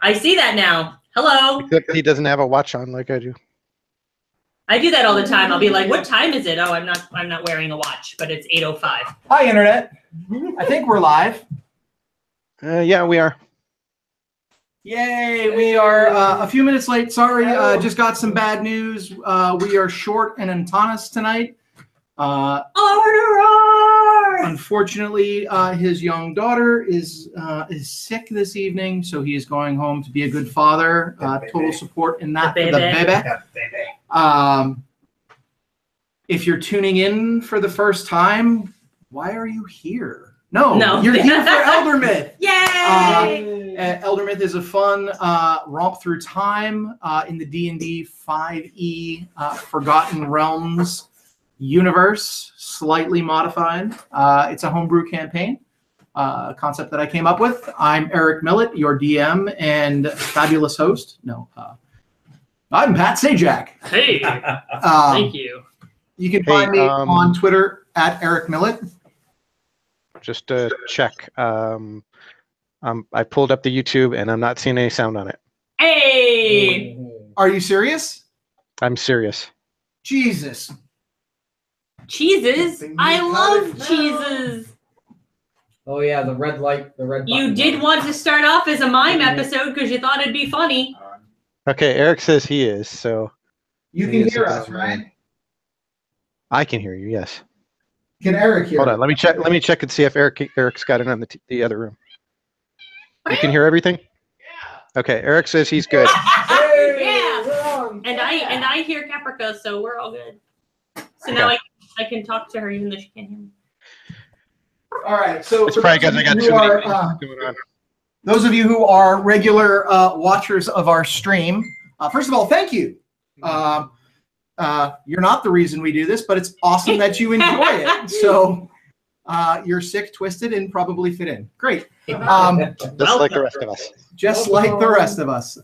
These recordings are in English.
I see that now. Hello. Except he doesn't have a watch on like I do. I do that all the time. I'll be like, "What time is it?" Oh, I'm not wearing a watch, but it's 8:05. Hi, Internet. I think we're live. Yeah, we are. Yay, we are a few minutes late. Sorry, just got some bad news. We are short an Antanas tonight. Unfortunately, his young daughter is sick this evening, so he is going home to be a good father. Total support in that for the baby. If you're tuning in for the first time, why are you here? No, you're here for Eldermythe. Yay! Eldermythe is a fun romp through time in the D&D 5e Forgotten Realms universe, slightly modified. It's a homebrew campaign, concept that I came up with. I'm Eric Millett, your DM and fabulous host. No, I'm Pat Sajak. Hey, thank you. You can find me on Twitter at Eric Millett. Just to check, I pulled up the YouTube and I'm not seeing any sound on it. Hey! Are you serious? I'm serious. Jesus. Cheeses? I love cheeses. Oh yeah, the red light, the red button. You did want to start off as a mime episode because you thought it'd be funny. Okay, Eric says he is, so. You can hear us, right? I can hear you, yes. Can Eric hear? Hold on, let me check. Let me check and see if Eric's got it on the other room. You can hear everything? Yeah. Okay, Eric says he's good. Yeah. And I hear Caprica, so we're all good. So now I can talk to her even though she can't hear me. All right. So it's probably because I got too many things going on. Those of you who are regular watchers of our stream, first of all, thank you. You're not the reason we do this, but it's awesome that you enjoy it. So you're sick, twisted, and probably fit in. Great. Just like the rest of us. Just like the rest of us.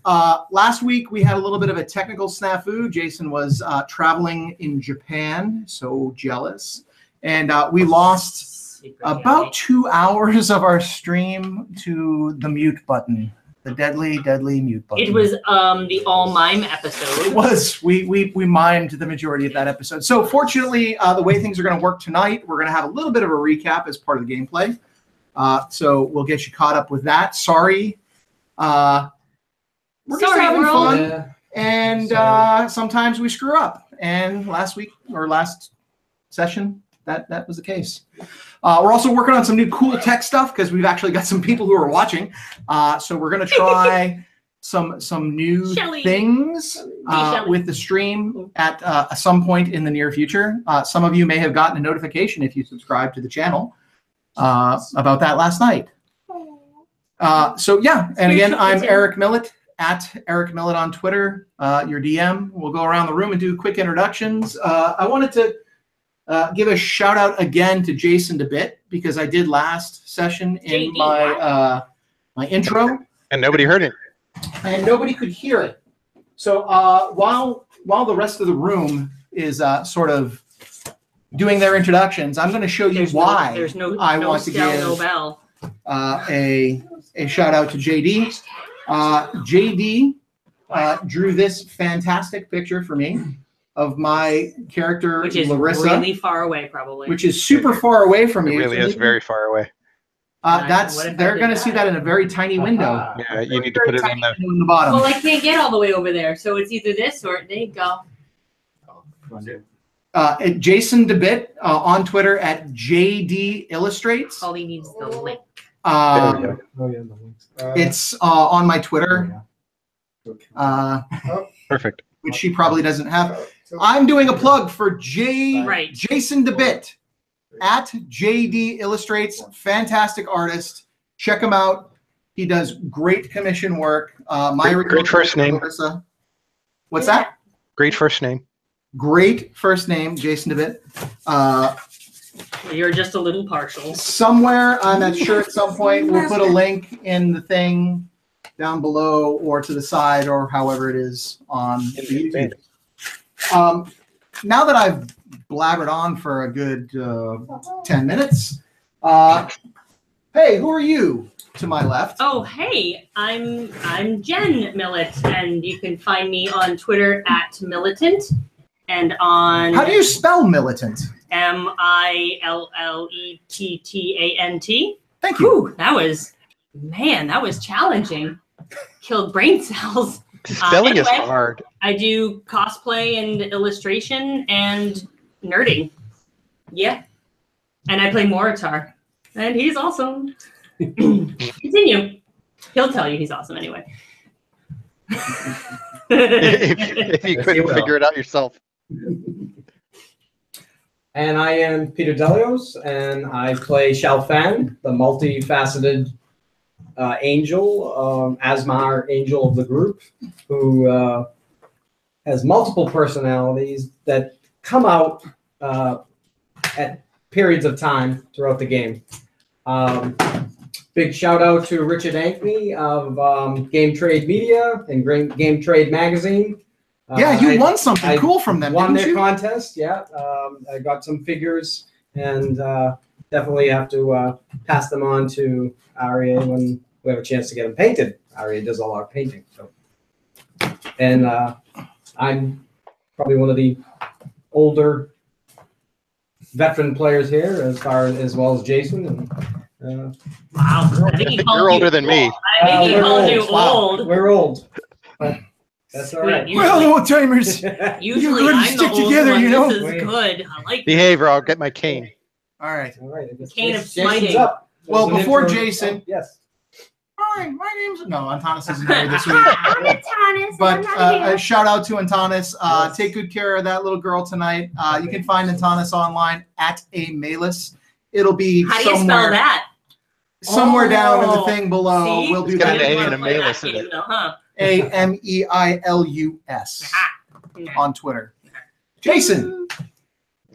Last week, we had a little bit of a technical snafu. Jason was traveling in Japan, so jealous. And we lost about 2 hours of our stream to the mute button. The deadly, deadly mute button. It was the all mime episode. It was. We mimed the majority of that episode. So fortunately, the way things are going to work tonight, we're going to have a little bit of a recap as part of the gameplay. So we'll get you caught up with that. Sorry. We're just having fun. Yeah. And sometimes we screw up. And last week or last session, that was the case. We're also working on some new cool tech stuff because we've actually got some people who are watching. So we're going to try some new things with the stream at some point in the near future. Some of you may have gotten a notification if you subscribe to the channel about that last night. So yeah, and again, I'm Eric Millett at Eric Millett on Twitter, your DM. We'll go around the room and do quick introductions. I wanted to give a shout out again to Jason DeBit because I did last session in my my intro, and nobody heard it, and nobody could hear it. So while the rest of the room is sort of doing their introductions, I'm going to show you why I want to give a shout out to JD. JD drew this fantastic picture for me of my character, which is Larissa, really far away, probably. Which is super far away from you. It really is very far away. They're going to see that in a very tiny window. Yeah, you need to put it in the bottom. Well, I can't get all the way over there, so it's either this or there you go. Jason DeBit on Twitter at JD Illustrates. All he needs is the link. It's on my Twitter. Perfect. Which she probably doesn't have. I'm doing a plug for Jason DeBit at JD Illustrates. Fantastic artist. Check him out. He does great commission work. Great first name. What's that? Great first name. Great first name, Jason DeBit. You're just a little partial. Somewhere, I'm not sure at some point, we'll put a link in the thing down below or to the side or however it is on YouTube. Now that I've blabbered on for a good 10 minutes, hey, who are you? to my left. Oh, hey, I'm Jen Millet, and you can find me on Twitter at Militant, and on How do you spell militant? MILLETTANT. Thank you. Whew, that was challenging. Killed brain cells. Spelling is anyway, hard. I do cosplay and illustration and nerding. Yeah. And I play Moritar. And he's awesome. Continue. He'll tell you he's awesome anyway. if you couldn't figure it out yourself. And I am Peter Delios, and I play Shalfan, the multifaceted angel, Asmar angel of the group, who has multiple personalities that come out at periods of time throughout the game. Big shout out to Richard Ankney of Game Trade Media and Game Trade Magazine. Yeah, you won something cool from them, won didn't their you? contest, yeah. I got some figures, and definitely have to pass them on to Aria when we have a chance to get them painted. Aria does all our painting. So. And I'm probably one of the older veteran players here, as well as Jason. And, wow, I think he called You're you older than me. old. I think he we're called you Wow. old. we're old. But that's all right. Well, old timers. Usually You're good to I'm the stick old together, one. you know? This is good. I like it. Behave or I'll get my cane. All right. All right. I guess Cane of Jason's smiting. up. Well, There's an before intro- Jason- Oh, yes. Hi, my name's Antanas isn't here this week. I'm Antanas. But I'm not a here. shout out to Antanas. Yes. Take good care of that little girl tonight. You can find Antanas online at @amalus. It'll be How do you spell that? somewhere down in the Oh, thing below. see? We'll do It's got that. an A You and a wanna play Malus that in game it. though, huh? AMEILUS Aha. on Twitter. Jason.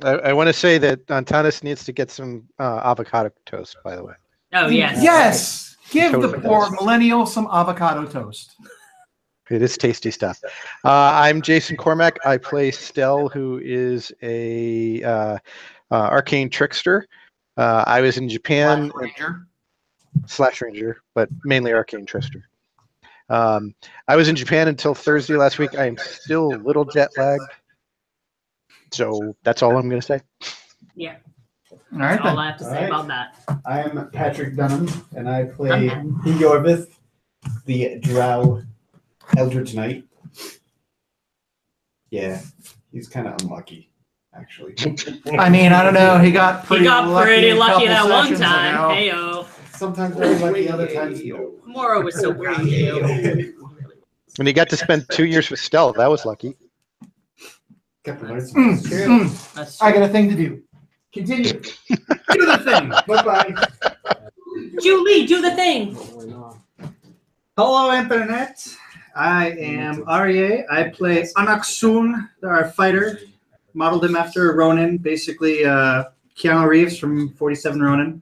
I want to say that Antanas needs to get some avocado toast, by the way. Oh yes. Yes. Give the Totally poor does. millennial some avocado toast. It is tasty stuff. I'm Jason Cormack. I play Stell, who is a arcane trickster. I was in Japan Ranger. /ranger, but mainly arcane trickster. I was in Japan until Thursday last week. I am still a little jet lagged. So that's all I'm going to say. Yeah. All right That's all then. I have to say Alright. about that. I'm Patrick Dunham, and I play Okay. Yorvith, the Drow Eldritch Knight. Yeah, he's kind of unlucky, actually. I mean, I don't know. He got pretty He got pretty a lucky couple that one sessions time. ago. Heyo. Sometimes very lucky, other times no. Moro was so proud of you. When he got to spend 2 years with Stell, that was lucky. Got to learn some true. That's I got a thing to do. Continue. Do the thing. Bye-bye. Julie, do the thing. Hello, Internet. I am Arye. I play Anaksun, our fighter. Modeled him after Ronin, basically Keanu Reeves from 47 Ronin.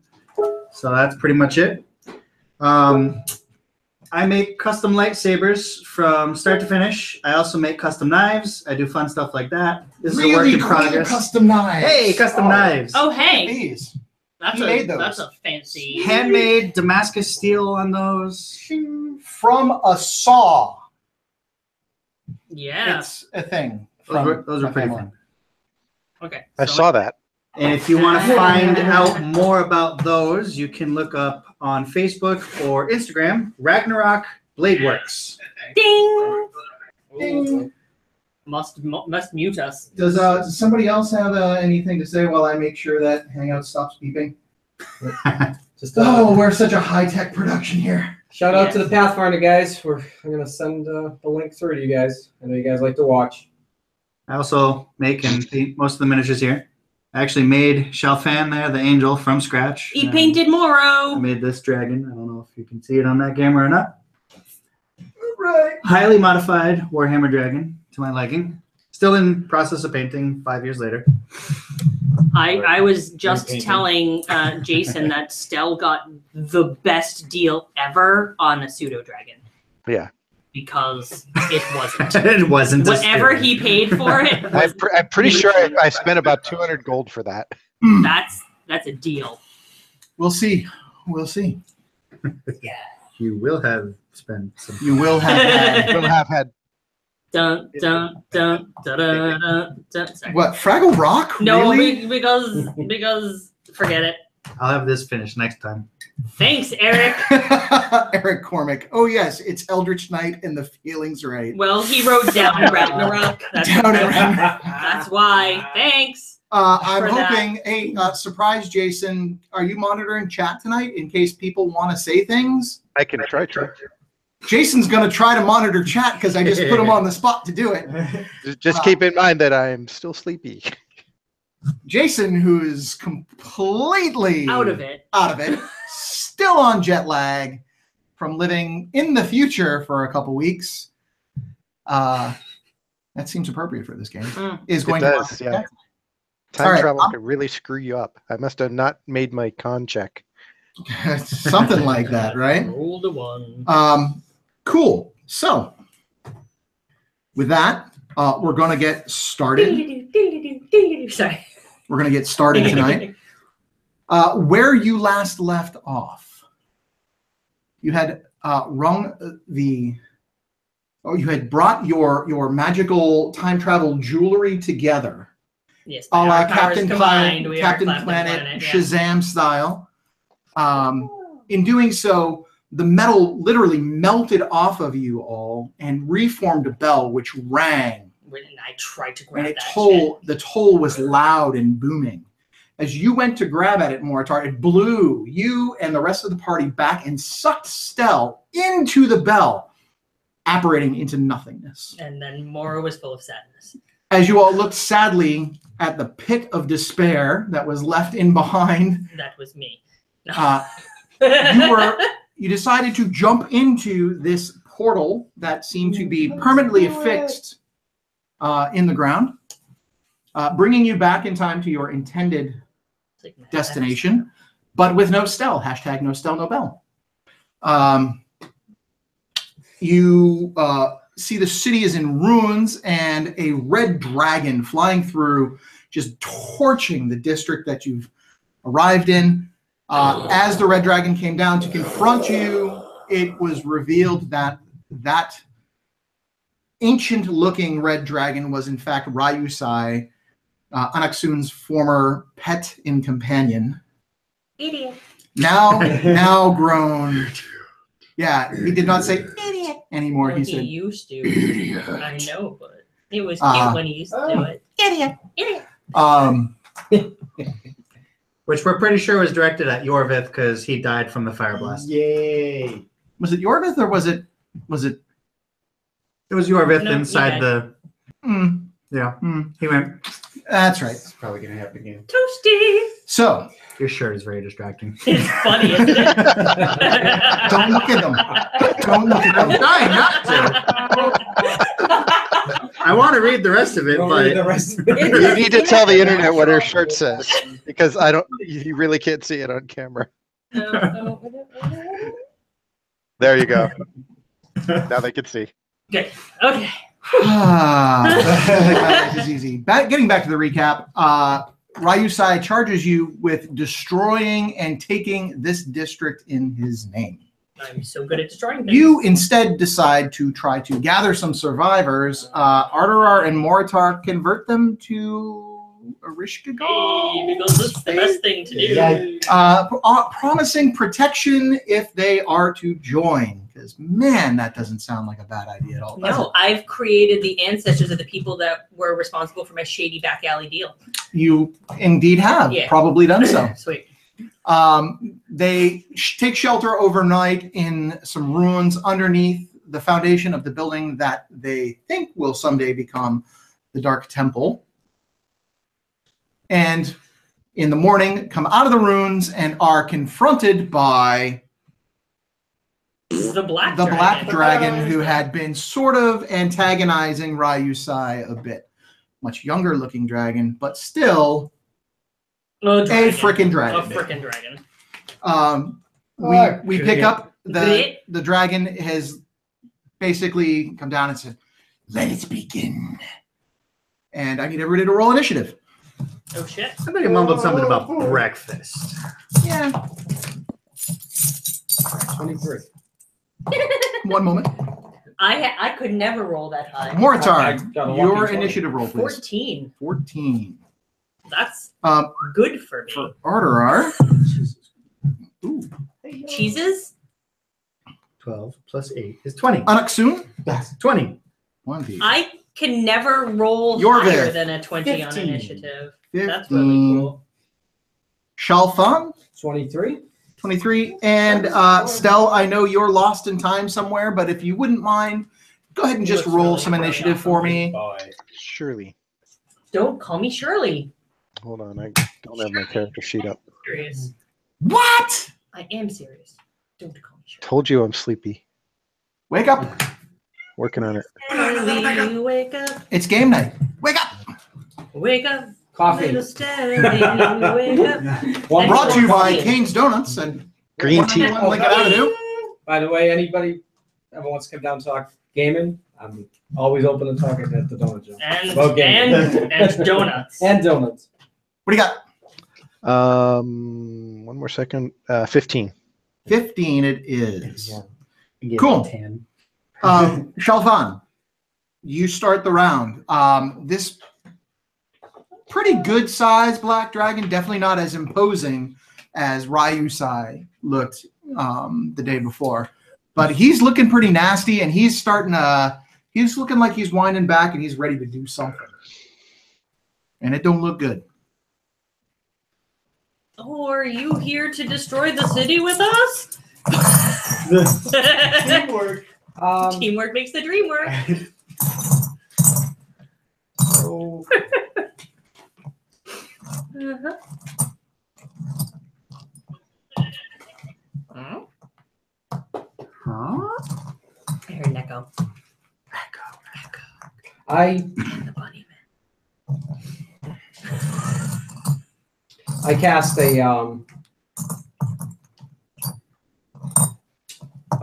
So that's pretty much it. I make custom lightsabers from start to finish. I also make custom knives. I do fun stuff like that. This is a work Really in cool progress. custom knives. Hey, custom knives. Oh hey, These. that's He a made those. that's a fancy. Handmade Damascus steel on those. From a saw. Yeah. It's a thing. Those are my pretty family. fun. Okay. I saw that. And if you want to find out more about those, you can look up on Facebook or Instagram, Ragnarok Bladeworks. Ding. Ding. Must mute us. Does somebody else have anything to say while I make sure that Hangout stops beeping? Just Oh, we're such a high-tech production here. shout out to Yes. the Pathfinder guys. I'm gonna send the link through to you guys. I know you guys like to watch. I also make and paint most of the miniatures here. I actually made Shalfan there, the angel, from scratch. He And painted I Moro. made this dragon. I don't know if you can see it on that camera or not. Right. Highly modified Warhammer dragon to my liking. Still in process of painting 5 years later. I was just Painting. telling Jason that Stell got the best deal ever on a pseudo dragon. Yeah. Because it wasn't. It wasn't. a Whatever spirit. he paid for it, was, I'm pretty sure I spent about 200 gold for that. that's a deal. We'll see. We'll see. Yeah. You will have spent some. You will have We'll have had. Dun dun dun dun dun dun. dun. Sorry. what? Fraggle Rock? No, really? because forget it. I'll have this finished next time. Thanks, Eric. Eric Cormick. Oh yes, it's Eldritch Knight and the feeling's right. Well, he wrote down Ragnarok. Down at Ragnarok. That's why. Thanks. I'm For that. hoping. Hey, surprise, Jason. Are you monitoring chat tonight in case people want to say things? I can try to. Jason's going to try to monitor chat because I just put him on the spot to do it. Just keep in mind that I'm still sleepy. Jason, who is completely Out of it. still on jet lag from living in the future for a couple weeks. That seems appropriate for this game. Is going It does, to yeah. Time All right, travel could really screw you up. I must have not made my con check. something like that, right? Roll the one. Cool. So, with that, we're going to get started. Sorry. We're going to get started tonight. Where you last left off, you had you had brought your magical time travel jewelry together. Yes. A la our powers Captain combined, Planet, we are Captain Captain Planet, yeah. Shazam style. In doing so, the metal literally melted off of you all and reformed a bell, which rang. When I tried to grab And that the toll was loud and booming. As you went to grab at it, Moritar, it blew you and the rest of the party back and sucked Stell into the bell, apparating into nothingness. shit. And then Mora was full of sadness. As you all looked sadly at the pit of despair that was left in behind, That was me. No. you decided to jump into this portal that seemed to be permanently affixed in the ground, bringing you back in time to your intended It's like, destination, but with no Stell. Hashtag no Stell, no bell. You see the city is in ruins and a red dragon flying through, just torching the district that you've arrived in. As the red dragon came down to confront you, it was revealed that that ancient-looking red dragon was in fact Ryusei, Anaksun's former pet and companion. Idiot. Now grown. Yeah, he did not say idiot anymore. Well, He he said used to. I know, but it was cute when he used to do it. Idiot. Idiot. Which we're pretty sure was directed at Yorvith because he died from the fire blast. Yay! Was it Yorvith or was it? It was Yorvith No, inside he the. Yeah. He went. That's right. It's probably gonna happen again. Toasty. So Your shirt is very distracting. It's funny, isn't it? don't look at them. Don't look at them. Trying not to. I want to read the rest of it, Don't but read the rest of it. You need to tell the internet what her shirt says because you really can't see it on camera. There you go. Now they can see. Good. Okay. This is easy. Getting back to the recap, Ryusei charges you with destroying and taking this district in his name. I'm so good at destroying things. You instead decide to try to gather some survivors. Arterar and Moritar convert them to Erishkigal. Hey, because it's the best thing to do. Yeah. Promising protection if they are to join. Because, man, that doesn't sound like a bad idea at all. does No, I've created the ancestors of the people that were responsible for my shady back alley deal. You indeed have Yeah. probably done so. Sweet. They take shelter overnight in some ruins underneath the foundation of the building that they think will someday become the Dark Temple. And in the morning, come out of the ruins and are confronted by The black the dragon. Black Dragon, who had been sort of antagonizing Ryusei a bit. Much younger looking dragon, but still A frickin' dragon. A frickin' dragon. We pick up Blech. the dragon has basically come down and said, "Let it begin." And I need everybody to roll initiative. Oh shit. I bet he mumbled something about breakfast. Yeah. 23. One moment. I could never roll that high. I Moratar, got a lucky your 20. initiative roll, please. 14. 14. That's Um, good for me. for Arterar. Ooh. Cheeses? 12 plus 8 is 20. Anaksun. 20. 1d. I can never roll You're higher there. than a 20 on 15. initiative. 15. That's really cool. Shalfan. 23. 23. And Stell, I know you're lost in time somewhere, but if you wouldn't mind, go ahead and just roll some initiative for me. Surely. Don't call me Shirley. Hold on, I don't have my character sheet up. Serious. What? I am serious. Don't call me Shirley. Told you I'm sleepy. Wake up. Working on it. Shirley, wake up. It's game night. Wake up. Wake up. Coffee. Little Stelly, wake up. One Brought to you by coffee. Kane's Donuts and Green tea. 191 Lincoln Avenue. By the way, anybody ever wants to come down and talk gaming, I'm always open to talking at the donut shop. And donuts. And donuts. What do you got? One more second. 15. 15 it is. You gave Cool. me 10. Shalvan, you start the round. This pretty good size black dragon, definitely not as imposing as Ryusei looked the day before. But he's looking pretty nasty, and he's starting he's looking like he's winding back and he's ready to do something. And it don't look good. Oh, are you here to destroy the city with us? Teamwork. Teamwork makes the dream work. So, Uh-huh. Oh, Huh? I heard an echo. I The bunny cast a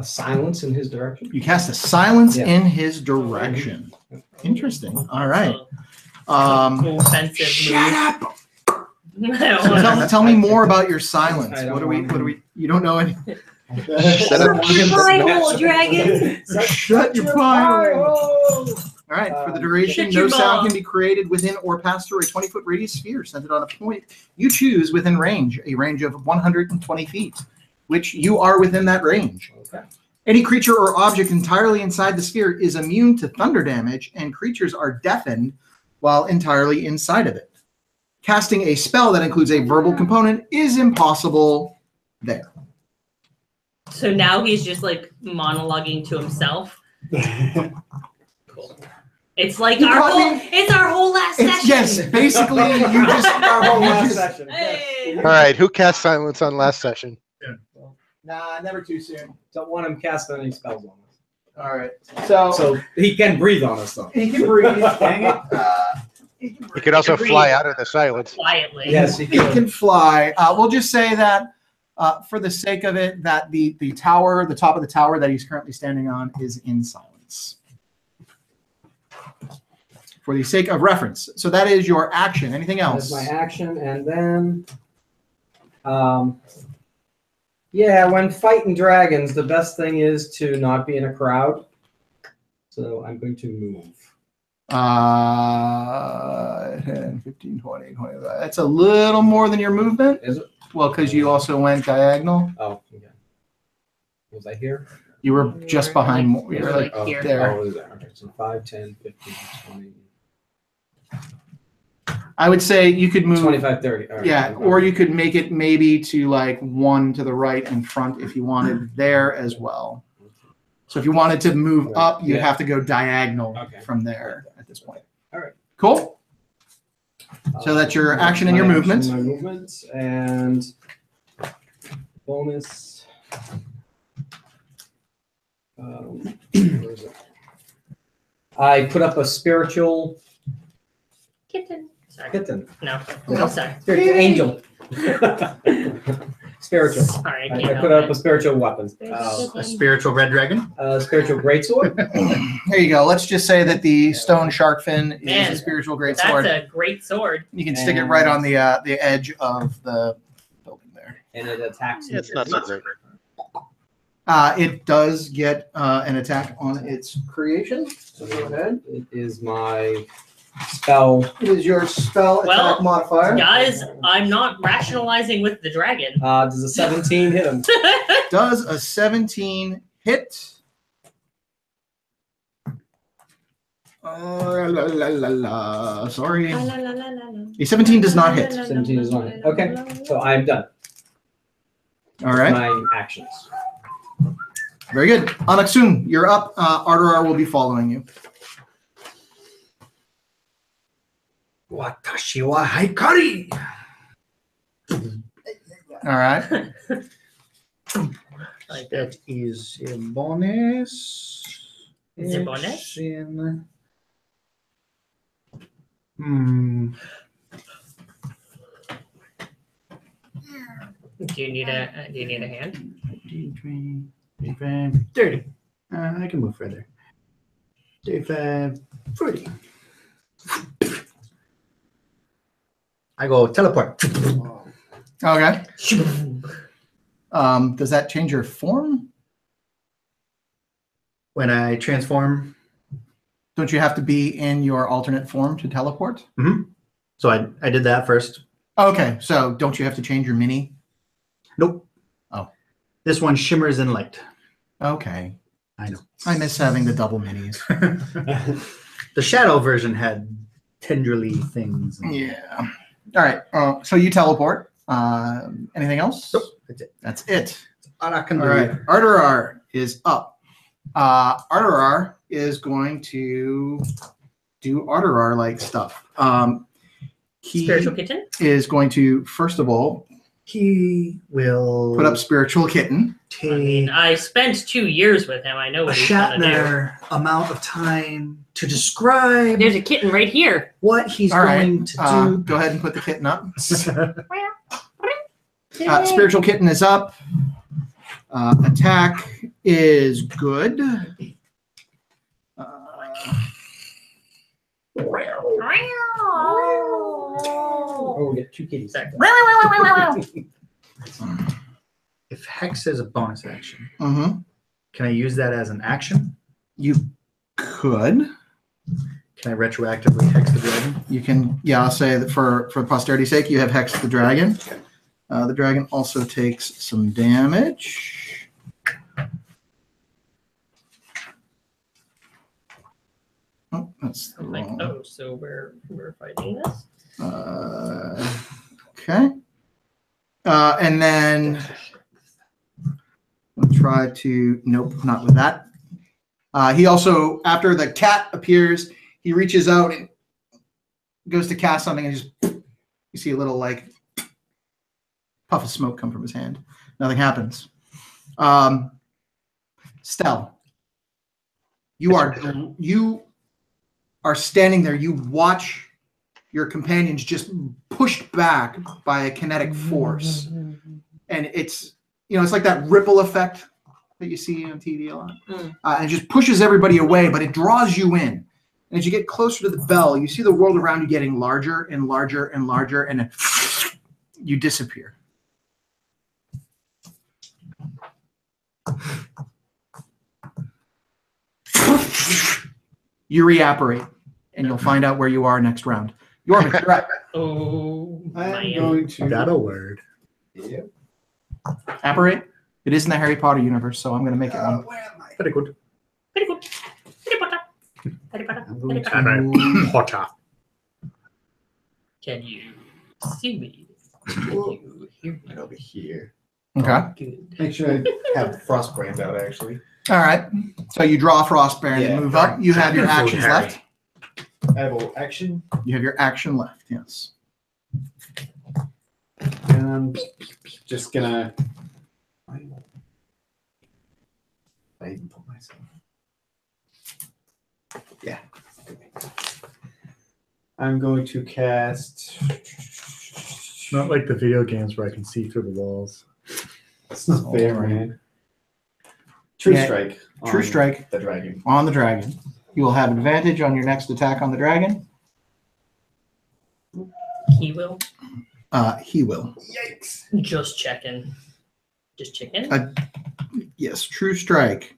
silence in his direction. You cast a silence Yeah. in his direction. Interesting. All right. offensive Shut up. move. I don't wanna- Tell me more about your silence. I don't What are we? want What are we? You don't know any. Shut up. Pie hole, dragon. Shut your pie hole. All right. For the duration, Shut no your sound mouth. can be created within or pass through a 20-foot radius sphere centered on a point you choose within range, a range of 120 feet, which you are within that range. Okay. Any creature or object entirely inside the sphere is immune to thunder damage, and creatures are deafened while entirely inside of it. Casting a spell that includes a verbal component is impossible there. So now he's just like monologuing to himself. Cool. It's like You our caught whole. me. It's our whole last It's, session. yes, basically, you just. Our whole you last just- session. Hey. All right, who cast silence on last session? Nah, never too soon. Don't want him casting any spells on us. All right. So, So he can breathe on us though. he can breathe. Dang it. He can He breathe. could also Agreed. fly out of the silence. Quietly. Yes, he He can. can fly. We'll just say that, for the sake of it, that the tower, the top of the tower that he's currently standing on, is in silence. For the sake of reference. So that is your action. Anything That's else? my action, and then, yeah, when fighting dragons, the best thing is to not be in a crowd. So I'm going to move. 10, 15, 20, 25. That's a little more than your movement. Is it? Well, because you also went diagonal. Oh, okay. Was I here? You were just behind. You You were were like like here. there. Oh, it was there. Okay, so 5, 10, 15, 20, I would say you could move. 25, 30. All right. Yeah, or you could make it maybe to like one to the right in front if you wanted there as well. So if you wanted to move up, you'd Yeah. have to go diagonal Okay. from there at this point. All right. Cool. So that's your action and your My movement. My movement and bonus. Where is it? I put up a spiritual Kitten. Sorry. kitten. No. No, sorry. Spiritual angel. Spiritual. Sorry, I I can't put help up it. a spiritual weapon. A spiritual red dragon? Spiritual greatsword. There you go. Let's just say that the stone shark fin is Man, a spiritual That's greatsword. a great sword. You can stick it right on the edge of the building there. And it attacks. Yeah, it's not so great. It does get an attack on its creation. So go ahead. It is my spell. It is your spell Well, attack modifier. Guys, I'm not rationalizing with the dragon. Does a 17 hit him? Does a 17 hit? Sorry. A 17 does not hit. 17 does not hit. Okay, so I'm done. All right. My actions. Very good. Anaksun, you're up. Arterar will be following you. Watashi wa haikari. All right. That is a bonus. Is it bonus? Action. Do you need a hand? 35, 30. I can move further. 35, 40. I go teleport. Okay. Does that change your form? When I transform. Don't you have to be in your alternate form to teleport? So I did that first. Okay, so don't you have to change your mini? Nope. Oh. This one shimmers in light. Okay. I know. I miss having the double minis. The shadow version had tenderly things. Yeah. All right. So you teleport. Anything else? Nope. That's it. That's it. All I can All do. right. Arterar is up. Arterar is going to do Arterar-like stuff. He Spiritual kitten? is going to, first of all, He will put up Spiritual Kitten. take I mean, I spent 2 years with him. I know a what he's gonna do. Shatner amount of time to describe There's a kitten right here. what he's All right. going to do. Go ahead and put the kitten up. Spiritual Kitten is up. Attack is good. Oh, we get 2 kitties. If Hex is a bonus action, Mm-hmm. can I use that as an action? You could. Can I retroactively Hex the dragon? You can, yeah, I'll say that for posterity's sake, you have Hexed the dragon. The dragon also takes some damage. Oh, that's the I'm like, wrong. oh, so we're fighting this? Okay. And then we'll try to, nope, not with that. He also, after the cat appears, he reaches out and goes to cast something and just, you see a little like puff of smoke come from his hand. Nothing happens. Stell, you are standing there. You watch your companions just pushed back by a kinetic force, and it's like that ripple effect that you see on TV a lot. And it just pushes everybody away, but it draws you in. And as you get closer to the bell, you see the world around you getting larger and larger and larger, and then you disappear. You reapparate, and you'll find out where you are next round. Yorvik, you're up. Oh, I'm man. going to. Got a word. Yeah. Apparate? It is in the Harry Potter universe, so I'm going to make it one. Where am I? Very good. Very good. Harry Potter. Harry Potter. I'm going Harry to Potter. move Potter. Can you see me? Can you hear me? right over here. Okay. Good. Make sure I have Frostbrand out, actually. All right. So you draw Frostbearer Yeah. and move up. You have your Beautiful, actions Harry. left. I have an action. You have your action left, yes. And I'm just gonna. I even put myself. Yeah. I'm going to cast. Not like the video games where I can see through the walls. It's not fair, Alright. man. True Yeah, strike. True on strike The dragon. on the dragon. You will have advantage on your next attack on the dragon. He will. He will. Yikes. Just checking. Just checking. Yes, true strike.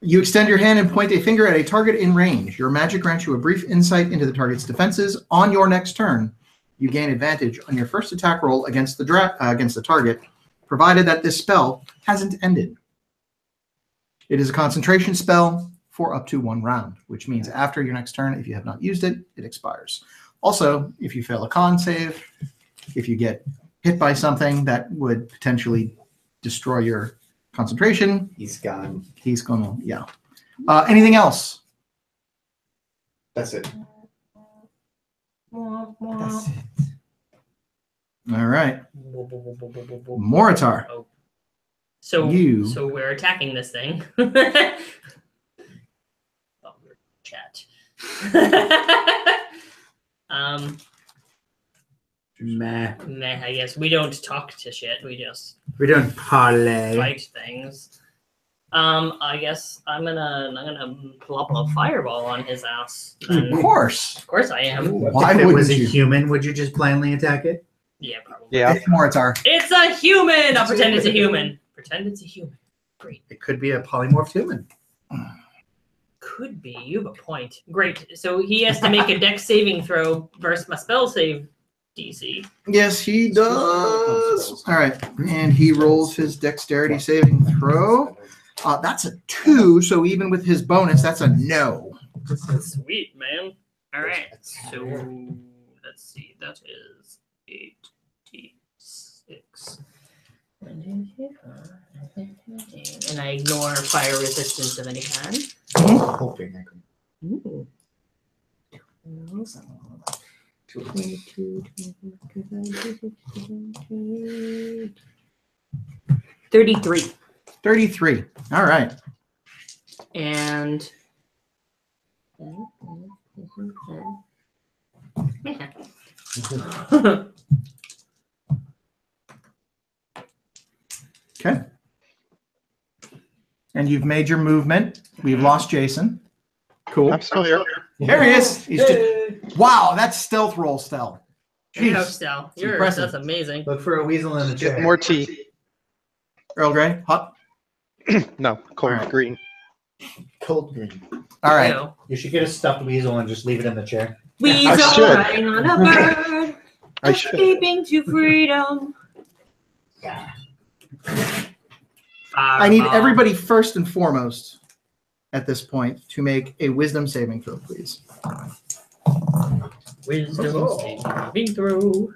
You extend your hand and point a finger at a target in range. Your magic grants you a brief insight into the target's defenses. On your next turn, you gain advantage on your first attack roll against the target, provided that this spell hasn't ended. It is a concentration spell for up to 1 round, which means after your next turn, if you have not used it, it expires. Also, if you fail a con save, if you get hit by something that would potentially destroy your concentration, He's gone. he's gonna, yeah. Anything else? That's it. That's it. All right. Moritar. Oh. So we're attacking this thing. Oh, we're chat. Meh. I guess we don't talk to shit. We just We don't parlay. fight things. I guess I'm gonna plop a fireball on his ass. Of course. Of course I am. Why If it was wouldn't a you? human, would you just blindly attack it? Yeah, probably. Yeah. It's Moritar. It's a human. I'll pretend it's a human. Pretend it's a human. Great. It could be a polymorphed human. Could be. You have a point. Great. So he has to make a dex saving throw versus my spell save DC. Yes, he does. All right. And he rolls his dexterity saving throw. That's a 2, so even with his bonus, that's a no. Sweet, man. All right. So let's see. That is 8d6. And I ignore fire resistance of any kind. Hoping I could. Ooh. 33. 33. All right. And Okay. And you've made your movement. We've lost Jason. Cool. I'm still here. There he is. He's just, wow, that's stealth roll, Stell. Jeez. Jeez. Stell. Impressive. That's amazing. Look for a weasel in the chair. Get more tea. Earl Grey, hot. No, cold All right. green. Cold green. All right. Ew. You should get a stuffed weasel and just leave it in the chair. Weasel should. riding on a bird, I should. escaping to freedom. I need everybody first and foremost at this point to make a wisdom saving throw, please. Wisdom saving throw.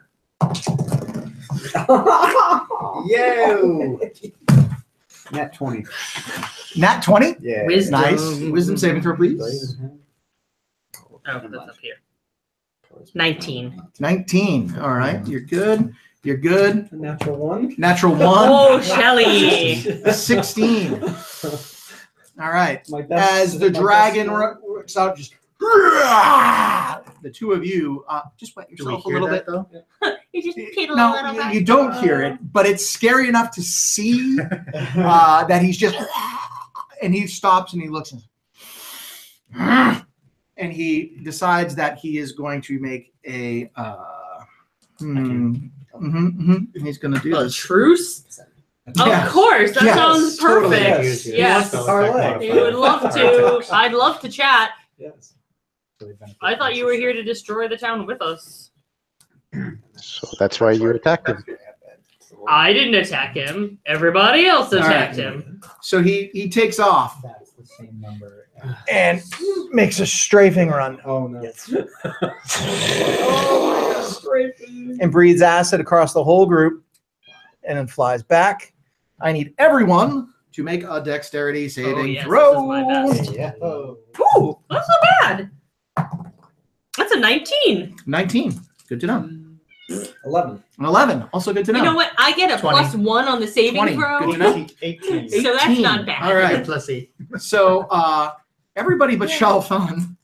Yo! Nat 20. Nat 20. Yeah. Wisdom. Nice. Wisdom saving throw, please. Oh, that's up here. 19. 19. All right. You're good. You're good. A natural 1. Natural 1. Oh, Shelly. 16. All right. My best- As the my dragon best works out, just the two of you just wet Do we yourself a hear little that, bit. though? You just peed a little No, bit. you don't hear it, but it's scary enough to see that he's just, and he stops and he looks and he decides that he is going to make a he's going to do A this. truce? Yeah. Of course. That Yes, sounds totally. perfect. Yes. Parlay. You would love to. I'd love to chat. Yes. I thought you were here to destroy the town with us. So that's why you attacked him. I didn't attack him. Everybody else All right. attacked him. So he takes off That's the same number. and makes a strafing run Oh, no. and breathes acid across the whole group and then flies back. I need everyone to make a dexterity saving yes, throw. this is my best. Yeah. Ooh, that's not bad. That's a 19. 19. Good to know. 11. An 11. Also good to know. You know what? I get a 20. +1 on the saving 20. throw. Good to know. 18. So that's 18. not bad. All right. Plus 8. So everybody but Shalfan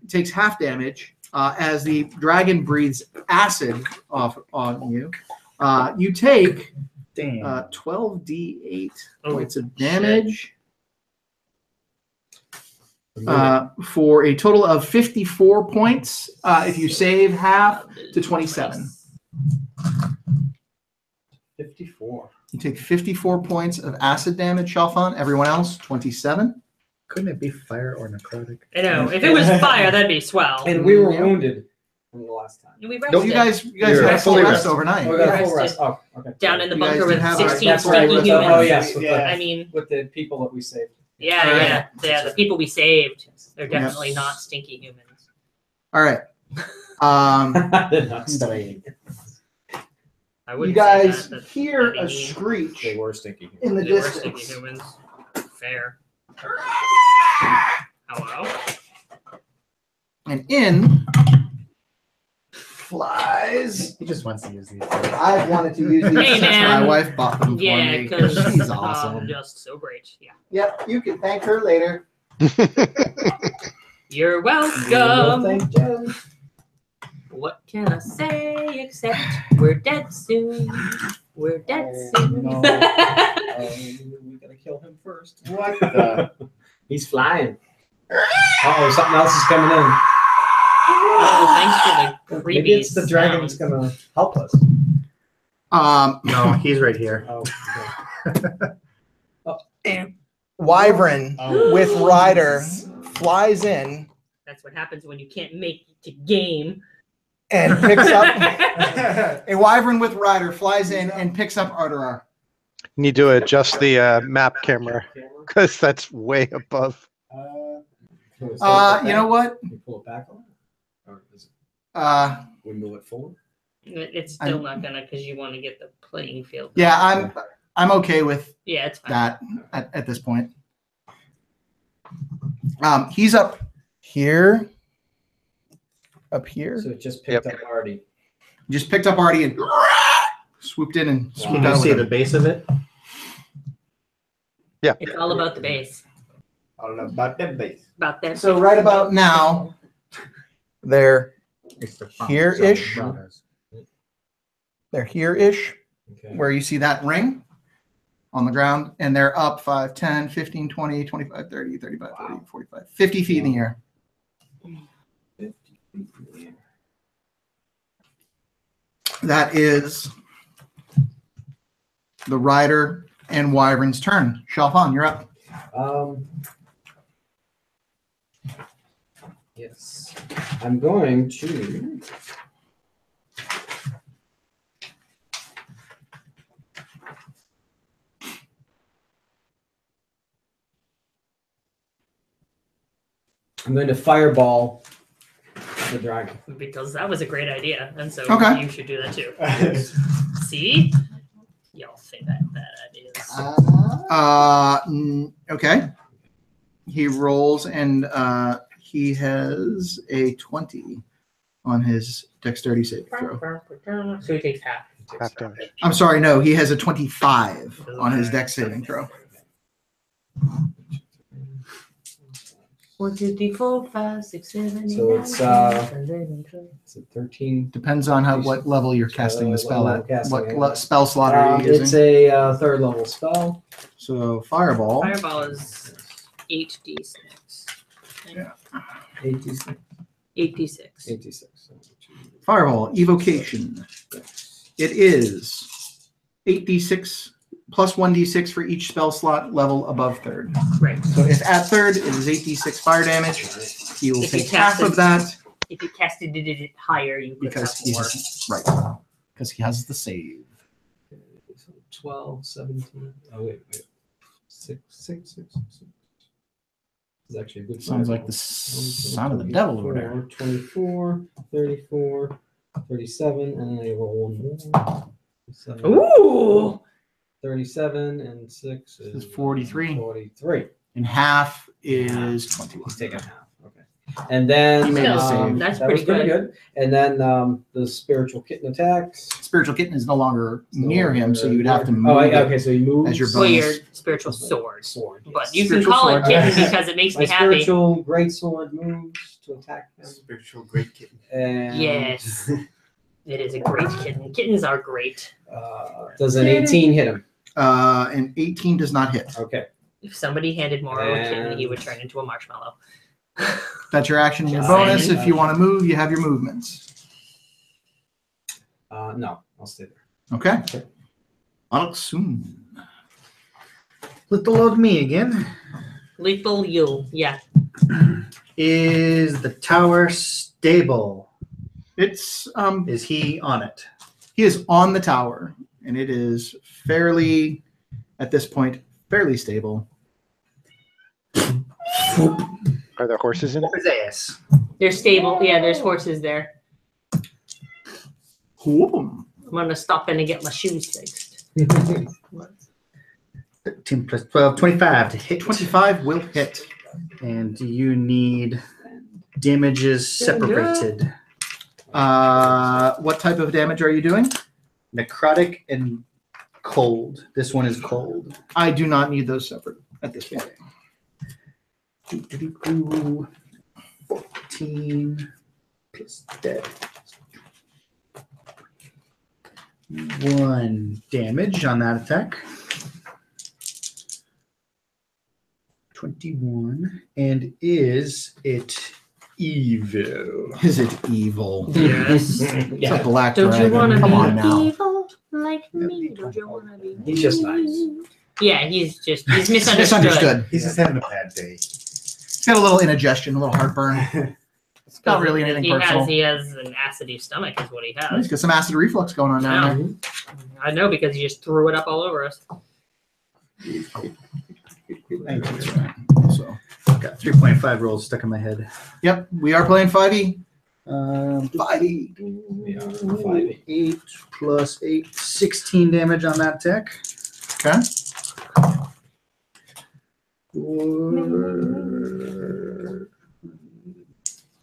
takes half damage as the dragon breathes acid off on you. You take Damn. 12d8 Oh, points of damage for a total of 54 points. If you save half to 27. 54. You take 54 points of acid damage, Shelfon. Everyone else, 27. Couldn't it be fire or necrotic? I know. If it was fire, that'd be swell. And we were Yeah. wounded from the last time. We No, rested you guys You're had a full fully rest rested. overnight. Oh, we got a Yeah. full rest. Oh, okay. down in the You guys bunker did with have 16 That's right. stinky With the, humans. oh, yes. With, Yeah. I mean, with the people that we saved. yeah, All right. yeah. The people we saved, they're definitely not stinky humans. All right. They're not stinky. I You wouldn't guys say that. hear that'd a be mean. screech They were stinky. in the They were stinky distance. humans. Fair. Hello? And in flies. He just wants to use these. I've wanted to use these Hey, since man. my wife bought them for Yeah, me because because she's awesome. just so great. Yeah. Yep, you can thank her later. You're Well, welcome. thank Jen. What can I say except we're dead soon? We're dead soon. No. We gotta kill him first. What the? He's flying. Oh, something else is coming in. Oh, thanks for the creepy Maybe it's the dragon that's sound. gonna help us. No, he's right here. Oh, Wyvern Oh. with Rider flies in That's what happens when you can't make it to game. and picks up a Wyvern with Rider flies in and picks up Arterar. Need to adjust the map camera because that's way above. You know what? Can you pull it back on? Or is Uh, we move it forward? It's still not gonna because you want to get the playing field. yeah, I'm okay with Yeah, it's fine. that at this point. He's up here. Up here. So it just picked Yep. up Artie. Just picked up Artie and swooped in and swooped Can out you with see him. the base of it? It's all about the base. I don't know about that base. About that. So right about now, they're It's the Here-ish? brothers. they're here-ish, Okay. where you see that ring on the ground, and they're up 5, 10, 15, 20, 25, 30, 35, 40, 45, 50 feet in the air. 50 feet in the air. That is the Rider and Wyvern's turn. Shelfon, you're up. Yes. I'm going to. I'm going to fireball the dragon. Because that was a great idea, and so Okay. you should do that too. See, y'all say that ideas. Okay. He rolls and he has a 20 on his dexterity saving throw. So he takes half. Half damage. I'm sorry, no, he has a 25 on his dex saving throw. 1, 2, 3, 4, 5, 6, 7, 8, So 9, it's, 10, 11, 12. It's a 13. Depends on what level you're casting the spell What at. level casting What it at. spell slot are you It's using? a third level spell. So fireball. Fireball is 8d6. Yeah. 86. 8d6. 86. Fireball evocation. It is 8d6 plus 1d6 for each spell slot level above third. Right. So if at third, it is 8d6 fire damage. He will If you take half cast of it- that If you casted it higher, you could because have he more. has, right, because he has the save. So 12, 17. Oh, wait. 6. It's actually a good Sounds like fireball. the son of the devil over there. 24, 34, 37, and then I roll one more. 7, Ooh! 37 and 6 This is 43. 43. And half is 21. He's taking half. Okay. And then He made a save. That's that pretty was pretty good. good. And then the spiritual kitten attacks. Spiritual kitten is no longer It's no near him, longer so you would have to move Oh, it. okay. So he moves as your Well, your bonus. spiritual sword. Sword. But you can Spiritual call sword. it kitten because it makes My me happy. spiritual great sword moves to attack him. Spiritual great kitten. And Yes. It is a great kitten. Kittens are great. Does an 18 hit him? And 18 does not hit. Okay. If somebody handed Moro a kitten, he would And- turn into a marshmallow. That's your action and your Just bonus. saying. If you want to move, you have your movements. No, I'll stay there. Okay. Anaksun. Little old me again. Lethal you. Yeah. Is the tower stable? It's Is he on it? he is on the tower, and it is fairly, at this point, fairly stable. Are there horses in it? His ass. There's stable. Yeah, there's horses there. Whoop. I'm gonna stop in and get my shoes fixed. 13 plus 12, 25 to hit. 25 will hit. And you need damages separated. What type of damage are you doing? Necrotic and cold. This one is cold. I do not need those separate at this point. 14 plus dead. 1 damage on that attack. 21. And is it evil? Is it evil? Yes. It's a black Don't dragon. you want to Come be on now. evil like me? Don't you want to be? He's just nice. Yeah, he's misunderstood. Misunderstood. He's just having a bad day. He's got a little indigestion, a little heartburn. It's not really anything personal. He has an acidy stomach, is what he He's has. got some acid reflux going on down there. I know because he just threw it up all over us. Thank you. So, Got 3.5 rolls stuck in my head. yep, we are playing 5e. 5e. Yeah, 5e. 8 plus 8, 16 damage on that attack. Okay.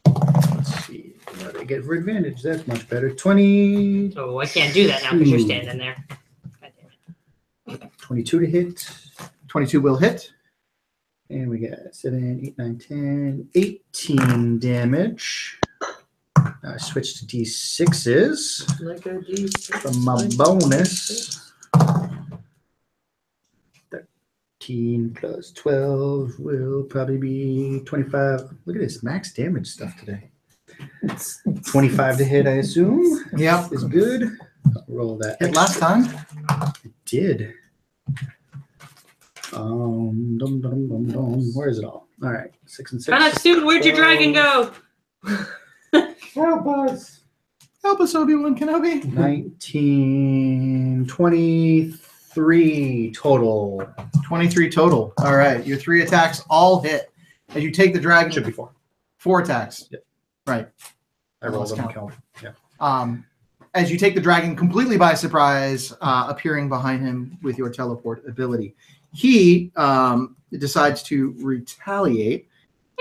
Let's see. What I get for advantage? That's much better. 20, So I can't do that now because you're standing there. God damn it. 22 to hit. 22 will hit. And we got 7, 8, 9, 10, 18 damage. I switch to D6s Like a D6. from my bonus. 13 plus 12 will probably be 25. Look at this max damage stuff today. 25 to hit, I assume. Yep. Is good. I'll roll that. Hit last time. It did. Dum, dum, dum, dum. Where is it all? All right. 6 and 6. Anaksun, where'd your dragon go? Help us. Help us, Obi-Wan Kenobi. 19, 23 total. 23 total. All right. Your 3 attacks all hit. As you take the dragon. Should be 4. 4 attacks. Yep. Right. I rolled them and count. count. Yeah. As you take the dragon completely by surprise, appearing behind him with your teleport ability. He decides to retaliate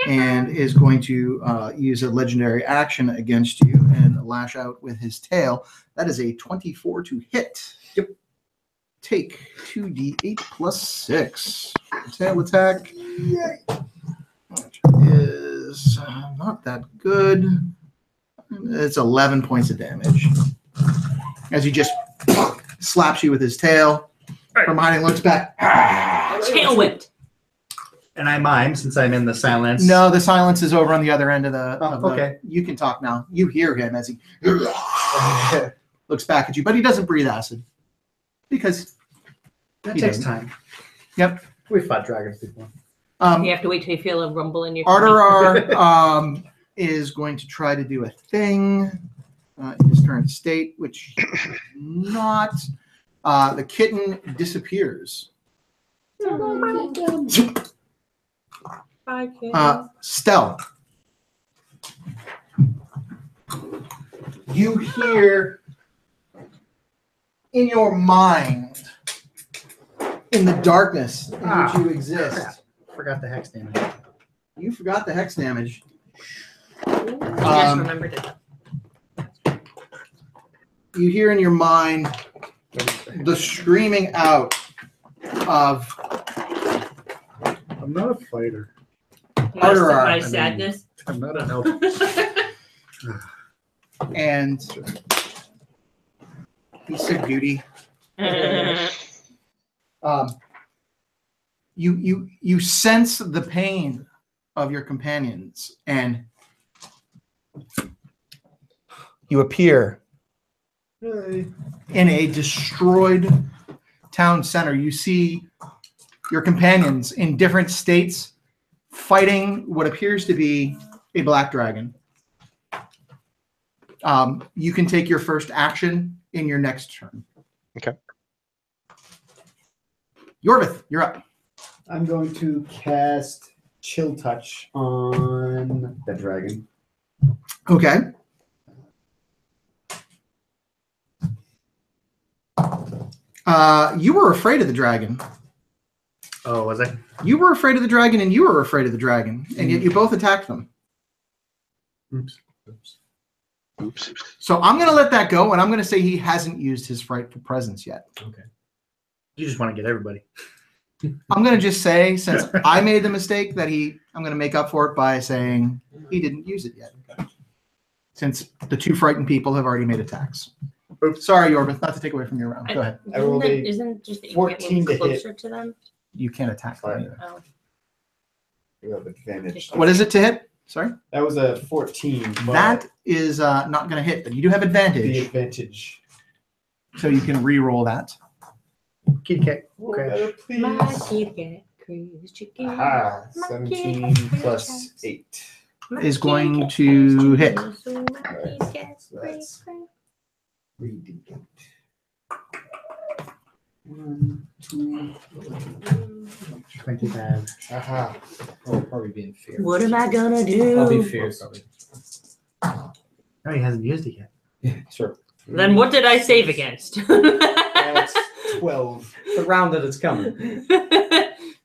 and is going to use a legendary action against you and lash out with his tail. That is a 24 to hit. Yep. Take 2d8 plus 6. Tail attack which is not that good. It's 11 points of damage. As he just slaps you with his tail. From behind him, looks back. Tail whipped. And I mime since I'm in the silence. No, the silence is over on the other end of the. Oh, of the- okay. You can talk now. You hear him as he looks back at you, but he doesn't breathe acid because That he takes doesn't. time. Yep. We've fought dragons before. You have to wait till you feel a rumble in your Arterar is going to try to do a thing in his current state, which not. The kitten disappears. Stell. You hear in your mind, in the darkness in which you exist. Forgot the hex damage. You forgot the hex damage. You just remembered it. You hear in your mind the screaming out of I'm not a fighter. Arterar, My I mean- sadness. I'm not an elf. and he's sick beauty. You sense the pain of your companions, and you appear in a destroyed town center, you see your companions in different states fighting what appears to be a black dragon. You can take your first action in your next turn. Okay. Yorvith, you're up. I'm going to cast Chill Touch on the dragon. Okay. You were afraid of the dragon. Oh, was I? You were afraid of the dragon, and you were afraid of the dragon, and yet you both attacked them. Oops. Oops. So I'm going to let that go, and I'm going to say he hasn't used his frightful presence yet. Okay. You just want to get everybody. I'm going to just say, since I made the mistake, that I'm going to make up for it by saying he didn't use it yet. Since the two frightened people have already made attacks. Oops. Sorry, Yorvith, not to take away from your round. Go ahead. I rolled a Isn't just that you 14 get to hit. closer to them? You can't attack them either. Oh. You have advantage. What is it to hit? Sorry? That was a 14. but That is not going to hit, but you do have the advantage. advantage. So you can re-roll that. Kitty cat. Roll Crash. better, please. My kitty cat crazy chicken. Aha, My 17 kitty cat plus crazy. 8. My Is kitty going cat to crazy hit. chicken. So my kitty cat So crazy that's crazy. 3d8. 1, 2, 25. aha. Oh, probably being fierce. What am I gonna do? I'll be fierce. No, he hasn't used it yet. Yeah, sure. Then what did I save against? That's 12. The round that it's coming.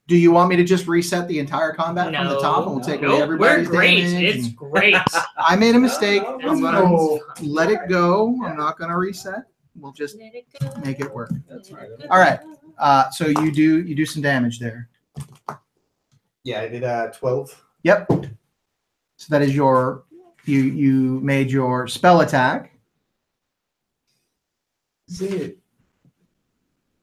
Do you want me to just reset the entire combat from the top and we'll take away Nope, everybody's we're great. damage? It's and- great. I made a mistake. No, I'm that's going fine. to let it go. I'm not going to reset. We'll just Let it go. make it work. That's right. All right. So you do some damage there. Yeah, I did 12. Yep. So that is your you made your spell attack. Is it?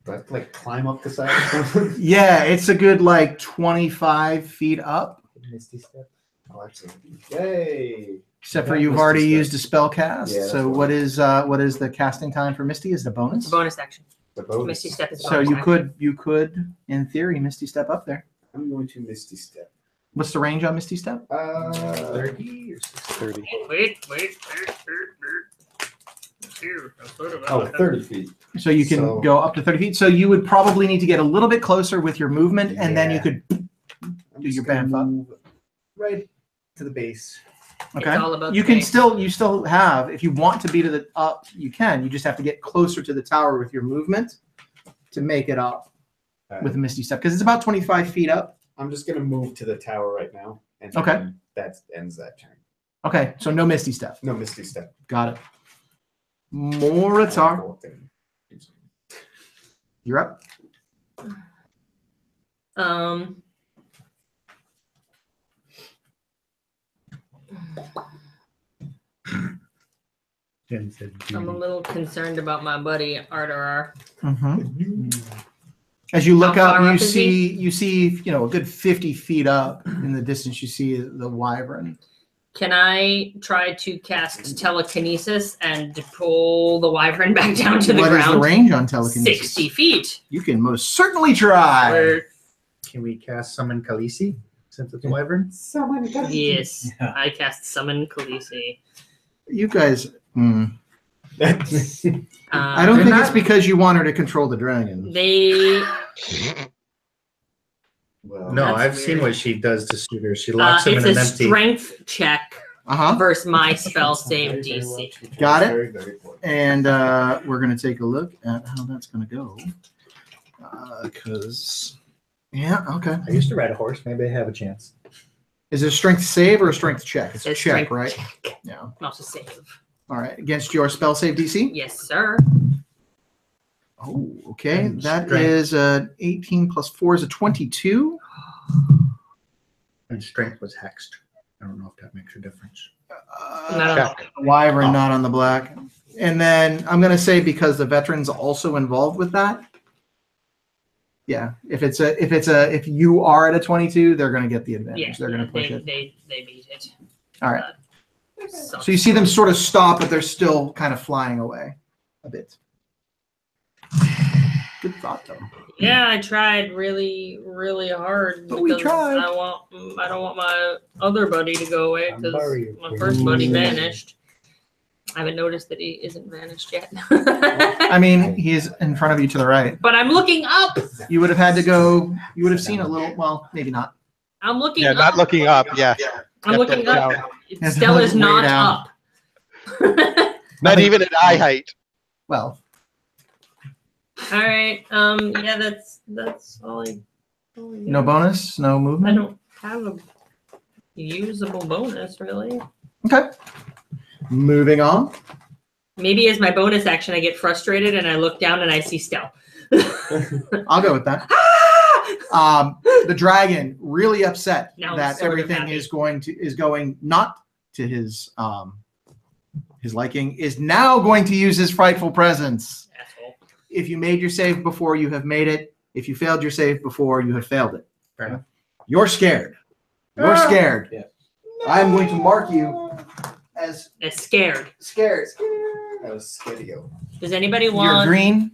Do I have to like climb up the side or something? Yeah, it's a good like 25 feet up. Misty step. Oh, actually. Yay. Except for Yeah, you've Misty already Step. used a spell cast. Yeah, that's So what- what is the casting time for Misty? Is the bonus? Bonus action. The bonus. Misty step is So bonus you action. could in theory Misty Step up there. I'm going to Misty Step. What's the range on Misty Step? 30 or 30. Wait. Oh, 30 feet. So you can So- go up to 30 feet. So you would probably need to get a little bit closer with your movement, and then you Yeah. could. I'm Do just your gonna bamf up. move right to the base. Okay. It's all about You the can base. still have, if you want to be to the up, you can. You just have to get closer to the tower with your movement to make it up with a Misty Step, because it's about 25 feet up. I'm just going to move to the tower right now. And Okay. then that ends that turn. Okay, so no Misty Step. No Misty Step. Got it. Moritar, you're up. Jen said, I'm a little concerned about my buddy Arterar. As you look How up, far you up is he? see, a good 50 feet up in the distance. You see the wyvern. Can I try to cast telekinesis and pull the wyvern back down to the What is ground? the range on telekinesis? 60 feet. You can most certainly try. Where- Can we cast summon Khaleesi since it's a wyvern? yes, Yeah. I cast summon Khaleesi. You guys. That's I don't they're think it's not- because you want her to control the dragon. They well, No, That's I've seen weird. what she does to suitors. She locks him it's in a an empty. strength check Uh-huh. versus my spell save very, very well DC. treated. Got it. Very, very important. And we're going to take a look at how that's going to go. Because, yeah, okay. I used to ride a horse. Maybe I have a chance. Is it a strength save or a strength check? It's a It's check, strength right? check, Yeah. not a save. All right. Against your spell save DC? Yes, sir. Oh, okay. And That strength. is 18 plus 4 is a 22. And strength was hexed. I don't know if that makes a difference. No. Check. Wyvern, Oh. not on the black. And then I'm going to say because the veteran's also involved with that. Yeah, if you are at a 22, they're going to get the advantage. Yeah, They're going to push it. They beat it. All right. Sucks. So you see them sort of stop, but they're still kind of flying away a bit. Good thought, though. Yeah, I tried really, really hard. But we tried. I don't want my other buddy to go away because Mario my Kart. first buddy vanished. I haven't noticed that he isn't vanished yet. I mean, he's in front of you to the right. But I'm looking up. You would have had to go. You would have seen a little. Well, maybe not. I'm looking Yeah, up. not looking up. Yeah. I'm looking up. Yeah, Stell is way not down. up. Not even at eye height. Well, All right. Yeah, that's all I got. no bonus, no I movement. don't have a usable bonus really. Okay. Moving on. Maybe as my bonus action, I get frustrated and I look down and I see Stell. I'll go with that. The dragon really upset Now I'm that sort of everything happy. is going not to his liking. Is now going to use his frightful presence. Asshole. If you made your save before, you have made it. If you failed your save before, you have failed it. Fair enough. You're scared. You're scared. Yeah. I'm going to mark you as It's scared. scared. That was Skidio. Does anybody You're want? green.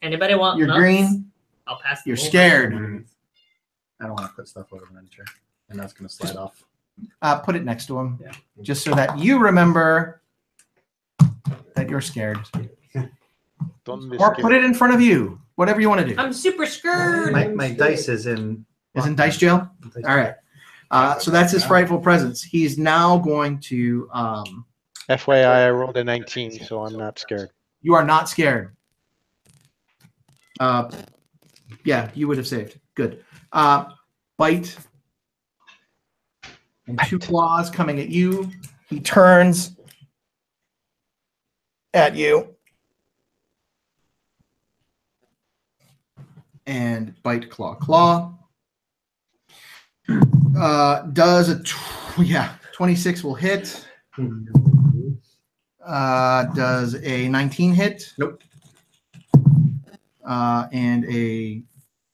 Anybody want? You're nuts? green. I'll pass. You're them over. scared. I don't want to put stuff over the miniature, and that's going to slide off. Put it next to him, Yeah. just so that you remember that you're scared. Or put it in front of you. Whatever you want to do. I'm super scared. My dice is in. Is in dice jail. All right. So that's his frightful presence. He's now going to. FYI, I rolled a 19, so I'm not scared. You are not scared. Yeah, you would have saved. Good. Bite. And 2 claws coming at you. He turns at you. And bite, claw, claw. Does a 26 will hit. Does a 19 hit? Nope. And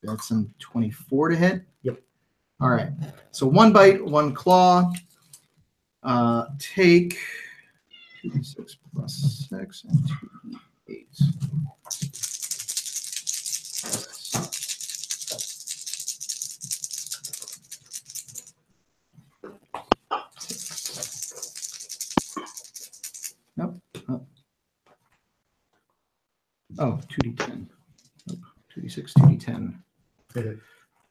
that's a 24 to hit. Yep. All right. So 1 bite, 1 claw. Take 2d6 plus 6 and 2d8. Nope. Oh, 2d10. Nope. 2d6, 2d10.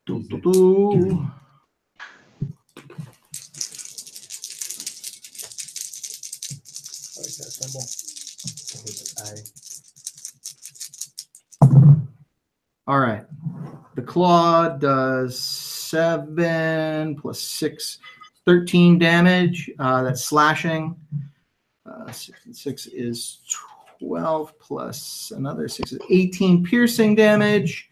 Do, do, do. All right. The claw does 7 plus 6, 13 damage. That's slashing. 6 and 6 is 12 plus another 6 is 18 piercing damage.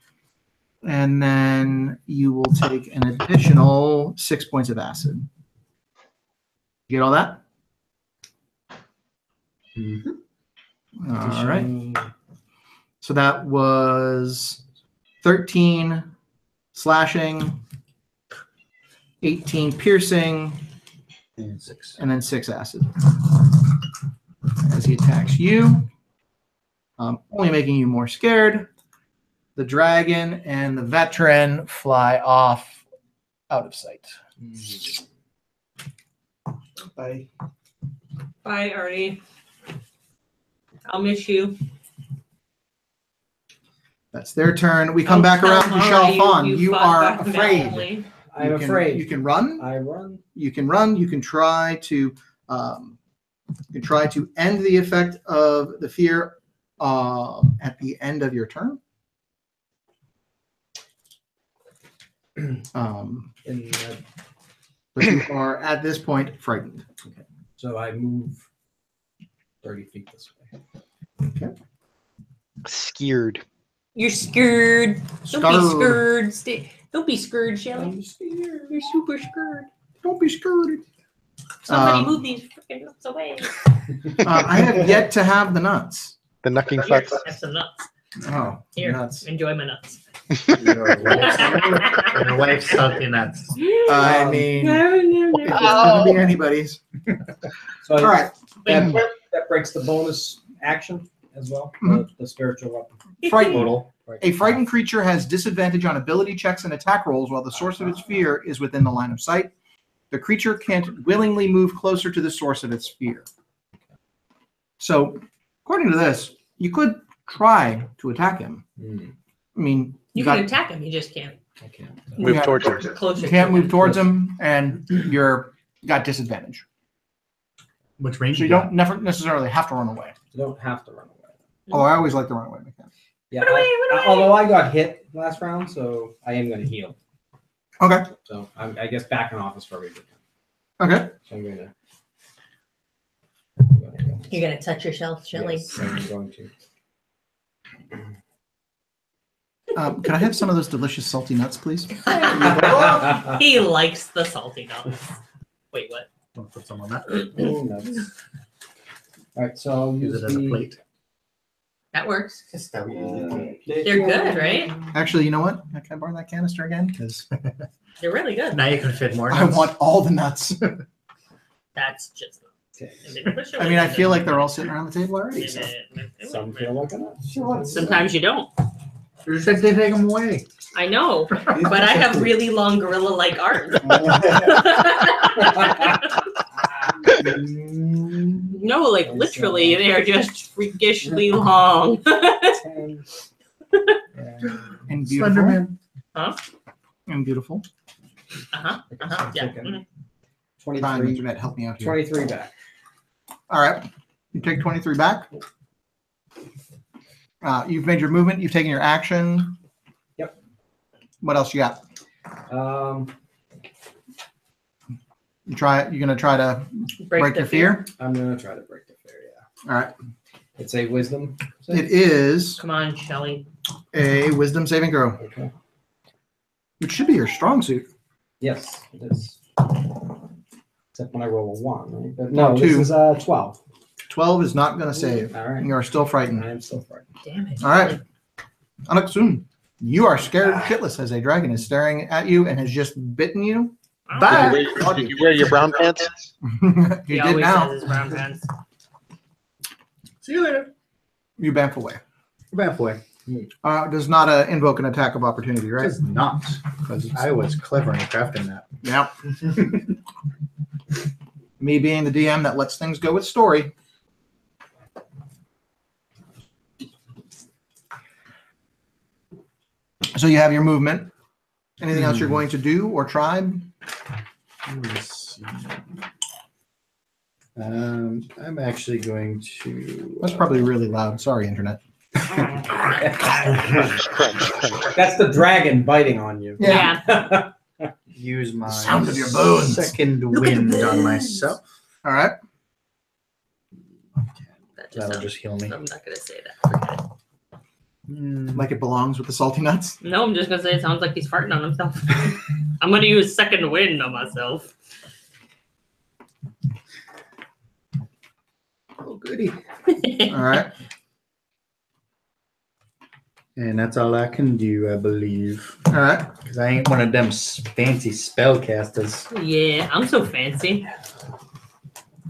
And then you will take an additional 6 points of acid. You get all that? Mm-hmm. All right. So that was 13 slashing, 18 piercing, And 6. and then 6 acid. As he attacks you, only making you more scared. The dragon and the veteran fly off out of sight. Bye. Bye, Artie. I'll miss you. That's their turn. We come back around to Shalfan. You fought are back afraid. valiantly. I'm You can- afraid. You can run. I run. You can run. You can try to end the effect of the fear at the end of your turn. In, But you are at this point frightened. so I move 30 feet this way. Okay. Scared. You're scared. Don't be Scared. scared. Don't be scared, Shelly. You're super scared. Don't be scared. Somebody move these freaking nuts away. I have yet to have the nuts. The knucking Here, fucks. have some nuts. Oh, Here, nuts. enjoy my nuts. Your wife's salty nuts. I mean, it's going to be anybody's. So All right. that breaks the bonus action, as well. Mhm. The spiritual weapon. Frightened. Total. A frightened creature has disadvantage on ability checks and attack rolls while the source of its fear is within the line of sight. The creature can't willingly move closer to the source of its fear. So, according to this, you could try to attack him. I mean, You got- can attack him, you just can't. I can't. Move Yeah. towards him. Closer you can't to move him. towards him, and you're got disadvantage. Which range So you don't never necessarily have to run away. You don't have to run away. Oh, I always like the run away mechanic. Yeah. Run away, run away. Although I got hit last round, so I am going to heal. Okay. So I guess backing off is probably good. Okay. So I'm going to. You're gonna touch yourself, Shelly. Yes, I'm going to. Can I have some of those delicious salty nuts, please? He likes the salty nuts. Wait, what? Don't put some on that. Oh, nuts. All right, so I'll Use use it as a plate. That works. Just that They're good, right? Actually, you know what? Can I borrow that canister again? Because They're really good. Now you can fit more. I nuts. want all the nuts. That's just. I mean, I feel like they're all sitting around the table already. So. Some feel like a nut. Sometimes you don't. You said they take them away. I know, but I have really long gorilla-like arms. No, like literally, they are just freakishly long. And beautiful. Slenderman. And beautiful. Yeah. Mhm. Fine, 23, internet, help me out here. 23 back. All right. You take 23 back. You've made your movement. You've taken your action. Yep. What else you got? You're gonna try to break the your fear. I'm going to try to break the fear, yeah. All right. It's a wisdom. It is Come on, Shelly. a wisdom saving throw, Okay. which should be your strong suit. Yes, it is. Except when I roll a 1, right? But no, Two. this is 12. 12 is not gonna save. All right. You are still frightened. I am still frightened. Damn it. All right. Anaksun, you are scared shitless as a dragon is staring at you and has just bitten you. Bye. Did you wear your brown pants? You He did always now. says his brown pants. See you later. You bamf away. Back away. Does not invoke an attack of opportunity, right? Does not. Because I was clever in crafting that. yeah. Me being the DM that lets things go with story. So you have your movement. Anything else you're going to do or try? Let's see. I'm actually going to. That's probably really loud. Sorry, internet. That's the dragon biting on you. Yeah. Use my sound of your bones. second wind on myself. All right. That just That'll sounds, just heal me. I'm not gonna say that. Forget it. Like it belongs with the salty nuts. No, I'm just gonna say it sounds like he's farting on himself. I'm gonna use second wind on myself. Oh, goody. All right. And that's all I can do, I believe. All right. Because I ain't one of them fancy spellcasters. Yeah, I'm so fancy.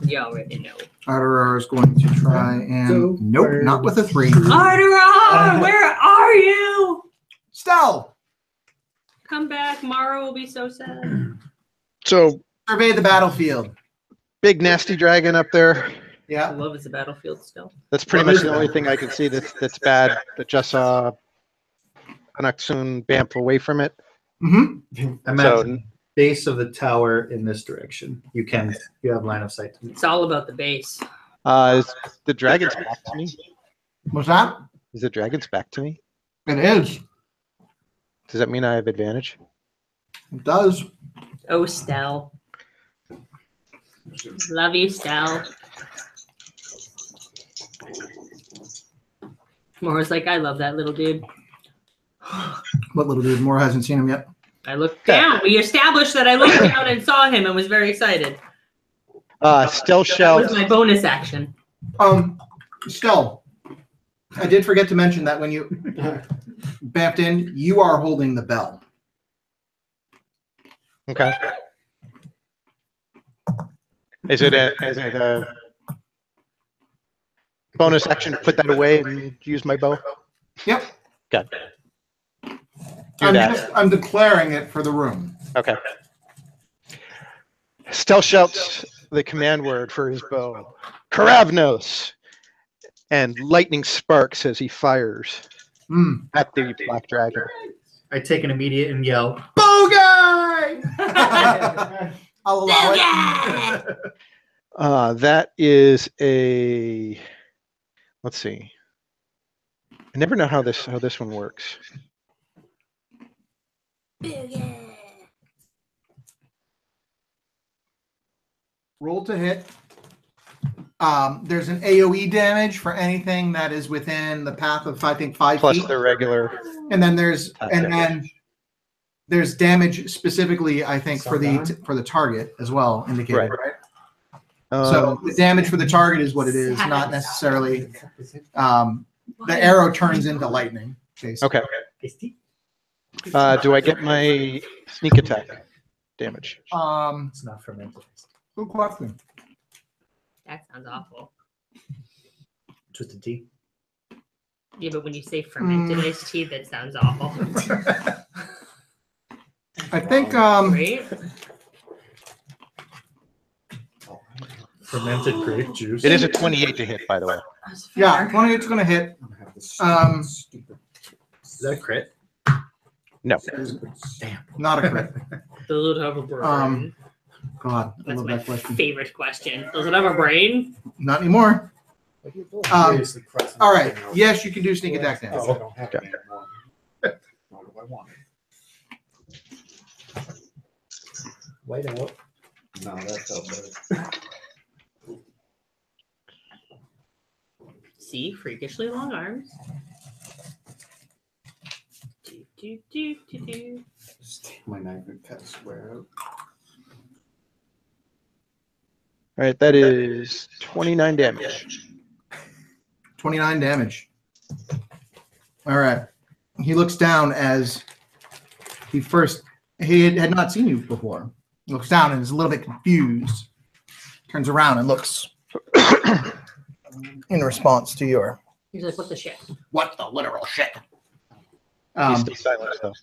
You already know. Arterar is going to try and Go nope, first. not with a 3. Arterar, where are you? Stell, Come back. Mara will be so sad. So survey the battlefield. big nasty dragon up there. I Yeah. love it's a battlefield still. That's pretty What much is the that? only thing I can see that's bad. That just saw Anaksun bamf away from it. Mm-hmm. I'm So at the base of the tower in this direction. You have line of sight to me. It's all about the base. is the dragon's back to me? What's that? Is the dragon's back to me? It is. Does that mean I have advantage? It does. Oh, Stell. Love you, Stell. Mora's like, I love that little dude. What little dude? Moore hasn't seen him yet. I looked down. We established that I looked down and saw him and was very excited. Stell That shall. was my bonus action. Stell, I did forget to mention that when you bamped in, you are holding the bell. Okay. Is it a bonus action to put that away and use my bow? Yep. Got it. Do that. I'm declaring it for the room. Okay. Stell shouts the command word for his bow. Karavnos! And lightning sparks as he fires at the black dragon. I take an immediate and yell, Bogey! I'll allow it. That is a... Let's see. I never know how this one works. Roll to hit. There's an AoE damage for anything that is within the path of 5 Plus feet. the regular. And then there's damage specifically, I think, for the target as well indicated, right? So the damage for the target is what it is, not necessarily the arrow turns into lightning. Basically. Okay. Do I get my sneak attack damage? it's not fermented. Good question. That sounds awful. It's with the D. Yeah, but when you say fermented iced tea, that sounds awful. I think Right? Fermented grape juice. It is a 28 to hit, by the way. yeah, 28's going to hit. Is that a crit? No. Damn. Not a crit. Does it have a brain? God, I That's love my that question. favorite question. Does it have a brain? Not anymore. All right. Yes, you can do sneak attack damage. I don't have it anymore. What do I want? Wait out. No, that's okay. See, freakishly long arms. Do. Just take my knife and cut a square out. All right, that is 29 damage. 29 damage. All right. He looks down as he had not seen you before. He looks down and is a little bit confused. Turns around and looks in response to your He's like, what the shit? what the literal shit. He's still silent, though.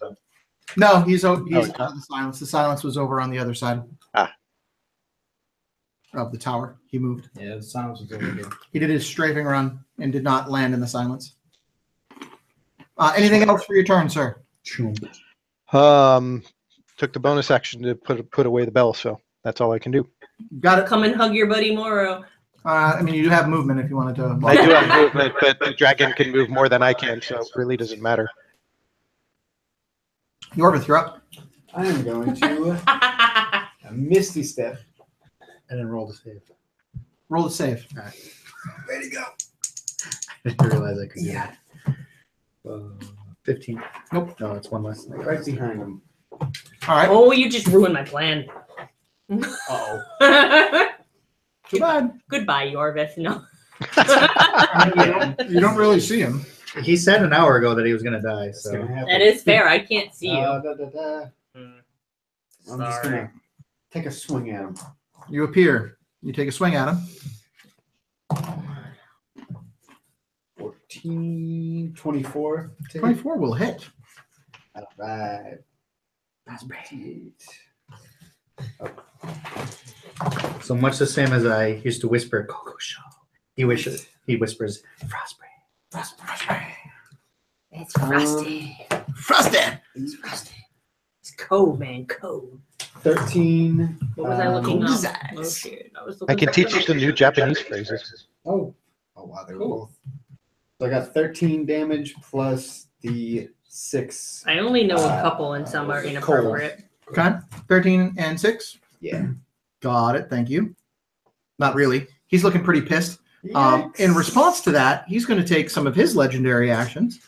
No, he's out of he's the silence. The silence was over on the other side of the tower. He moved. Yeah, the silence was over here. He did his strafing run and did not land in the silence. Anything else for your turn, sir? Took the bonus action to put away the bell, so that's all I can do. Got it. Come and hug your buddy Moro. I mean, you do have movement if you wanted to. I do have movement, but the dragon can move more than I can, so it really doesn't matter. Yorvith, you're up. I am going to a Misty Step. And then roll to save. Roll the save. All right. Way to go. I didn't realize I could do that. 15. Nope. No, it's one less. Right behind him. All right. Oh, you just ruined my plan. Uh-oh. Too bad. Goodbye, Yorvith. No. You don't really see him. He said an hour ago that he was going to die. It's So gonna happen. That is fair. I can't see you. I'm just Sorry. gonna take a swing at him. You appear. You take a swing at him. 14, 24. 24 will hit. All right. That's 28. So much the same as I used to whisper Coco Show. He whispers Frostbray. It's frosty. Frosty. It's frosty. It's code, man. Code. 13. What was I looking up? Desires. Oh, shit. I can teach you some new Japanese phrases. Oh, wow, they're Cool. both. So I got 13 damage plus the 6. I only know a couple, and some are inappropriate. Okay. 13 and 6. Yeah. Got it. Thank you. Not really. He's looking pretty pissed. In Yikes. response to that, he's going to take some of his legendary actions.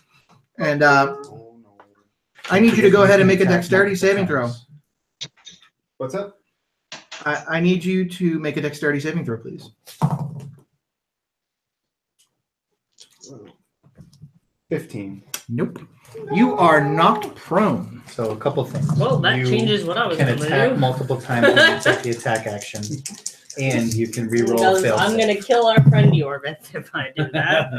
And Oh, no. I need you to go ahead and make a dexterity saving throw. What's up? I need you to make a dexterity saving throw, please. 15. Nope. You are knocked prone. So a couple things. Well, that You changes what I was can going to attack do. multiple times and take the attack action. And you can reroll fail. I'm gonna kill our friend Yorvith if I do that.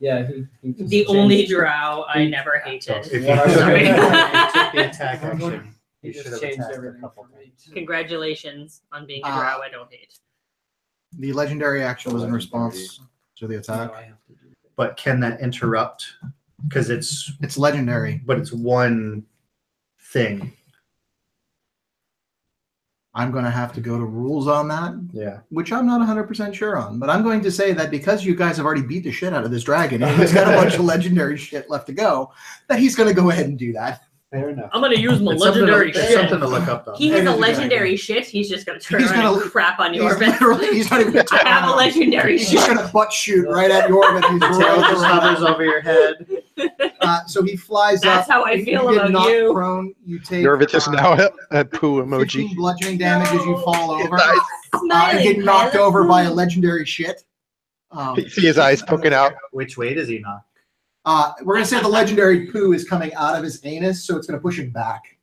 Yeah, he The only drow I never hated. If you Sorry. took the attack action, He you should just have changed attacked a everything couple for me. Congratulations on being a drow I don't hate. The legendary action was in response to the attack. No, I have to do that. But can that interrupt? Because it's legendary. But it's one thing. I'm going to have to go to rules on that, Yeah. which I'm not 100% sure on. But I'm going to say that because you guys have already beat the shit out of this dragon and he's got a bunch of legendary shit left to go, that he's going to go ahead and do that. Fair enough. I'm gonna use my It's something legendary to- it's shit. something to look up, though. He has It a is a legendary shit. He's just gonna turn He's around gonna- and crap on He's Yorvith. literally, he's not even I have a legendary He's shit. just going to butt shoot right at Yorvith. He's The tail right just hovers over your head. So he flies That's up. how I You feel get about knocked you. prone. You take Yorvith is now a poo 15 emoji. bludgeoning damage as you fall over. Nice. You get knocked over by a legendary shit. You see his eyes poking out. Which way does he knock? We're going to say the legendary poo is coming out of his anus, so it's going to push him back.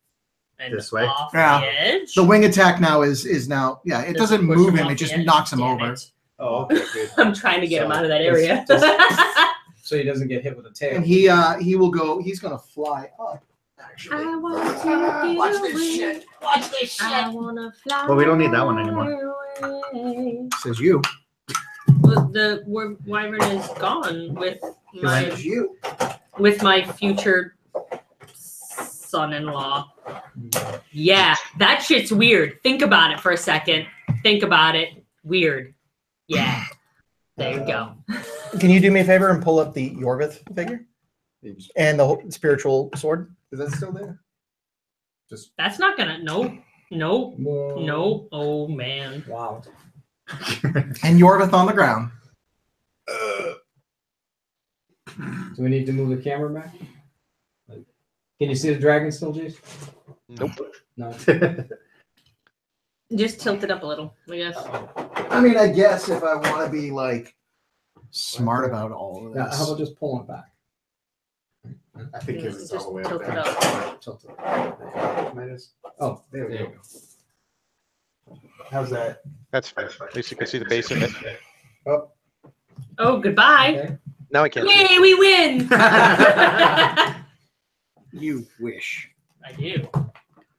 And This way? off Yeah. the edge. The wing attack now is now, yeah, it Does doesn't push move him him, off it just the edge? knocks him Damn over. it. Oh, okay, good. I'm trying to get him So out of that it's area. So he doesn't get hit with a tail. And he will go, he's going to fly up, actually. I want to get Watch away. this shit. Watch this shit. I wanna fly. Well, we don't need that one anymore. away. Says you. Well, the wyvern is gone with my Says you. future son-in-law. Yeah, that shit's weird. Think about it for a second. Think about it. Weird. Yeah. There you go. Can you do me a favor and pull up the Yorvith figure and the spiritual sword? Is that still there? That's not gonna. No. Whoa. No. Oh man. Wow. And Yorvith on the ground. Do we need to move the camera back? Can you see the dragon still, Jace? Nope. No. Just tilt it up a little, I guess. I mean, I guess if I want to be like smart about all of Yeah, this. how about just pulling it back? I think Yeah, it's just all the way up tilt it there. up. Tilt it. Minus. Oh, There we there you go. go. How's that? That's fine. At least you can see the base of it. Oh, goodbye. Okay. Now I can't see. Yay, we win! I You wish. do.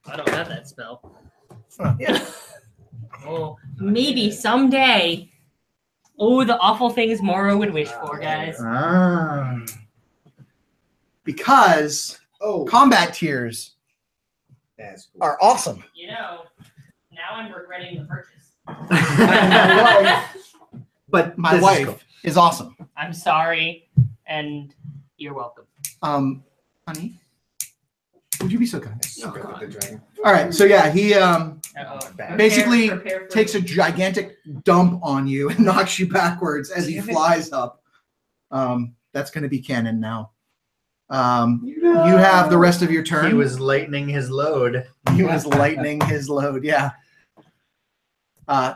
I don't have that spell. Yeah. Oh, maybe someday. Oh, the awful things Moro would wish for, guys. Ah. Because Oh, combat tiers that's cool. are awesome. You know, now I'm regretting the purchase. But My this is wife cool. is awesome. I'm sorry, and you're welcome. Honey, would you be so kind? Spit with the dragon. All right, so yeah, he Uh-oh. Basically, Prepare for- takes a gigantic dump on you and knocks you backwards as he flies up. That's going to be canon now. You have the rest of your turn. He was lightening his load. He was lightening his load. Yeah.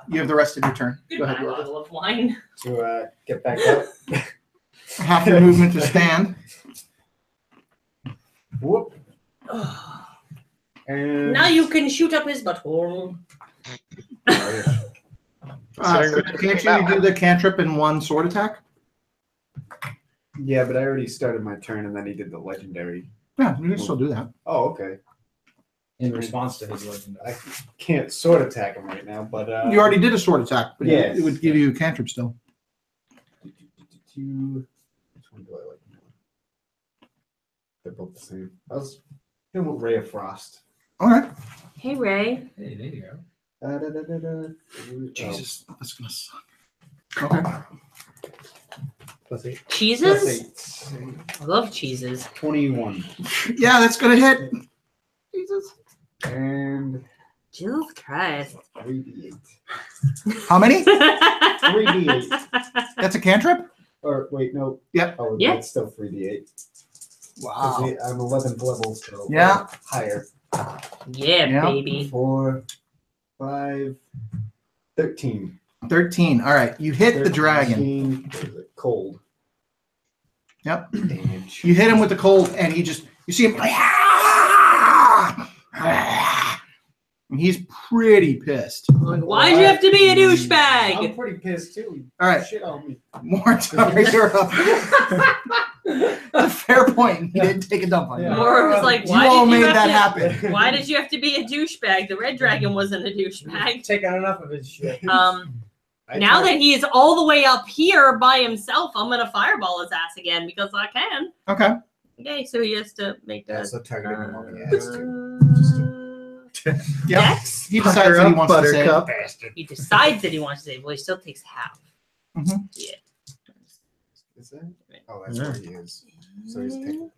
You have the rest of your turn. Go ahead. Goodbye, Yorvith. bottle of wine. To get back up. Half your movement to stand. Whoop. And Now you can shoot up his butthole. Can't you do the cantrip in one sword attack? yeah, but I already started my turn, and then he did the legendary. Yeah, you can still do that. Oh, okay. In response to his legend. I can't sword attack him right now, but You already did a sword attack, but Yes. it would give you a cantrip still. Which one do I like more? They're both the same. I was him with Ray of Frost. All right. Hey, Ray. Hey, there you go. Jesus, that's gonna suck. Okay. Plus 8. Cheeses? I love cheeses. 21. Yeah, that's gonna hit. Jesus. And Jesus Christ. 3d8. How many? 3d8. That's a cantrip? Or wait, no. Yep. Oh, Yeah. it's still 3d8. Wow. I'm 11th level, so Yeah. higher. Yeah, Yeah. baby. 4, 5, 13. 13. All right. You hit the dragon. 13. What is it? Cold. Yep. Damage. You hit him with the cold, and you see him. He's pretty pissed. Like, why'd you have to be a I'm douchebag? pretty pissed too. All right. Shit on me. Mortar, you're up. A fair point. He didn't take a dump on you. Yeah. Mora was like, You why all did you made have that to, happen. Why did you have to be a douchebag? The red dragon wasn't a douchebag. Taking enough of his shit. Now that he is all the way up here by himself, I'm gonna fireball his ass again because I can. Okay. Okay, so he has to make that. That's a target him on the ass too. Yep. Dex? He decides that he wants to say. Buttercup. He decides that he wants to save. Well, he still takes half. Mhm. Yeah. Is that? Oh, that's where he is. So he's taking.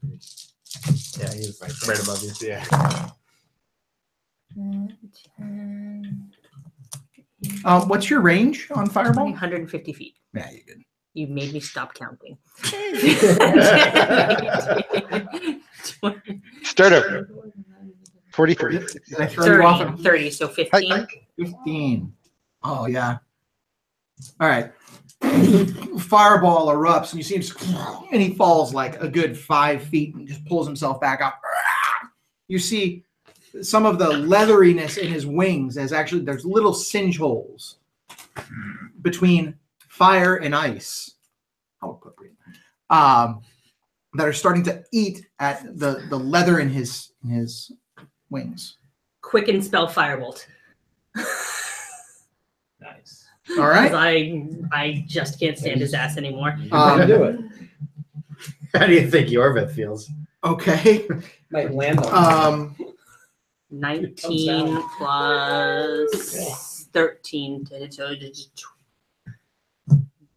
Yeah, he's Right right above you. Yeah. What's your range on fireball? 150 feet. Yeah, you good. You made me stop counting. Start over. 43. Did I throw you off at 30, so 15. Hi. 15? Oh, yeah. All right. Fireball erupts, and you see him, and he falls like a good 5 feet and just pulls himself back up. You see some of the leatheriness in his wings as actually there's little singe holes between fire and ice. How appropriate. That are starting to eat at the leather in his wings. Quicken spell firebolt. Nice. All right. I just can't stand his ass anymore. Do it. How do you think Yorvith feels? Okay. Might land on 19 plus 13 to hit. So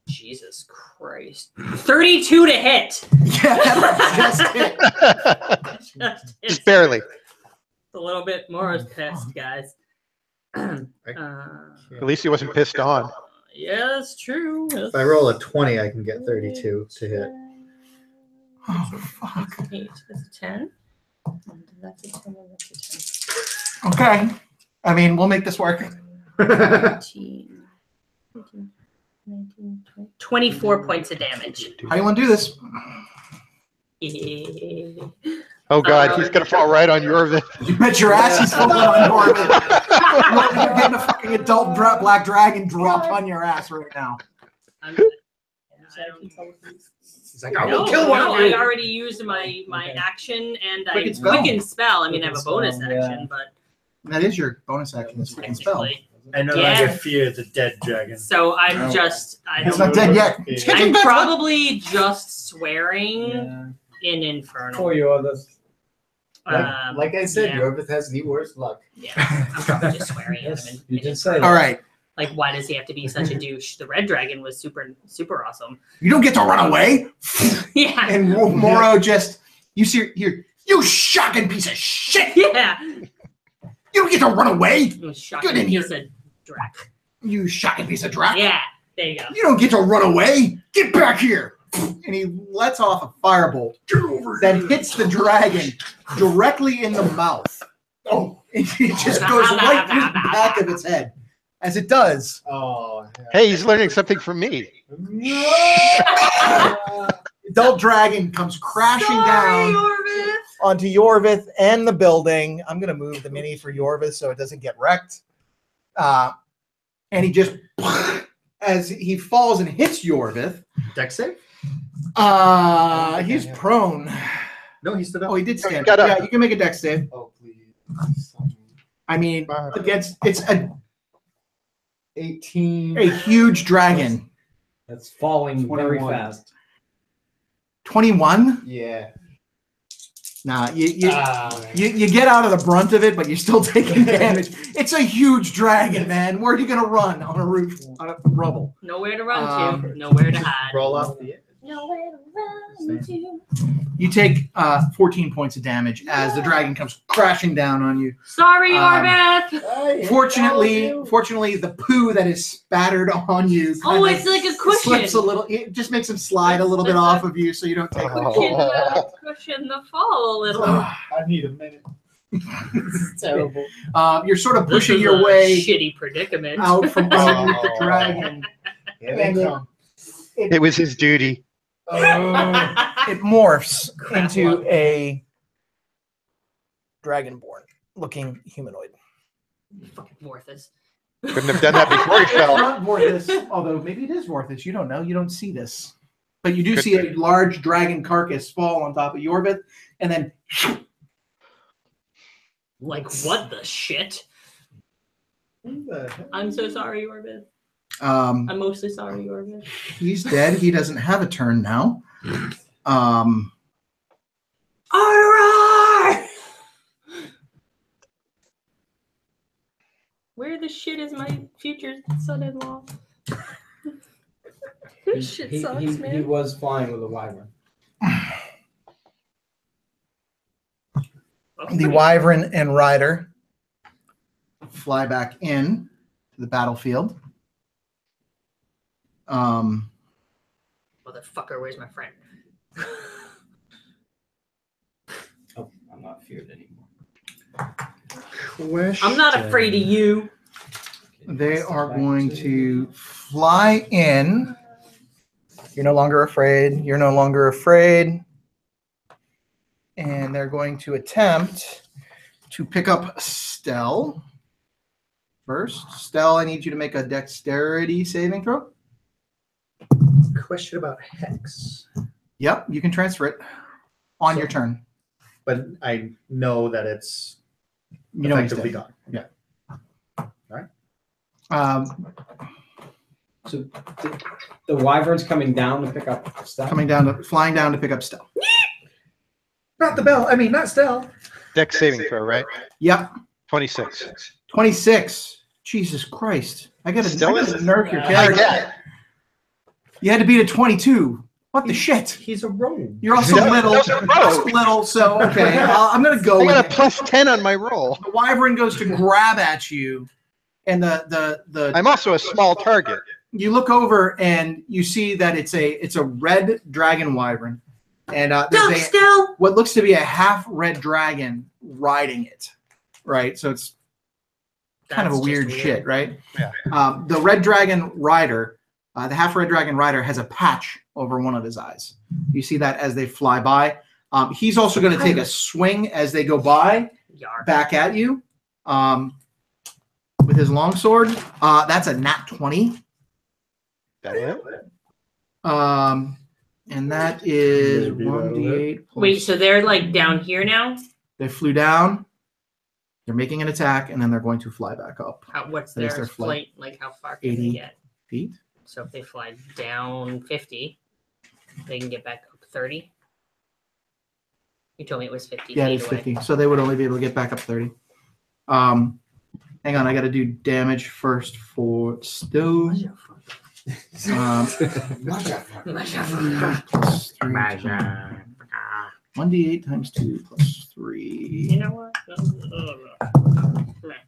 Jesus Christ. 32 to hit. Yeah, just hit. Just barely. A little bit more is pissed, guys. At least he wasn't pissed on. Yeah, that's true. If I roll a 20, I can get 32 to hit. Oh, fuck. 8, that's a 10. And that's a 10, and that's a 10. Okay. I mean, we'll make this work. 18, 19, 20, 24 points of damage. How do you want to do this? Oh, God, he's going to fall right on your bit. You bet your ass he's falling on your bit. You're getting a fucking adult black dragon dropped on your ass right now. He's like, I will No, kill one no, of you. I already used my action and Quicken I spell. quicken spell. I mean, I have a bonus Quicken spell, action, but That is your bonus action. This freaking spell. technically. I no Yeah. longer fear the dead dragon. So I'm Oh. just, He's not dead yet. I'm probably just swearing Yeah. in Infernal. For you others. Like I said, yeah. Yorvith has the worst luck. Yeah, I'm probably just swearing at him. You did say All right. Like, why does he have to be such a douche? The red dragon was super awesome. You don't get to run away. Yeah. And Moro just, you see here, you shocking piece of shit. Yeah. You don't get to run away. It was shocking. Get in Piece of drac. You shocking piece of drat. Yeah. There you go. You don't get to run away. Get back here. And he lets off a firebolt that hits the dragon directly in the mouth. Oh, it just goes right through the back of its head. As it does. Oh. Hey, he's learning something from me. Adult dragon comes crashing down onto Yorvith and the building. I'm going to move the mini for Yorvith so it doesn't get wrecked. And he just, as he falls and hits Yorvith, Dex save? he's prone. No, he stood up. Oh, he did stand. Got up. Yeah, you can make a dex save. Oh, please. I mean, against it's a 18. huge dragon. That's falling very 21. fast. 21? Yeah. Nah, you Man. you get out of the brunt of it, but you're still taking damage. It's a huge dragon, man. Where are you gonna run on a roof on a rubble? Nowhere to run to. Nowhere to hide. Roll off the edge. Nowhere to run to. You take 14 points of damage as the dragon comes crashing down on you. Sorry, Orbeth. Fortunately, the poo that is spattered on you Oh, it's like a cushion. slips a little. It just makes him slide a little bit off of you, so you don't take. Cushion the fall a little. I need a minute. It's terrible. You're sort of This pushing is your a way shitty predicament. out from underneath the dragon. Here they come. It was his duty. It morphs into a dragonborn looking humanoid. Fucking Vorthus. Couldn't have done that before he It's fell. not Vorthus, although maybe it is Vorthus. You don't know. You don't see this. But you do Could see be. a large dragon carcass fall on top of Yorvith, and then Like, what the shit? I'm so sorry, Orbit. I'm mostly sorry, Orbit. he's dead. He doesn't have a turn now. Aurora! Where the shit is my future son-in-law? This shit sucks, man. He was flying with a wyvern. The Wyvern and Rider fly back in to the battlefield. Motherfucker, where's my friend? Oh, I'm not feared anymore. I'm not afraid of you. They are going to fly in. You're no longer afraid. You're no longer afraid. And they're going to attempt to pick up Stell first. Stell, I need you to make a dexterity saving throw. Question about Hex. Yep, you can transfer it on your turn. But I know that it's You know he's effectively dead. gone. So the wyvern's coming down to pick up stuff. Flying down to pick up Stell. Not the bell. I mean, not Stell. Dex saving throw, right? Yep, 26. 26. Jesus Christ. I gotta nerf your I character. get. You had to beat a 22. What the shit? He's a rogue. You're also No, little. those are You're also rogue. little, so okay. I'm gonna go I with got a it. plus 10 on my roll. The wyvern goes to grab at you, and the I'm also a small target. you look over and you see that it's a red dragon wyvern, and there's Stell! what looks to be a half red dragon riding it, right? So it's kind of a That's just weird shit, right? Yeah. The red dragon rider, the half red dragon rider, has a patch over one of his eyes. You see that as they fly by. He's also going to take a swing as they go by Yar. back at you with his longsword. That's a nat 20. That it? And that is Maybe that'll 1d8. plus- Wait, so they're like down here now? They flew down. They're making an attack, and then they're going to fly back up What's That is their their flight. flight? Like, how far can 80. they get? feet. So if they fly down 50, they can get back up 30. You told me it was 50 Yeah, feet it's away. 50. So they would only be able to get back up 30. Hang on, I got to do damage first for Stowe. Plus 3 times- 1d8 times 2 plus 3. You know what?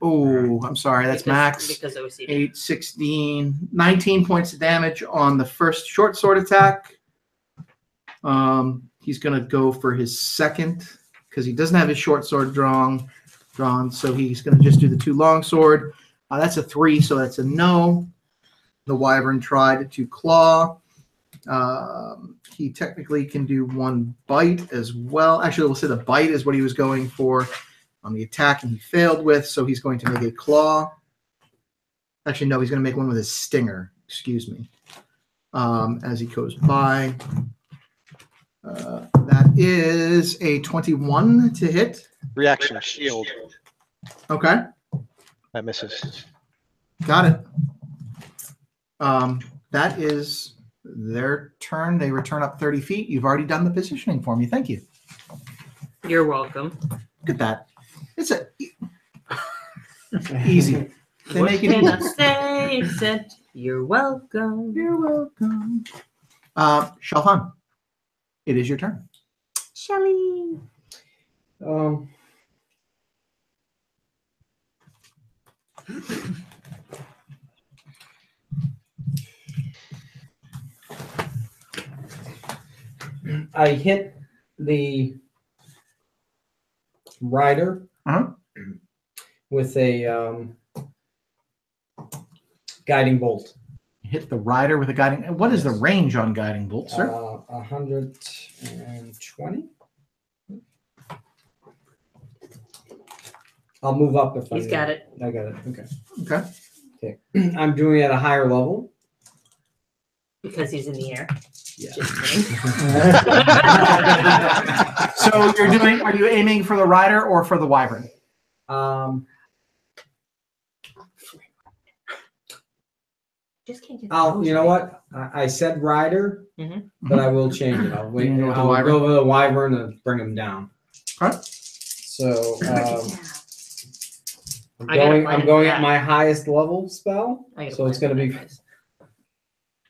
Oh, I'm sorry. That's max. Because OCD. 8, 16, 19 points of damage on the first short sword attack. He's going to go for his second because he doesn't have his short sword drawn. So he's going to just do the 2 long sword. That's a 3, so that's a no. The wyvern tried to claw. He technically can do 1 bite as well. Actually, we'll say the bite is what he was going for on the attack, and he failed with, so he's going to make a claw. Actually, no, he's going to make one with his stinger. Excuse me. As he goes by. That is a 21 to hit. Reaction shield. Okay, That misses. got it. That is their turn. They return up 30 feet. You've already done the positioning for me. Thank you. You're welcome. Look at that. It's easy. They What make it can I easy. say except you're welcome? You're welcome. Shalhan, it is your turn. Shelly. I hit the rider Uh-huh. with a guiding bolt. Hit the rider with a guiding. What is the range on guiding bolt, sir? 120. I'll move up if He's got it. I got it. Okay. Okay. Okay. I'm doing it at a higher level. Because he's in the air. Yeah. Just kidding. So are you aiming for the rider or for the wyvern? Just can't get You know what? I said rider, but I will change it. I'll wait. You go with the I'll wyvern? go with the wyvern and bring him down. Okay. So I gotta I'm plan going for at that. my highest level spell. So it's going to be.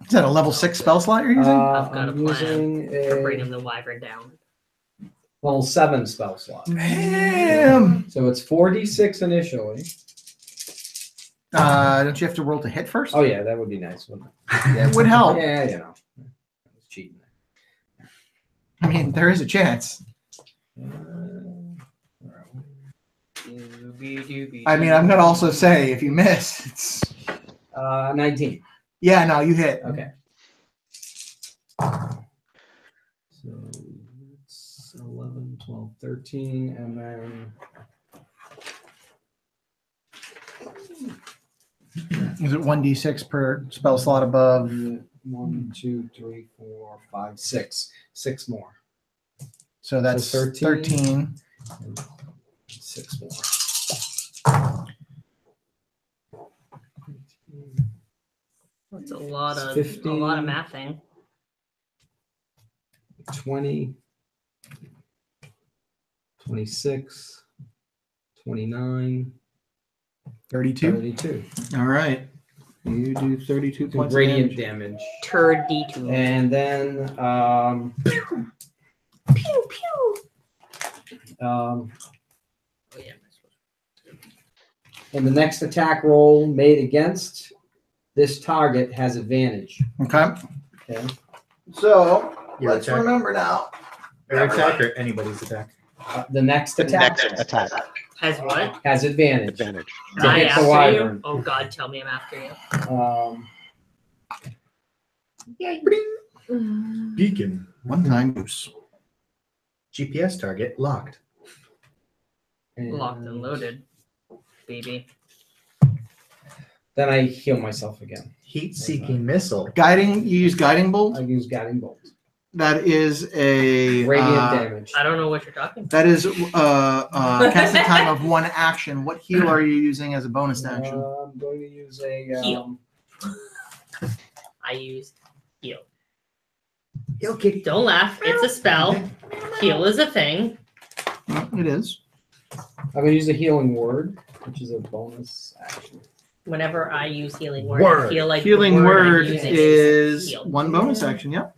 Is that a level 6 spell slot you're using? I've got a I'm plan using to bring a him the wyvern down. level 7 spell slot. Damn. So it's 4d6 initially. Don't you have to roll to hit first? Oh yeah, that would be nice, wouldn't it? It would help. Yeah, you know. I was cheating I mean, there is a chance. there. I mean, I'm gonna also say if you miss, it's 19. yeah, no, you hit. Okay. So it's 11, 12, 13, and then Is it 1d6 per spell slot above? 1, 2, 3, 4, 5, 6. 6 more. So that's So 13. 6 more. That's a lot of 15. mathing. 20, 26, 29, 32. 32. All right. You do 32 points of Radiant damage. damage. Turd D2. And then Pew pew. um, Oh yeah. and the next attack roll made against this target has advantage. Okay. Okay. So Your let's attack. remember now. Your attack or anybody's attack? The next The attack next attack Has what? has advantage. advantage. To I hit the after you? wyvern. Oh god, tell me I'm after you. Beacon. One time use. GPS target locked. Locked and loaded. Baby. Then I heal myself again. Heat-seeking missile. Guiding. You use guiding bolt. I use guiding bolt. That is a Radiant damage. I don't know what you're talking about. That is casting time of 1 action. What heal are you using as a bonus action? I'm going to use a Heal. I used heal. He'll kick. Don't laugh. It's a spell. Heal is a thing. It is. I'm going to use a healing word, which is a bonus action. Whenever I use healing word, Word. I feel like Healing the word I'm using is heal. 1 bonus action. Yep.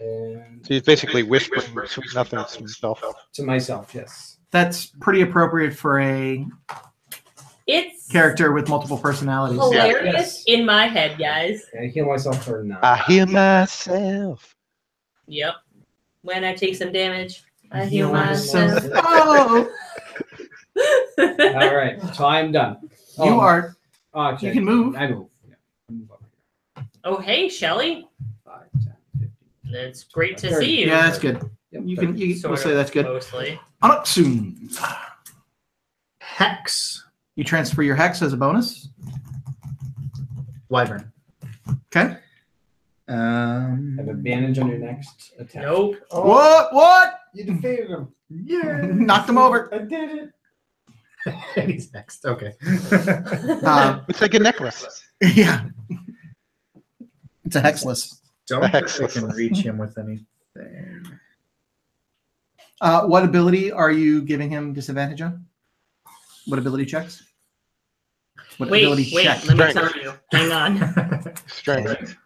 And So he's basically whispering sweet nothings to himself. to myself, yes. That's pretty appropriate for a It's character with multiple personalities. hilarious in my head, guys. I heal myself for 9. I hear myself. Yep. When I take some damage, I Heal heal myself. Oh, All right, so I'm done. you are. Oh, actually, You can move. I move. Yeah. I move over here. Oh, hey, Shelly. 5, 10, 15. It's great to see you. Yeah, that's good. Yep, You can. You Sort will say of, that's good. Mostly. Anaksun. Hex. You transfer your hex as a bonus. Wyvern. Okay. Have advantage on your next attack. Nope. What? What? You defeated him. Yeah. Knocked him over. I did it. And he's next. Okay. It's like a necklace. Yeah. It's a hexless. Don't think I can reach him with anything. What ability are you giving him disadvantage on? What ability checks? What ability Wait, check? let me Strength. tell you. Hang on. Strength.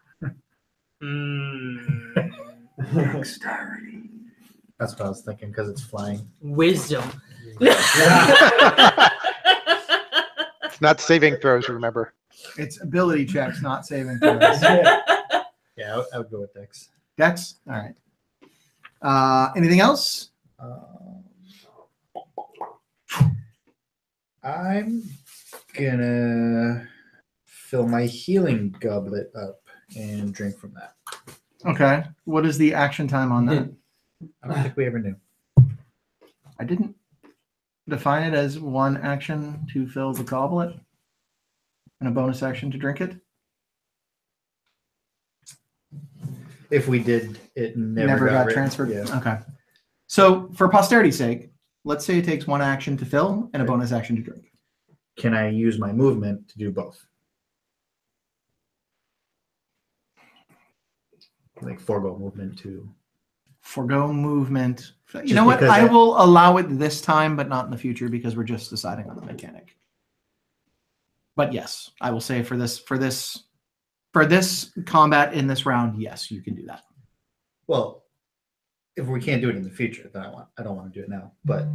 Dexterity. That's what I was thinking because it's flying. Wisdom. It's not saving throws, remember. It's ability checks, not saving throws. Yeah, I would go with Dex. Dex? All right. Anything else? I'm gonna fill my healing goblet up and drink from that. Okay. What is the action time on that? I don't think we ever knew. I didn't. define it as one action to fill the goblet and a bonus action to drink it. If we did, it Never got written. transferred. Yeah. Okay. So for posterity's sake, let's say it takes one action to fill and a bonus action to drink. Can I use my movement to do both? Like forego movement to. Forgo movement. You Just know what? because I will allow it this time, but not in the future because we're just deciding on the mechanic. But yes, I will say for this combat in this round, yes, you can do that. Well, if we can't do it in the future, then I don't want to do it now. But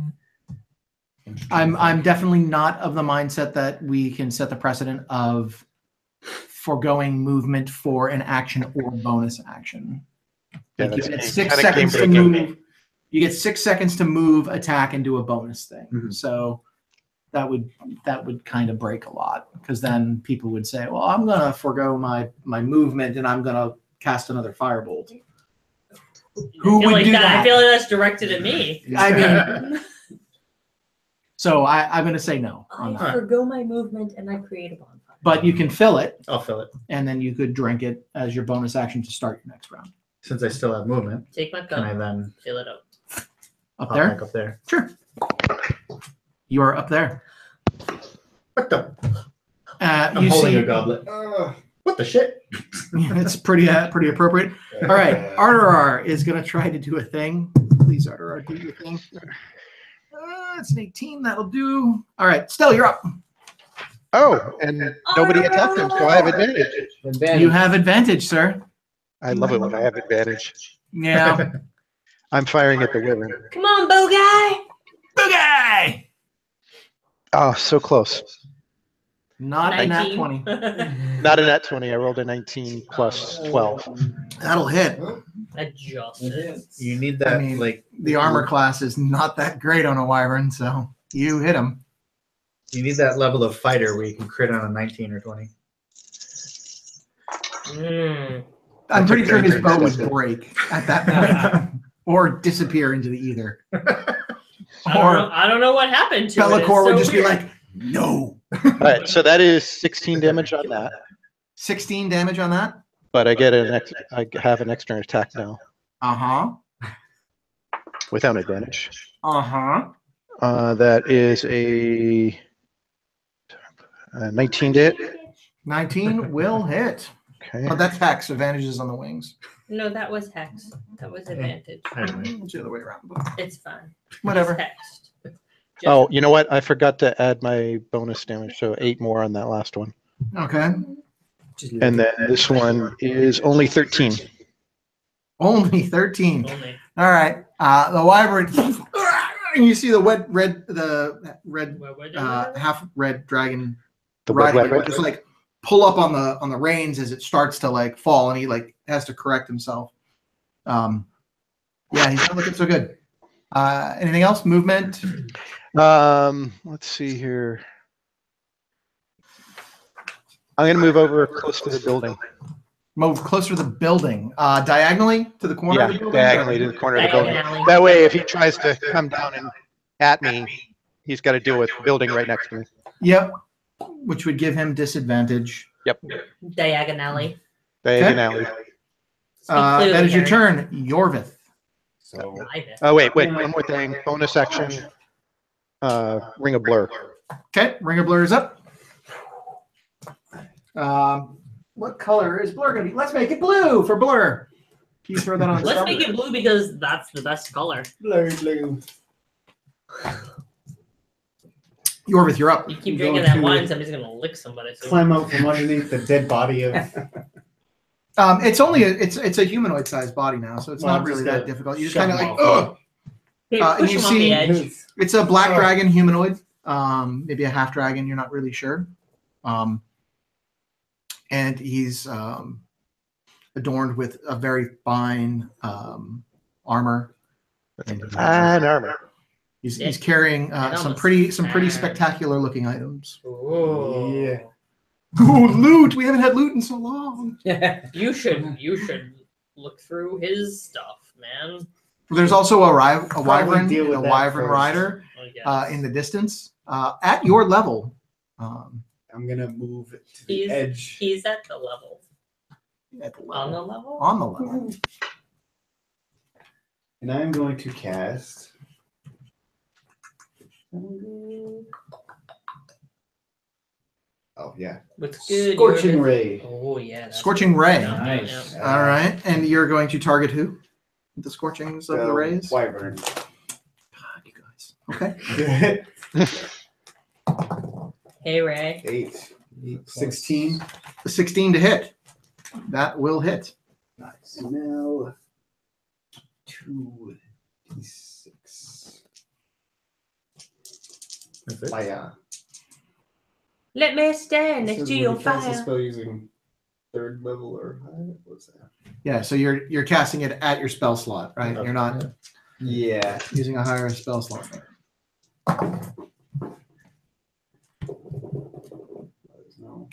I'm definitely not of the mindset that we can set the precedent of foregoing movement for an action or bonus action. Yeah, Like you that's get kind 6 of seconds to game-breaking. move. You get 6 seconds to move, attack, and do a bonus thing. Mhm. So that would kind of break a lot because then people would say, "Well, I'm gonna forego my movement and I'm gonna cast another firebolt." Who would do that? I feel like that's directed at me. I mean, so I'm gonna say no on I that. forgo my movement and I create a bonfire. But you can fill it, I'll fill it. and then you could drink it as your bonus action to start your next round. Since I still have movement, Take my can I cup, then fill it up. Up pop there? back up there? Sure. You are up there. What the? I'm You holding see, a goblet. What the shit? it's pretty appropriate. All right, Arterar is going to try to do a thing. Please, Arterar, do your thing. It's an 18. That'll do. All right, Stell, you're up. Oh, and nobody attacked him, so I have advantage. Advantage. You have advantage, sir. I love it when I have advantage. Yeah. I'm firing at the wyvern. Come on, bow guy. Boogie! Oh, so close. Not in that 20. Not a nat 20. I rolled a 19 plus 12. That'll hit. Adjust it. You need that I mean, like The armor class is not that great on a wyvern, so you hit him. you need that level of fighter where you can crit on a 19 or 20. Mm. I'm pretty sure his That's bow would expensive. break at that point. Or disappear into the ether. I don't know what happened to it. It's Bellacore would so just weird. be like, no. All right, so that is 16 damage on that, 16 damage on that? but I have an extra attack now Uh-huh. without advantage. Uh-huh. That is a 19 to hit. 19 will hit. Okay. Oh, that's hex. Advantages on the wings. No, that was hex. That was advantage. Anyway, It's the other way around. It's fine. Whatever. It's hexed. Just- Oh, you know what? I forgot to add my bonus damage, so 8 more on that last one. Okay. And then this one is only 13. Only 13. Only. All right. The wyvern. And you see the red half red dragon The riding red, it, just like pull up on the reins as it starts to like fall, and he like has to correct himself. Yeah, he's not looking so good. Anything else? Movement? Let's see here. I'm going to move over close to the building. Move closer to the building. Diagonally to the corner of the Yeah, building? diagonally to the corner of the building. Diagonally. That way, if he tries to come down and at me, he's got to deal with the building right next to me. Yep. Which would give him disadvantage. Diagonally. Diagonally. Speak clearly, That is your Harry. turn. Yorvith. So Oh, wait. One more thing. Bonus action. Ring of Blur. Okay, Ring of Blur is up. What color is Blur going to be? Let's make it blue for Blur. Can you throw that on? Let's make it blue because that's the best color. blue. Yorvith, you're up. You keep I'm drinking going that to- wine, somebody's gonna lick somebody. So. Climb out from underneath the dead body of. It's only it's a humanoid sized body now, so it's Well, not I'm really just that gonna difficult. You just shove kind of him like, off. ugh. Hey, and push you him off see- the edge. It's a black Oh. dragon humanoid, maybe a half dragon. You're not really sure. And he's adorned with a very fine armor. And Fine armor. he's carrying some pretty spectacular looking items. Ooh. Yeah. Ooh, loot! We haven't had loot in so long. You should look through his stuff, man. There's also a wyvern deal and with a that wyvern first. rider, Oh, guess. in the distance. At your level, I'm gonna move it to the He's- edge. He's at the level. at the On level. the level? On the level. And I'm going to cast. Oh yeah, What's good? Scorching You're- Ray. Oh, yeah. that's Scorching good. Ray. Nice. All right, and you're going to target who? The scorchings of the rays. Wyvern. God, you guys. Okay. Hey, Ray. 8. 16. The 16 to hit. That will hit. Nice. Now 2d6. That's it. Fire. Let me stand This next is to when your you cast a fire. spell using 3rd level or higher. What's that? Yeah, so you're casting it at your spell slot, right? You're not Yeah. using a higher spell slot. No.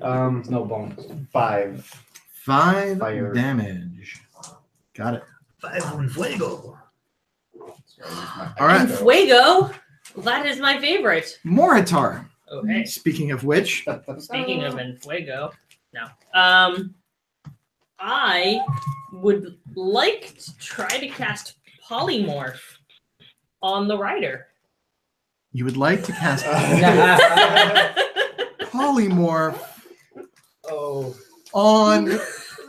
There's no bonus. 5. 5 Fire. damage. Got it. 5 on fuego. All right. And Fuego. That is my favorite. Moritar. Okay. Speaking of which, Speaking of Enfuego, no. I would like to try to cast Polymorph on the rider. you would like to cast polymorph Oh. on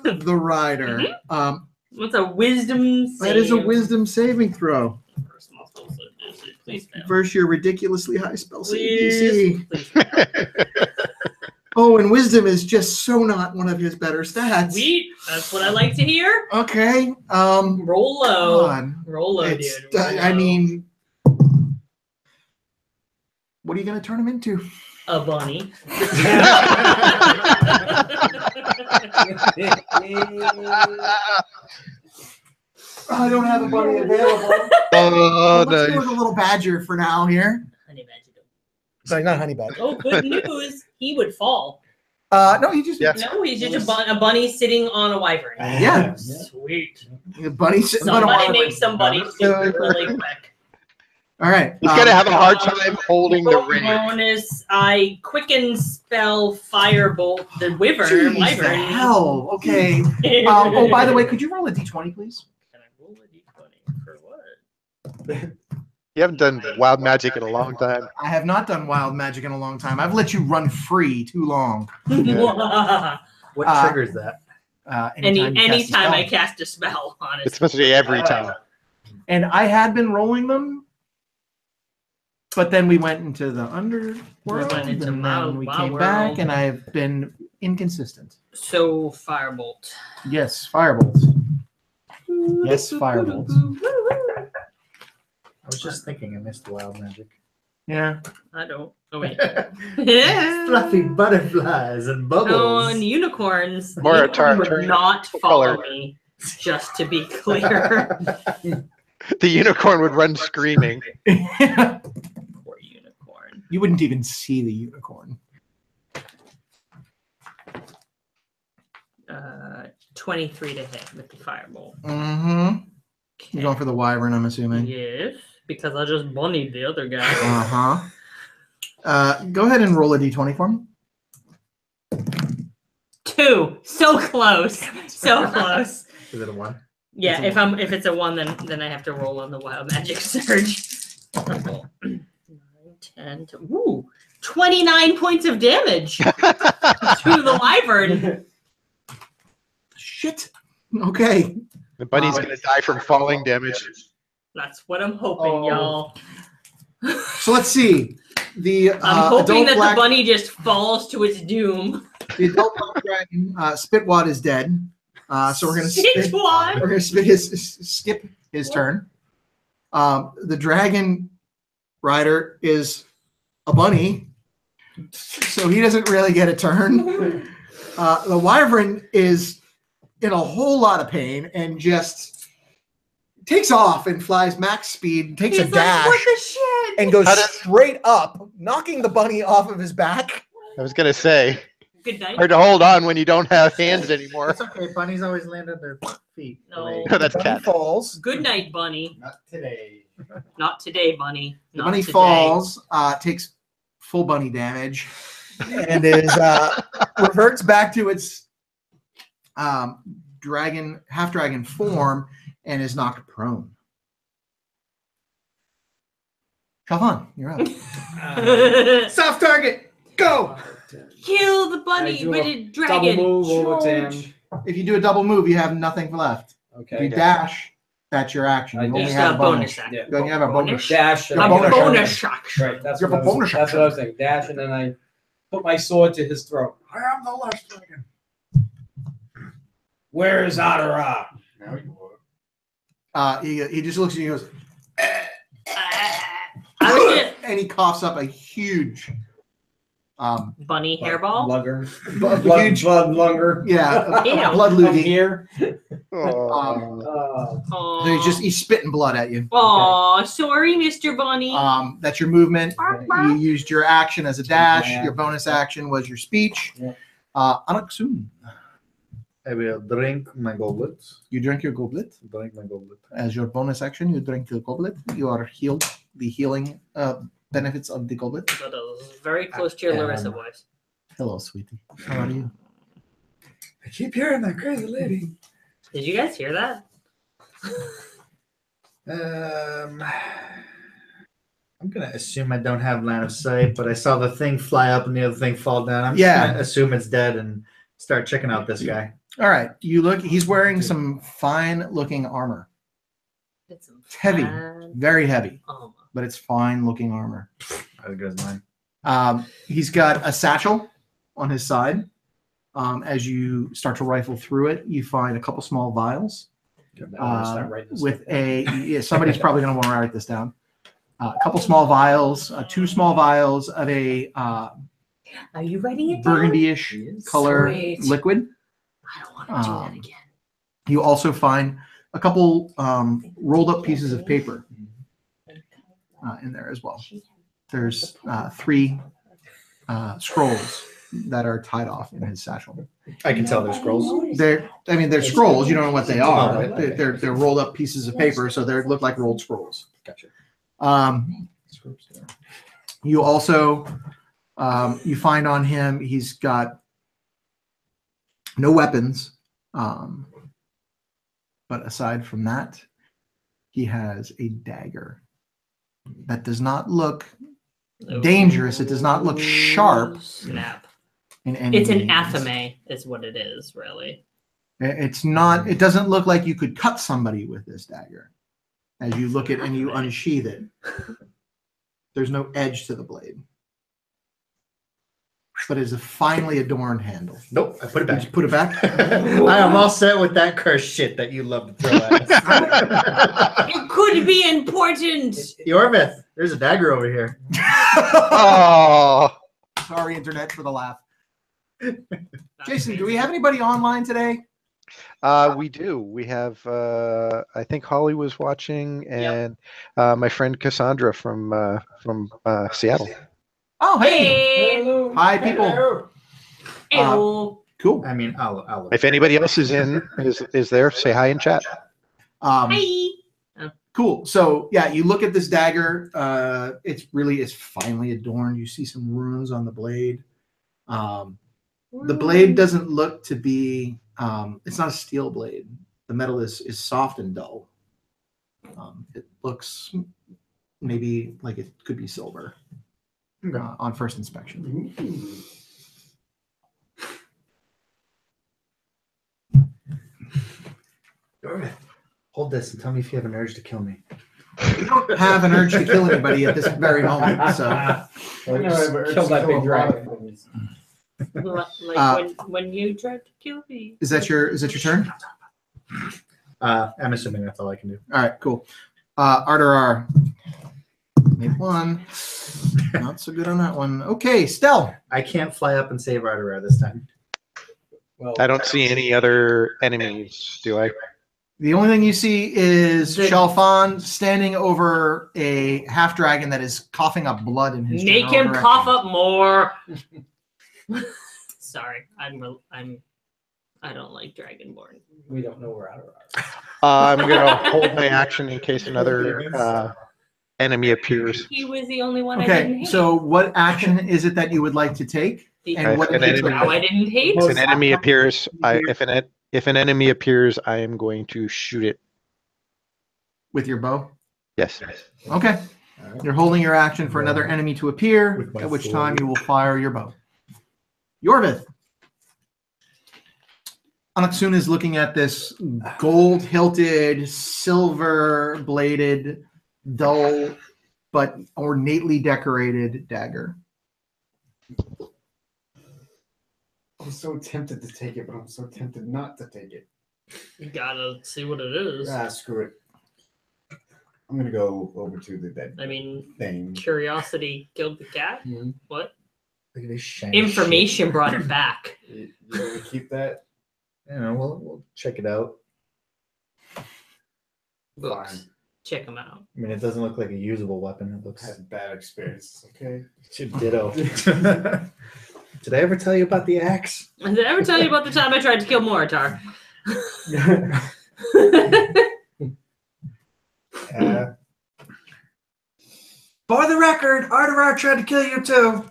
the rider. What's a wisdom save? That is a wisdom saving throw. First muscle, so please fail. Versus your ridiculously high spell save Please, DC. please fail. Oh, and wisdom is just so not one of his better stats. Sweet. That's what I like to hear. Okay. Roll low. on. Roll low, It's, dude. Roll I low. mean, what are you going to turn him into? A bunny. I don't have a bunny available. Oh, Let's go nice. with a little badger for now here. Honey badger. Sorry, not honey badger. Oh, good news. He would fall. No, he just Yeah. No, he's just a bunny sitting on a wyvern. Yeah. Sweet. the bunny sitting on a Somebody wyvern. make somebody super really quick. All right. He's gonna have a hard time holding the ring. Bonus, I quicken spell firebolt the wyvern. Jeez, the wyvern. hell. Okay. Oh, by the way, could you roll a d20, please? Can I roll a d20 for what? You haven't done wild magic in a long time. I have not done wild magic in a long time. I've let you run free too long. What triggers that? Anytime Anytime you cast a spell. I cast a spell, honestly. It's supposed to be every time. And I had been rolling them, but then we went into the underworld, went into and Wild- then we Wild came World. back, and I've been inconsistent. So firebolt. Yes, firebolt. Yes, firebolt. I was just thinking I missed wild magic. Yeah. I don't. Oh wait. Fluffy butterflies and bubbles. Oh, and unicorns. More Unicorn would turn. not What follow color? me. Just to be clear. The unicorn would run screaming. Poor unicorn. You wouldn't even see the unicorn. 23 to hit with the firebolt. Mm-hmm. You're going for the wyvern, I'm assuming. Yes, because I just bunnied the other guy. Uh-huh. Go ahead and roll a d20 for me. 2. So close. So close. Is it a 1? Yeah, if it's a 1, then I have to roll on the wild magic surge. 9, 10. Ooh, 29 points of damage to the wyvern. Shit. Okay. The bunny's gonna die from falling damage. That's what I'm hoping, y'all. So let's see. The I'm hoping adult that black, the bunny just falls to its doom. the adult black dragon, Spitwad is dead. So we're gonna Spitwad? we're gonna skip his turn. The dragon rider is a bunny, so he doesn't really get a turn. The wyvern is in a whole lot of pain and just takes off and flies max speed, takes He's a like, dash, what the shit? and goes How does- straight up, knocking the bunny off of his back. I was gonna say, Good night. hard to hold on when you don't have hands anymore. It's okay. Bunnies always land on their feet. No. No, that's The bunny cat. falls. Good night, bunny. Not today. Not today, bunny. The Not bunny today. falls, takes full bunny damage, and is reverts back to its half dragon form and is knocked prone. Shalvan, you're up. Soft target, go! Kill the I bunny do with a a dragon. double move over to him. If you do a double move, you have nothing left. If Okay. you dash, that's your action. You I only dash. have a bonus. action. Yeah. You only have a bonus. Dash. Your A bonus bonus action. Right. That's Your what I was- bonus That's what I was thinking. Dash, and then I put my sword to his throat. I am the last dragon. Where is Adara? Now you are. He just looks at you and goes, I was gonna- and he coughs up a huge, bunny hairball. Lugger. huge, Blood lunger. yeah, Ew. blood From loogie. here. Oh. So he's spitting blood at you. Aw, sorry, Mr. Bunny. That's your movement. You used your action as a dash. Yeah. Your bonus action was your speech. Yeah. Anaksun, I will drink my goblet. you drink your goblet. Drink my goblet. As your bonus action, you drink the goblet. You are healed. The healing benefits of the goblet. That is very close to your Larissa voice. Hello, sweetie. How are you? I keep hearing that crazy lady. Did you guys hear that? I'm gonna assume I don't have line of sight, but I saw the thing fly up and the other thing fall down. I'm Yeah. just gonna assume it's dead and start checking out this guy. All right. You look. He's wearing some fine-looking armor. It's some It's heavy, fun- very heavy, Oh, but it's fine-looking armor. As good as mine. He's got a satchel on his side. As you start to rifle through it, you find a couple small vials Start writing this with stuff a. Yeah, somebody's probably going to want to write this down. A couple small vials, two small vials of a are you writing it down? burgundy-ish color Sweet. liquid. I don't want to do that again. You also find a couple rolled up pieces of paper in there as well. There's 3 scrolls that are tied off in his satchel. I can tell they're scrolls. They're scrolls. You don't know what they are. Oh, okay. They're rolled up pieces of paper, so they look like rolled scrolls. Gotcha. You also you find on him he's got no weapons, but aside from that, he has a dagger that does not look dangerous. It does not look sharp. Snap. In any It's an means. athame, is what it is, really. It's not. It doesn't look like you could cut somebody with this dagger. As you look at and you unsheath it, there's no edge to the blade, but it's a finely adorned handle. Nope, I put it Did back. you put it back? I am all set with that cursed shit that you love to throw at us. It could be important. Yorvith, there's a dagger over here. Oh. Sorry, internet, for the laugh. Jason, do we have anybody online today? We do. We have, I think Holly was watching, and my friend Cassandra from Seattle. Oh, hey. Hey. Hello. Hi, people. Hello. Ew. Cool. I mean, I'll If anybody else is there, say hi in chat. Hi. Cool. So yeah, you look at this dagger. It's finely adorned. You see some runes on the blade. The blade doesn't look to be. It's not a steel blade. The metal is soft and dull. It looks maybe like it could be silver on first inspection. Yorvith, hold this and tell me if you have an urge to kill me. You don't have an urge to kill anybody at this very moment. So Well, just kill that big dragon. Like when you tried to kill me. is that your turn? I'm assuming that's all I can do. All right, cool. Arterar. Made one. Not so good on that one. Okay, Stell. I can't fly up and save Arterar this time. Well, I don't see any other enemies, do I? The only thing you see is Shalfan standing over a half dragon that is coughing up blood in his Make general him direction. cough up more. Sorry, I don't like Dragonborn. we don't know where Adara. I'm gonna hold my action in case another enemy appears. He was the only one I didn't Okay, hate. so what action is it that you would like to take? And what An did you enemy- Now I didn't hate. If an enemy appears, if an enemy appears, I am going to shoot it. with your bow? Yes. Okay. You're holding your action for another enemy to appear, With my at which sword. time you will fire your bow. Yorvith. Anaksun is looking at this gold-hilted, silver-bladed, dull, but ornately decorated dagger. I'm so tempted to take it, but I'm so tempted not to take it. You gotta see what it is. Ah, screw it. I'm gonna go over to the dead I mean, thing. curiosity killed the cat. Mhm. What? Look at this shiny Information brought it back. You gonna keep that? shit. You know, we'll check it out. Books. Fine. Check them out. I mean, it doesn't look like a usable weapon. It I've looks had bad experiences. Okay. ditto. Did I ever tell you about the axe? Did I ever tell you about the time I tried to kill Moritar? For the record, Arterar tried to kill you too.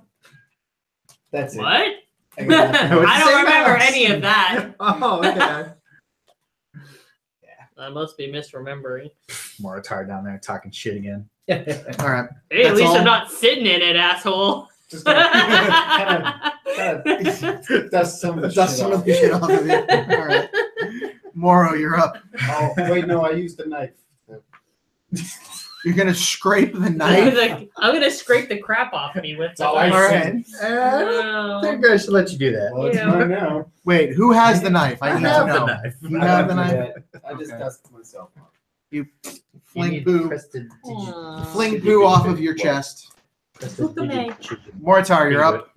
That's it. What? I got nothing. I don't Same remember axe. any of that. Oh, okay. I must be misremembering. Moritar down there talking shit again. All right. Hey, at That's least all? I'm not sitting in it, asshole. Just kind of dust some of the Dust shit some of off. the shit off of you. All right. Moro, you're up. Oh wait, no, I used the knife. You're going to scrape the I'm knife. gonna scrape the crap off me with all I All right. No. I think I should let you do that. Well, it's Yeah. mine now. Wait, who has the knife? I need to have know. the knife. You have the knife? I just Okay. dusted myself off. Fling poo. Aw. Fling poo off of your chest. Moritar, you're up.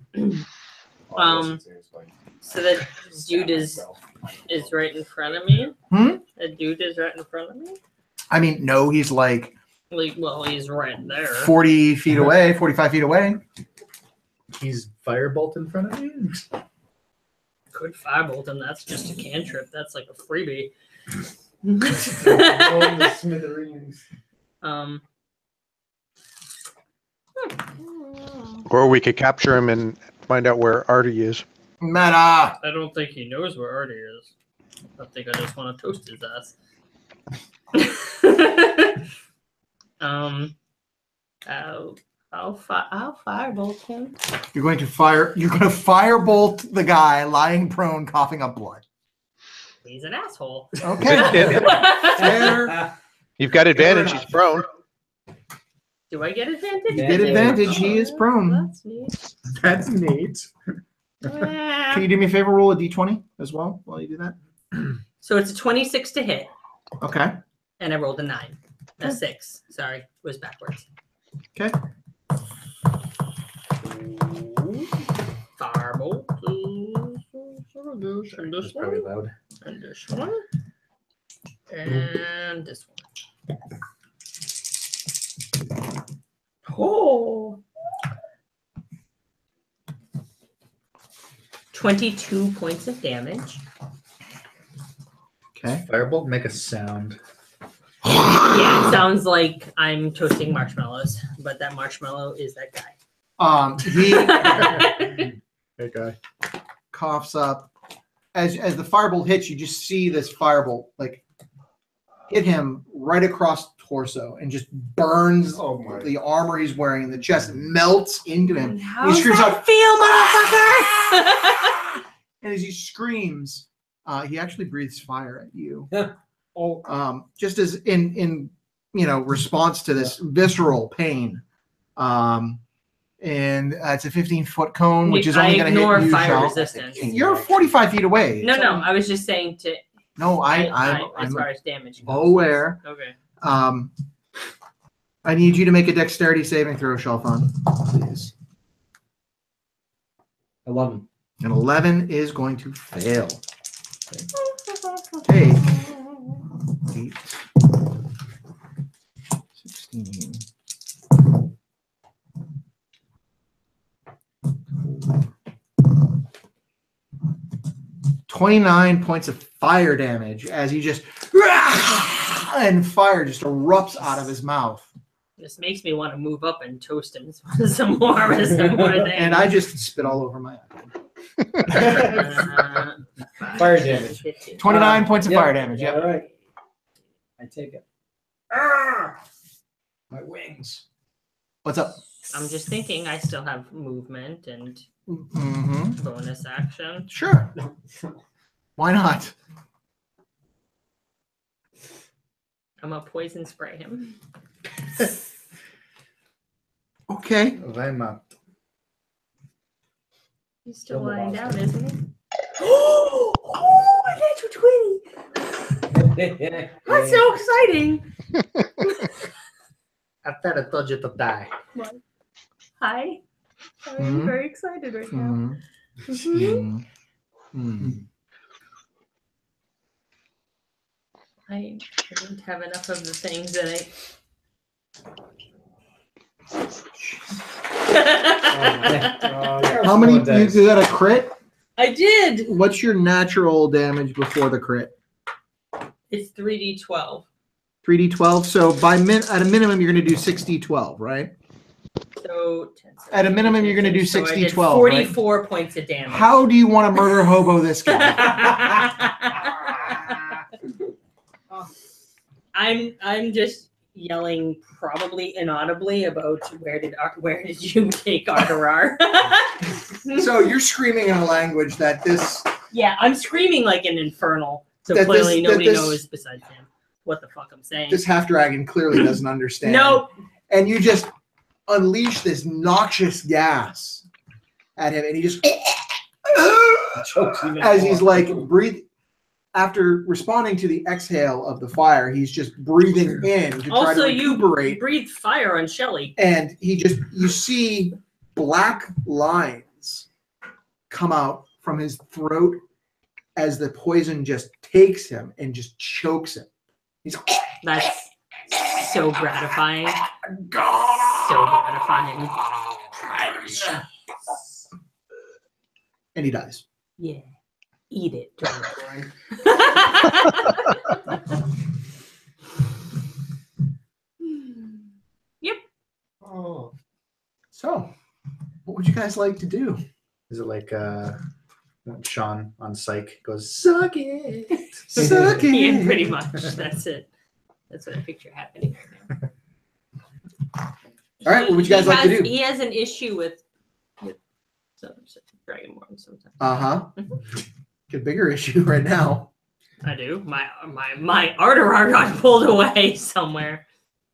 So that dude is right in front of me. Hmm? That dude is right in front of me. I mean, no, he's like Like, well, he's right there. 40 feet away, 45 feet away. He's firebolt in front of you. Could firebolt him. That's just a cantrip. That's like a freebie. Oh, the smithereens. Or we could capture him and find out where Artie is. Meta. I don't think he knows where Artie is. I think I just want to toast his ass. I'll firebolt him. You're going to firebolt the guy lying prone, coughing up blood. He's an asshole. Okay. Fair. You've got advantage. He's prone. Do I get advantage? You get advantage. He is prone. That's neat. That's neat. Can you do me a favor? Roll a d20 as well while you do that. So it's a 26 to hit, Okay. and I rolled a 9. A 6. Sorry, it was backwards. Okay. Firebolt. And this That's probably one. loud. And this one. And this one. Oh. 22 points of damage. Okay. Firebolt, make a sound. Yeah, it sounds like I'm toasting marshmallows, but that marshmallow is that guy. He That guy. coughs up. As the firebolt hits, you just see this firebolt like hit him right across torso and just burns Oh my. the armor he's wearing, and the chest melts into him. How He does screams that out, feel, motherfucker? and as he screams, he actually breathes fire at you. Oh, Just as in response to this visceral pain. And it's a 15-foot cone, which is I only going to hit ignore you. fire Shell. resistance. You're 45 feet away. No, I was just saying to. No, as I'm far as damage goes. aware. Okay. I need you to make a dexterity saving throw, Shelfon, please. 11. An 11 is going to fail. Take 8, 16. 29 points of fire damage as he just and fire just erupts out of his mouth. This makes me want to move up and toast him some more. And I just spit all over my Fire damage. 29 points of Yep. fire damage. All Yep. right. I take it. My wings. What's up? I'm just thinking I still have movement and bonus action. Sure. Why not? I'm gonna poison spray him. Okay. I'm up. He's still lying down, isn't he? Oh, a natural 20! That's so exciting! I thought I told you to die. Hi. I'm very excited right now. I didn't have enough of the things that I. How many? You got a crit? I did. What's your natural damage before the crit? It's 3d12. 3d12. So at a minimum, you're going to do 6d12, right? So 10, At a minimum, you're going to do so I 6d12. did 44 points of damage. How do you want to murder hobo this guy? I'm just yelling, probably inaudibly, about where did you take Arterar? So you're screaming in a language that this. Yeah, I'm screaming like an infernal. So That clearly this- that nobody this- knows besides him what the fuck I'm saying. This half dragon clearly doesn't understand. Nope. And you just unleash this noxious gas at him, and he just Chokes even as more. he's like breathe. After responding to the exhale of the fire, he's just breathing in to try Also, to you recuperate. breathed fire on Shelly. And you see black lines come out from his throat as the poison just takes him and just chokes him. He's That's so gratifying. So gratifying. and he dies. Yeah. Eat it, Dragonborn. Yep. Oh. So, what would you guys like to do? Is it like when Sean on Psych goes, suck it? Suck it. Yeah, pretty much. That's it. That's what I picture happening right now. All right, what would you guys like to do? He has an issue with some Dragonborn sometimes. Get a bigger issue right now. I do. My Arterar got pulled away somewhere.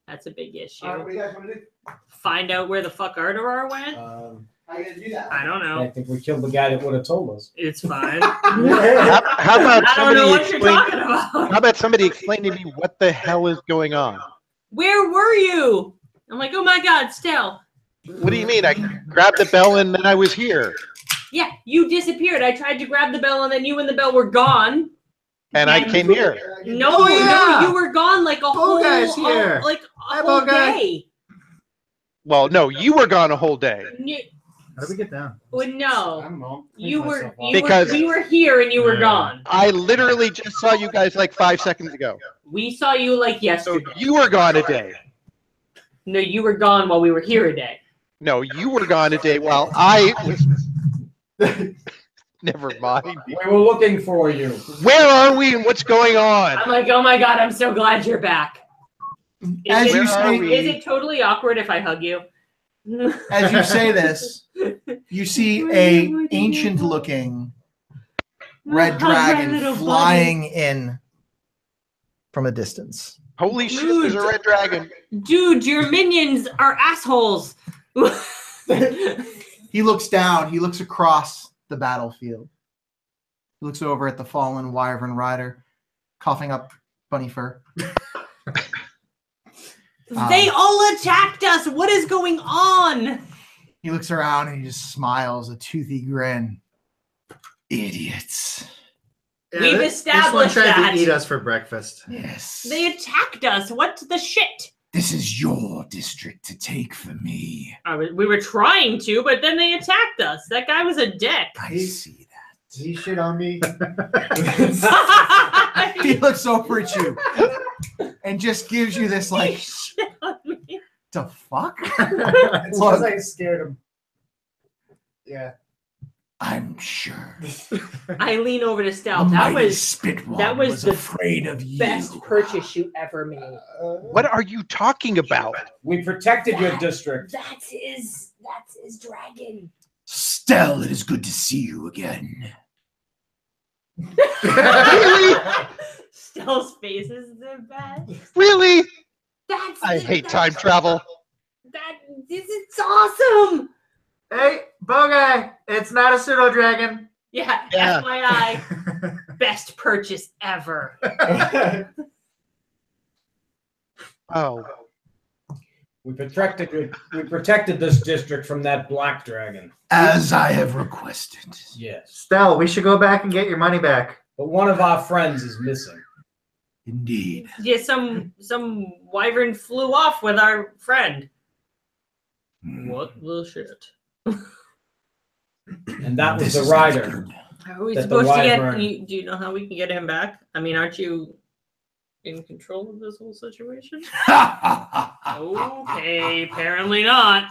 That's a big issue. What do you guys want to do? Find out where the fuck Arterar went? How are you gonna do that? I don't know. I think we killed the guy that would have told us. It's fine. How about I don't know somebody what you're explain? talking about. How about somebody explain to me what the hell is going on? Where were you? I'm like, oh my god, Stell. What do you mean? I grabbed the bell and then I was here, Yeah, you disappeared. I tried to grab the bell and then you and the bell were gone. and I came here. No, Oh, yeah. no, you were gone like a whole, guy's here. like a Hi, whole Bo guy. day. Well, no, you were gone a whole day. How did we get down? Well, I no, don't know. you were, Because- we were here and you were gone. I literally just saw you guys like 5 seconds ago. We saw you like So yesterday. you were gone a day. No, you were gone while we were here a day. No, you were gone a day while I was. Never mind. We were looking for you. Where are we and what's going on? I'm like, oh my god, I'm so glad you're back. As Is you it, say, is it totally awkward if I hug you? as you say this, you see a ancient-looking red Hug my dragon little flying in from a distance. Holy shit, there's a red dragon. Dude, your minions are assholes. He looks down. He looks across the battlefield. He looks over at the fallen wyvern rider, coughing up bunny fur. They all attacked us. What is going on? He looks around and he just smiles, a toothy grin. Idiots. We've this one established tried that. to eat us for breakfast. Yes. They attacked us. What the shit? This is your district to take for me. We were trying to, but then they attacked us. That guy was a dick. I see He shit on me. that. He looks over at you and just gives you this like Shit on me. the fuck? It's because I scared him. Yeah. I'm sure. I lean over to Stell. The That mighty was Spitwad that was the afraid of you. best purchase you ever made. What are you talking about? We protected your district. That's his dragon. Stell, it is good to see you again. Really? Stell's face is the best. Really? I hate time travel. This is awesome. Hey, bow guy, it's not a pseudo dragon. Yeah, Yeah. FYI, best purchase ever. Oh, We protected this district from that black dragon. As I have requested. Yes. Stell, we should go back and get your money back. But one of our friends is missing. Indeed. Yeah, some wyvern flew off with our friend. What the shit? And that was This the is not rider. good. How are we That the supposed to get? wyvern- Do you know how we can get him back? I mean, aren't you in control of this whole situation? Okay, apparently not.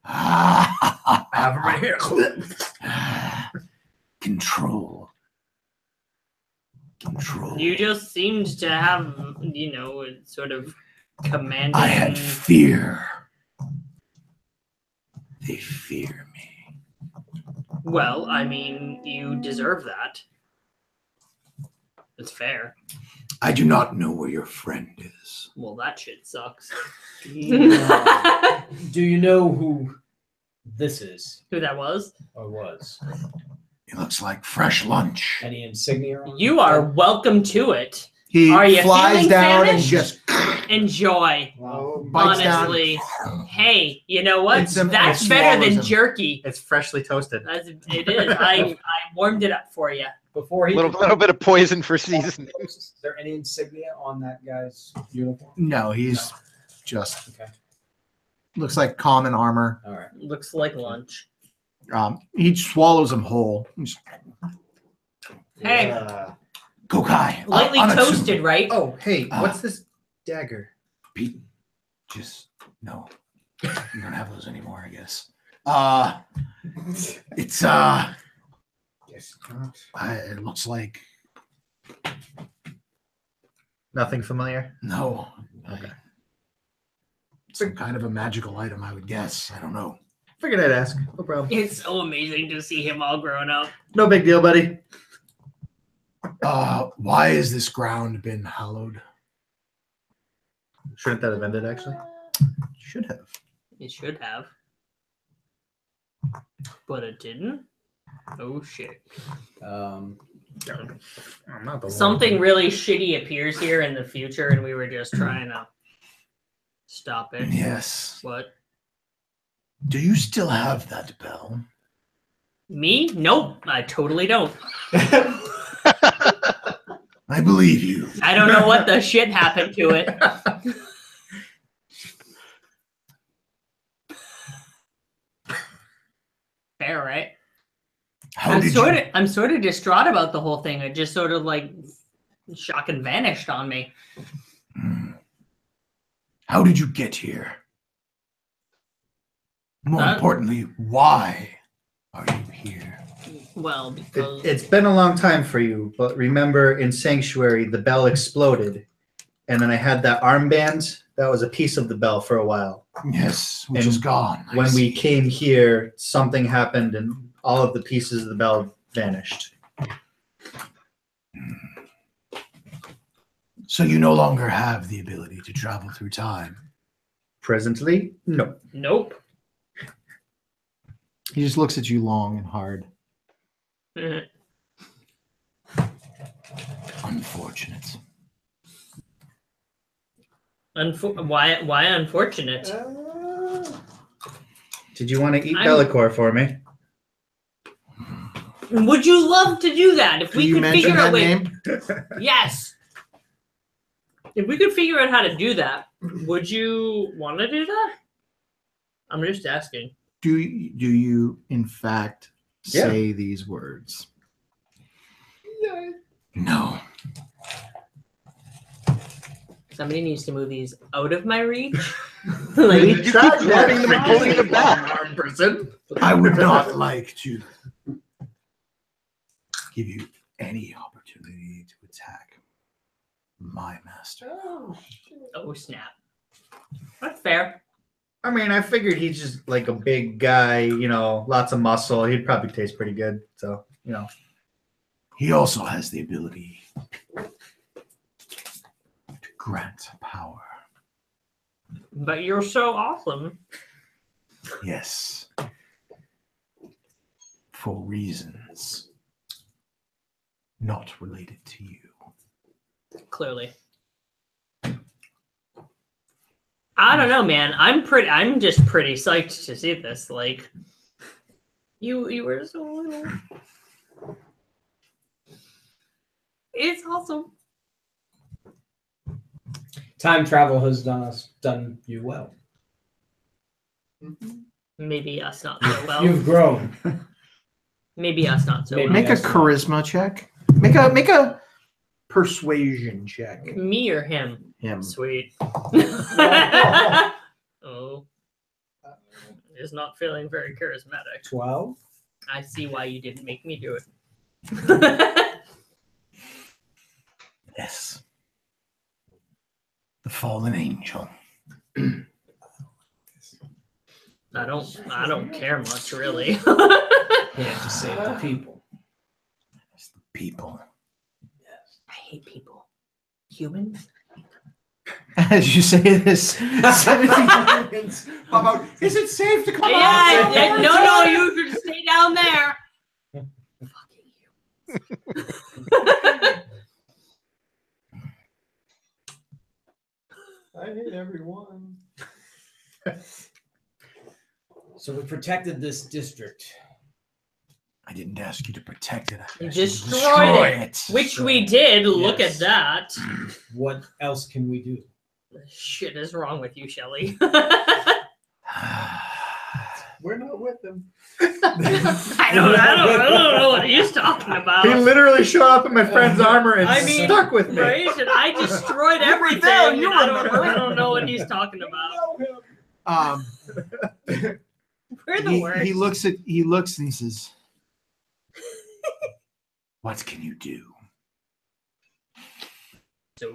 I have him right here. Control. You just seemed to have, a sort of commanding. I had fear. They fear me. Well, I mean, you deserve that. It's fair. I do not know where your friend is. Well, that shit sucks. Do you know who this is? Who that was? Or was? It looks like fresh lunch. Any insignia on You are welcome to it. He Are you flies feeling down and famished? just Enjoy. bites Honestly. Hey, you know what? It's simple. That's It better swallows than him. jerky. It's freshly toasted. It is. I warmed it up for you. Before he little bit of poison for seasoning. Is there any insignia on that guy's uniform? No, he's just Okay. looks like common armor. All right. Looks like lunch. He swallows them whole. Hey, Kokai. lightly Anatsu. toasted, right? Oh, hey, Ah. what's this dagger? Pete, just no. You don't have those anymore, I guess. It's Yes, not. it looks like Nothing familiar? no. Okay. Some kind of a magical item, I would guess. I don't know. Figured I'd ask. No problem. It's so amazing to see him all grown up. No big deal, buddy. Why has this ground been hallowed? Shouldn't that have ended, actually? Should have. It should have. But it didn't. Oh shit. I'm not the Something really shitty appears here in the future and we were just trying to stop it. Yes. What? Do you still have that bell? Me? Nope. I totally don't. I believe you. I don't know what the shit happened to it. Fair, right? I'm sort of distraught about the whole thing. It just sort of like shock and vanished on me. How did you get here? More importantly, why are you here? Well, because It's been a long time for you, but remember in Sanctuary, the bell exploded. And then I had that armband. That was a piece of the bell for a while. Yes, which And is gone. I When we see. came here, something happened and all of the pieces of the bell vanished. So you no longer have the ability to travel through time. Presently, no. nope. He just looks at you long and hard. Unfortunate. Why unfortunate? Did you want to eat I'm- Bellicor for me? Would you love to do that if Did we you could mention figure out that a way? name? Yes. If we could figure out how to do that, would you want to do that? I'm just asking. Do you in fact Yeah. say these words? No. Somebody needs to move these out of my reach. You keep grabbing them and pulling them back. Armed person. I would not like to give you any opportunity to attack my master. Oh snap! That's fair. I mean, I figured he's just like a big guy, you know, lots of muscle. He'd probably taste pretty good. So, you know. He also has the ability to grant power. But you're so awesome. Yes. For reasons not related to you. Clearly. I don't know, man. I'm just pretty psyched to see this. Like, you were so little. It's awesome. Time travel has done you well. Maybe us not so well. You've grown. Maybe us not so Maybe. well. Make a charisma check. Make a persuasion check. Me or him? Him. Sweet. Oh. Is not feeling very charismatic. 12. I see why you didn't make me do it. Yes. The fallen angel. I don't care much, really. You have to save the people. It's the people. I hate people. Humans? As you say this, 17 humans pop out. Is it safe to come out? No, you should stay down there. Fucking you. I hate everyone. So we protected this district. I didn't ask you to protect it. I asked you to Destroyed it. Which we did. Look at Yes. that. What else can we do? The shit is wrong with you, Shelly. We're not with them. I don't know what he's talking about. He literally showed up in my friend's armor and I mean, stuck with me. Right? And I destroyed everything. there, you I remember. don't know what he's talking about. We're the worst. He looks and he says, "What can you do?" So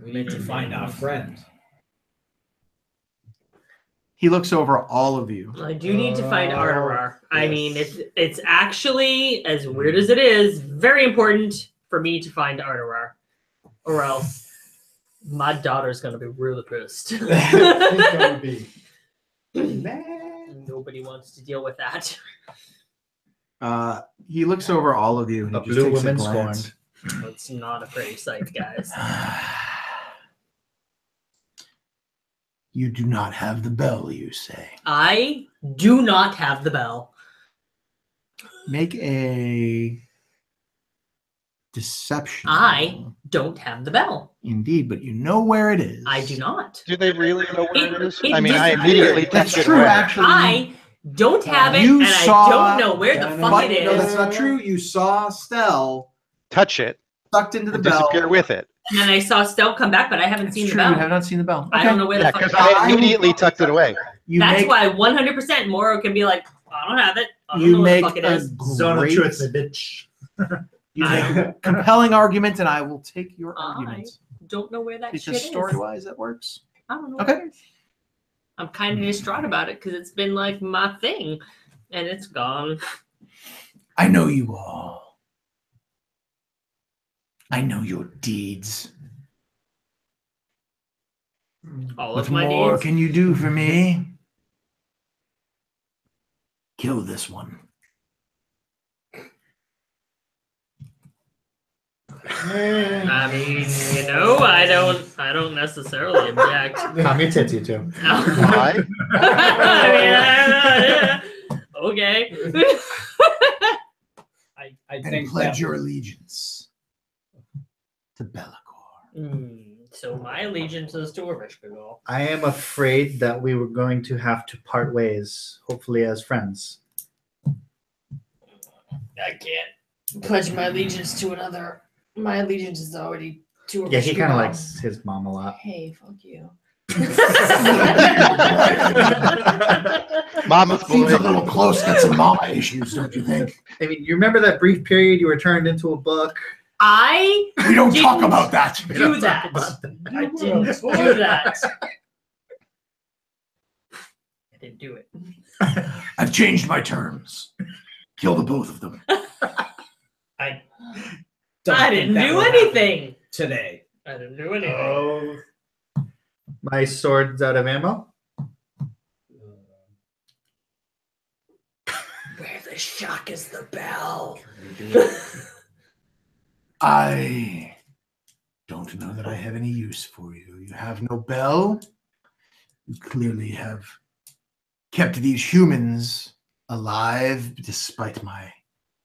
We need to find our friend. He looks over all of you. I do need to find Arterar. I mean, it's actually, as weird as it is, very important for me to find Arterar. Or else my daughter's going to be really pissed. He's gonna be Nobody wants to deal with that. He looks over all of you and A he just blue takes a woman glance. scorned. It's not a pretty sight, guys. You do not have the bell, you say. I do not have the bell. Make a deception. I don't have the bell. Indeed, but you know where it is. I do not. Do they really know where it is? It I mean, I disappeared. immediately That's texted true, where. actually. I don't have it, You and saw- I don't know where the fuck But it no, is. that's not true. You saw Stell Touch it sucked into the and bell. disappear with it. And then I saw Stell come back, but I haven't It's seen true. the You bell. have not seen the bell. I don't know where Yeah, the fuck because it is. I immediately tucked it away. You That's make, why 100% Moro can be like, I don't have it. I don't you know what the make fuck it a is. Zone of great, truth, bitch. you make a compelling argument, and I will take your I argument don't know where that because shit is. story-wise, it works. I don't know Okay. where it is. I'm kind of distraught about it because it's been like my thing, and it's gone. I know you all. I know your deeds. All What of my more needs. can you do for me? Kill this one. I mean, you know, I don't necessarily object. Tom, your tits, you too. Why? I mean, okay. I And think pledge that your allegiance to Bellicor. So my allegiance is to Erishkigal. I am afraid that we were going to have to part ways, hopefully as friends. I can't pledge my allegiance to another. My allegiance is already to Yeah, he kind of Erishkigal. likes his mom a lot. Hey, fuck you. Mama's Seems boy. a little close. Got some mama issues, don't you think? I mean, you remember that brief period you were turned into a book? I We don't talk Didn't about that. We do don't talk that. about that. I didn't do that. I didn't do it. I've changed my terms. Kill the both of them. I Don't I think didn't that do will happen anything. today. I didn't do anything. Oh. My sword's out of ammo. Where the shock is the bell? I don't know that I have any use for you. You have no bell. You clearly have kept these humans alive despite my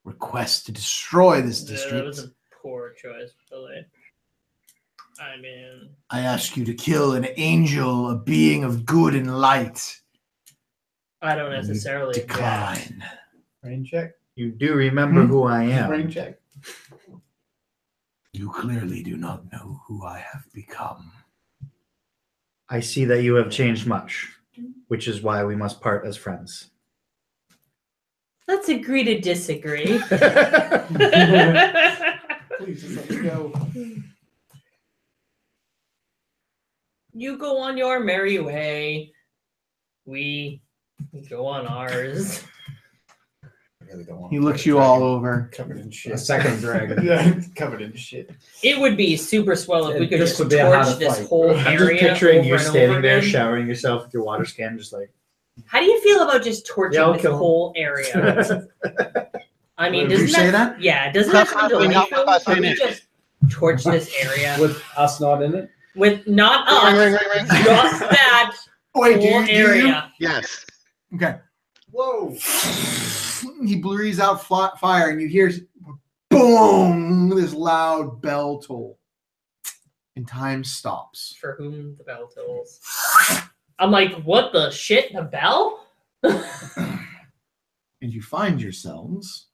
request to destroy this That district. was a poor choice, really. I mean, I ask you to kill an angel, a being of good and light. I don't necessarily object. Decline. Rain check. You do remember who I Rain am. check. You clearly do not know who I have become. I see that you have changed much, which is why we must part as friends. Let's agree to disagree. Please just let me go. You go on your merry way. We go on ours. I really don't want He to looks fight a you all dragon over. covered in A shit. second dragon. Yeah, covered in shit. It would be super swell if we could This just would be how torch to this fight. whole I'm area. just picturing over you and standing over there again. showering yourself with your water scan, just like, How do you feel about just torching Yeah, I'll this kill him. whole area? I mean, Did you doesn't say that? Yeah, doesn't that sound Probably not delightful? us Can in we it. just torch this area With us not in it? with not Ring, us, ring, ring, ring. just that Wait, whole do you? area? Yes. Okay. Whoa. He breathes out fire, and you hear boom, this loud bell toll. And time stops. For whom the bell tolls. I'm like, what the shit? The bell? And you find yourselves,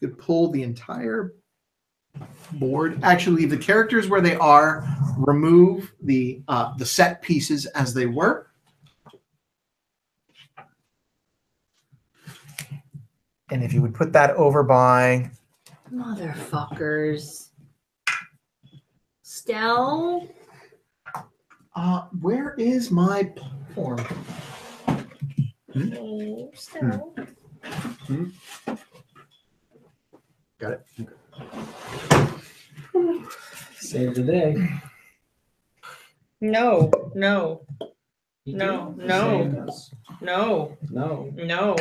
you could pull the entire board. Actually, leave the characters where they are, remove the set pieces as they were. And if you would put that over by Motherfuckers. Stell? where is my platform? Oh, Stell. got it. Save the day. No, no, You No, did. no. Saved us. no, No. no.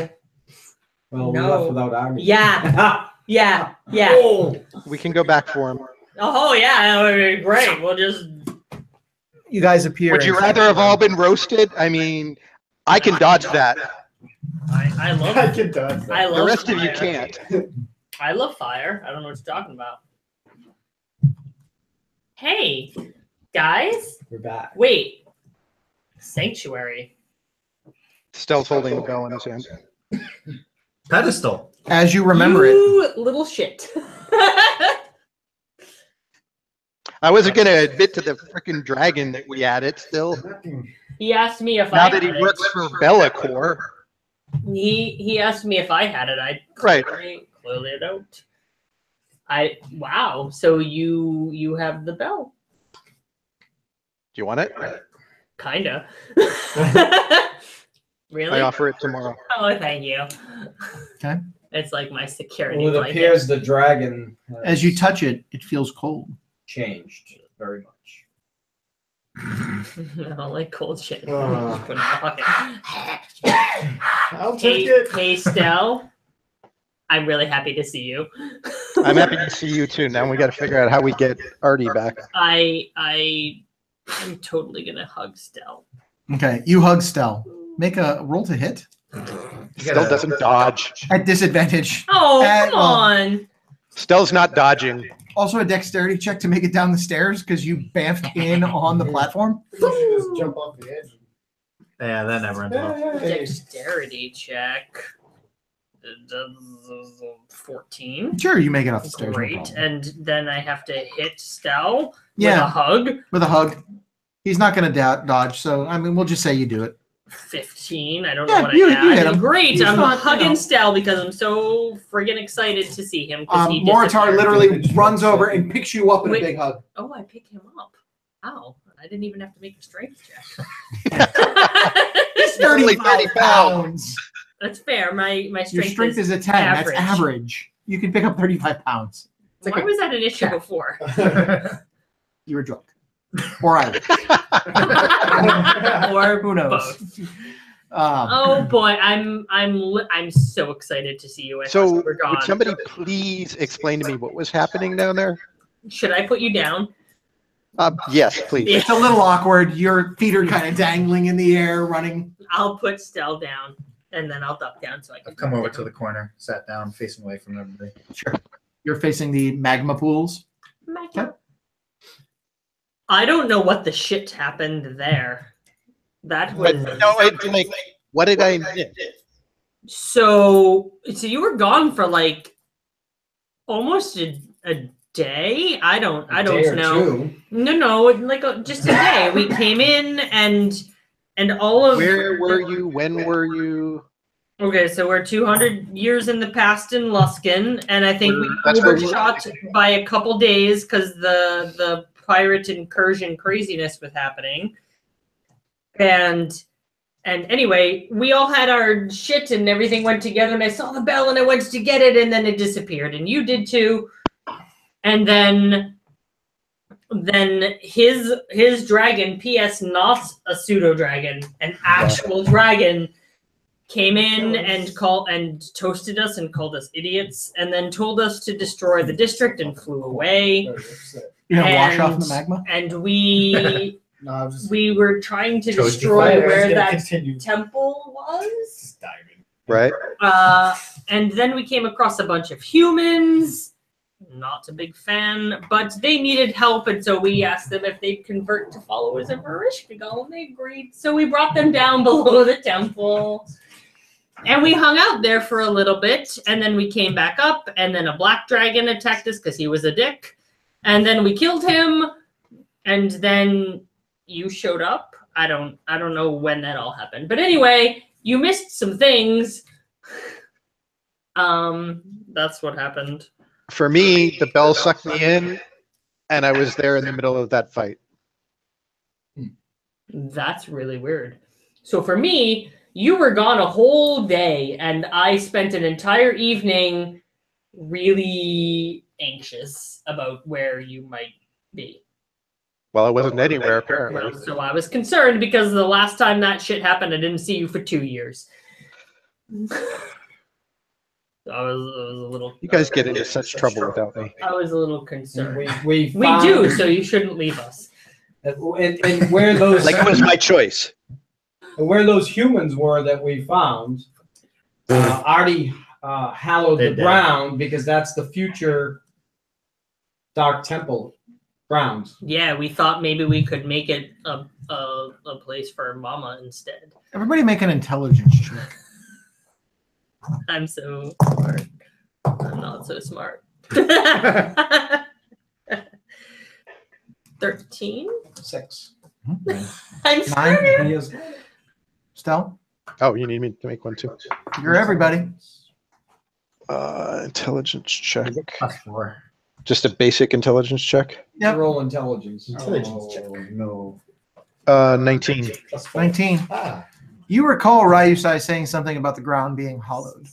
Well, No. we left without army. Yeah, yeah, yeah. Oh. We can go back for him. Oh, yeah, that would be great. We'll just. You guys appear. Would you rather have all been roasted? I mean, I can dodge that. I love I can dodge that. I love The rest of you fire. can't. I love fire. I don't know what you're talking about. Hey, guys. We're back. Wait. Sanctuary. Stell's holding the bell in his hand. Pedestal. As you remember it. You little shit. I wasn't going to admit to the freaking dragon that we added still. He asked me if Now I that he had works it. for Bellacore. He asked me if I had it. I Right. clearly I don't. Wow. So you have the bell. Do you want it? Kinda. Really? I offer it tomorrow. Oh, thank you. Okay. It's like my security Well, it blanket. appears the dragon has As you touch it, it feels cold. changed very much. I don't like cold shit. Oh. Put it in my pocket. I'll take it. Hey, Stell. I'm really happy to see you. I'm happy to see you too. Now we got to figure out how we get Artie back. I'm totally gonna hug Stell. Okay, you hug Stell. Make a roll to hit Stell doesn't dodge. at disadvantage. Oh, Come come on. Stell's not dodging. Also a dexterity check to make it down the stairs because you bamfed in on the platform. You should just jump off the edge. Yeah, that never ends well. Dexterity check. 14. Sure, you make it off the stairs. No Great. problem. And then I have to hit Stell with Yeah. a hug. With a hug. He's not going to dodge, so I mean, we'll just say you do it. 15. I don't Yeah, know what you I hit had. him. Great. He's I'm not, hugging you know. Stell because I'm so friggin' excited to see him. He Moritar disappeared. literally runs over and picks you up in Wait. a big hug. Oh, I pick him up. Ow. I didn't even have to make a strength check. He's Only 35 pounds. That's fair. My Your strength, strength is a 10. average. That's average. You can pick up 35 pounds. Why was that an issue before? You were drunk. Or I was. Or Who knows? both. Um, Oh boy, I'm so excited to see you. I thought you were gone. would somebody please explain to me what was happening down there? Should I put you down? Yes, please. Yeah. It's a little awkward. Your feet are kind of dangling in the air, running. I'll put Stell down, and then I'll duck down so I can I've come over to the corner, sat down, facing away from everybody. Sure. You're facing the magma pools. Okay. I don't know what the shit happened there. That was But no, like, what did I miss? so you were gone for like almost a day. I don't know. No, like just a day. We came in and all of Where were you? When were you? Okay, so we're 200 years in the past in Luskin, and I think we That's where we- overshot by a couple days because the pirate incursion craziness was happening. And anyway, we all had our shit and everything went together, and I saw the bell and I went to get it, and then it disappeared, and you did too. And then his dragon, P.S. not a pseudo dragon, an actual dragon, came in and toasted us and called us idiots, and then told us to destroy the district and flew away. You're gonna wash off in the magma. And we No, just we were trying to Toasty destroy fire. where Yeah, that continue. temple was. diving. Right? And then we came across a bunch of humans. Not a big fan, but they needed help, and so we asked them if they'd convert to followers of Erishkigal, and they agreed. So we brought them down below the temple, and we hung out there for a little bit, and then we came back up, and then a black dragon attacked us because he was a dick, and then we killed him, and then you showed up. I don't know when that all happened, but anyway, you missed some things. That's what happened. For me, the bell sucked me in, and I was there in the middle of that fight. That's really weird. So for me, you were gone a whole day, and I spent an entire evening really anxious about where you might be. Well, I wasn't anywhere, apparently. Well, so I was concerned because the last time that shit happened, I didn't see you for 2 years. I was a little. You guys get into such trouble without me. I was a little concerned. We We do, so you shouldn't leave us. and where those Like it was my choice. where those humans were that we found already hallowed They're the dead. ground because that's the future Dark Temple ground. Yeah, we thought maybe we could make it a place for Mama instead. Everybody make an intelligence check. I'm so smart. I'm not so smart. 13? 6. I'm scared. Nine. He is Stell, Oh, you need me to make one too. you're everybody. Intelligence check. +4. Just a basic intelligence check. Yep. roll intelligence. Intelligence check. No. 19. That's fine. 19. Ah. You recall Ryusei saying something about the ground being hollowed.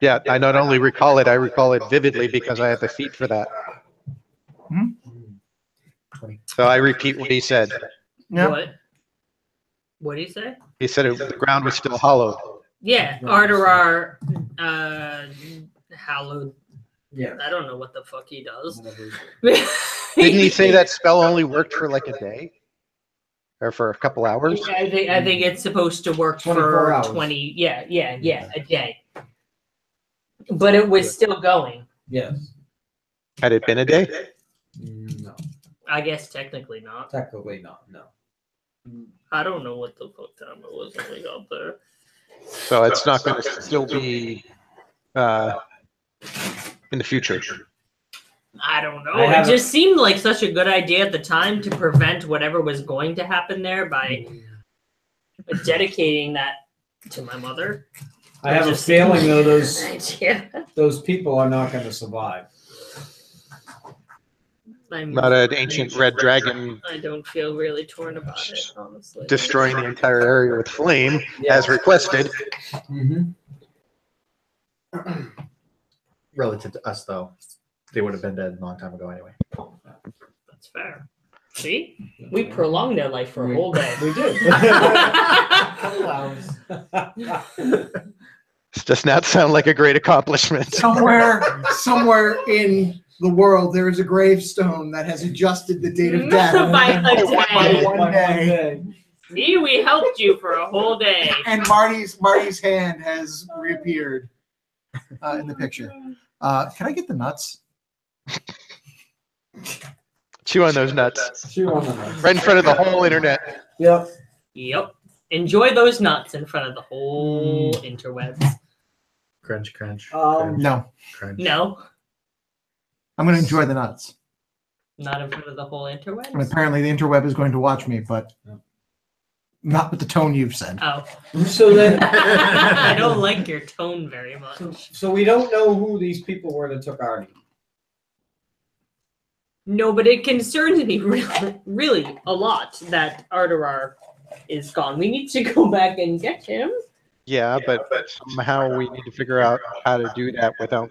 Yeah, I not only recall it, I recall it vividly because I have the feat for that. So I repeat what he said. Yeah. What do you say? He said the ground was still hollowed. Yeah, Arterar hallowed. Yeah. I don't know what the fuck he does. Didn't he say that spell only worked for like a day? Or for a couple hours? I think it's supposed to work 24 for hours. 20. Yeah, a day. But it was still going. Yes. Had it been a day? No. I guess technically not. Technically not. No. I don't know what the fuck time it was when we got there. So it's not going to still be in the future? I don't know. I It haven't- just seemed like such a good idea at the time to prevent whatever was going to happen there by dedicating that to my mother. I have a Just- feeling though Yeah. those people are not going to survive. Not an ancient red dragon I don't feel really torn about it, honestly. destroying the entire area with flame, as requested. Mm-hmm. Relative to us, though, they would have been dead a long time ago anyway. That's fair. See? We prolonged their life for a whole day. We did. This does not sound like a great accomplishment. Somewhere in the world, there is a gravestone that has adjusted the date of death By a by day. one day. See, we helped you for a whole day. And Marty's hand has reappeared in the picture. Can I get the nuts? Chew on those nuts. Chew on them. Right in front of the whole internet. Yep. Yep. Enjoy those nuts in front of the whole interwebs. Crunch, crunch. No. Crunch. No, I'm going to enjoy the nuts. not in front of the whole And interwebs. apparently the interweb is going to watch me, but not with the tone you've said. Oh, So then, I don't like your tone very much. so we don't know who these people were that took Artie. No, but it concerns me really a lot that Arterar is gone. We need to go back and get him. Yeah, but somehow we need to figure out how to do that without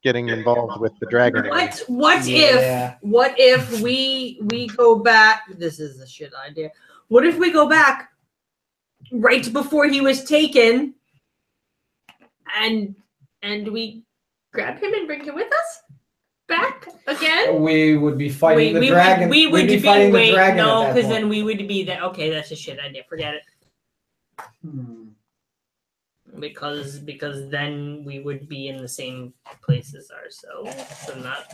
getting involved with the dragon. What if we go back? This is a shit idea. What if we go back right before he was taken, and we grab him and bring him with us back again? We would be fighting the dragon. We would We'd be fighting the wait, dragon at no, that because point. then we would be there. Okay, that's a shit idea. Forget it. Because then we would be in the same place as ourselves. So not.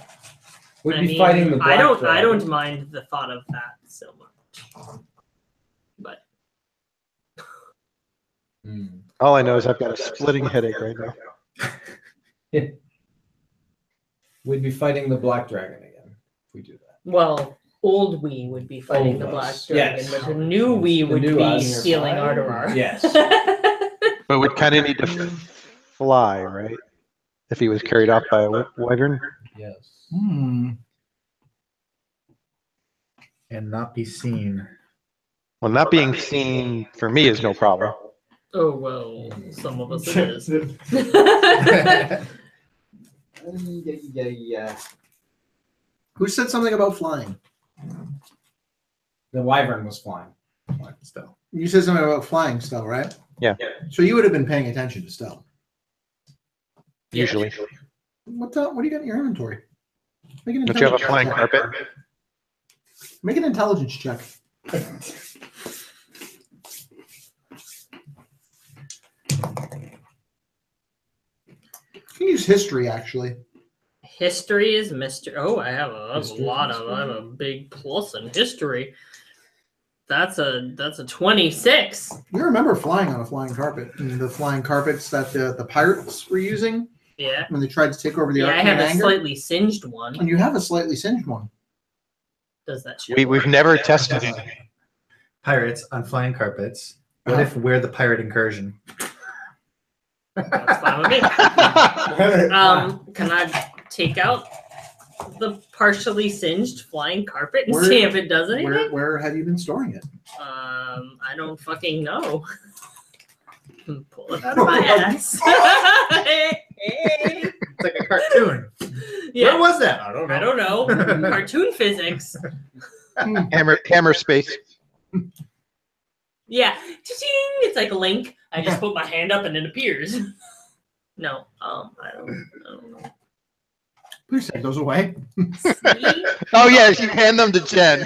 We'd I be mean, fighting the black I dragon. don't mind the thought of that so much. But All I know is I've got a splitting headache right now. We'd be fighting the black dragon again if we do that. well, old we would be fighting Old the black us, dragon, yes. but the new we The would new be us. stealing Arterar. Yes. But we'd kind of need to fly, right? If he was carried off by a wyvern. Yes. Hmm. And not be seen. Well, not being seen for me is no problem. Oh well, some of us it is. Yeah. Who said something about flying? The wyvern was flying. Still. You said something about flying, Stell, right? Yeah. So you would have been paying attention to Stell. Usually. What do you got in your inventory? Make an Don't you have a intelligence flying check. carpet? Make an intelligence check. You can use history, actually. History is mystery. Oh, I have a History is lot of. mystery. I have a big plus in history. That's a 26. You remember flying on a flying carpet, and the flying carpets that the pirates were using Yeah. when they tried to take over the Yeah, I Arcane have a Anger? slightly singed one. And you have a slightly singed one. Does that show? We've never tested it. Pirates on flying carpets. What if we're the pirate incursion? That's fine with me. Can I take out the partially singed flying carpet and Where- see if it does anything? Where have you been storing it? I don't fucking know. Pull it out of my ass. Hey. It's like a cartoon. Yeah. Where was that? I don't know. I don't know. Cartoon physics. Hammer space. Yeah. Cha-ching! It's like a link. I just put my hand up and it appears. No. I don't know. Please take those away. See? Oh, yeah, you hand them to Jen.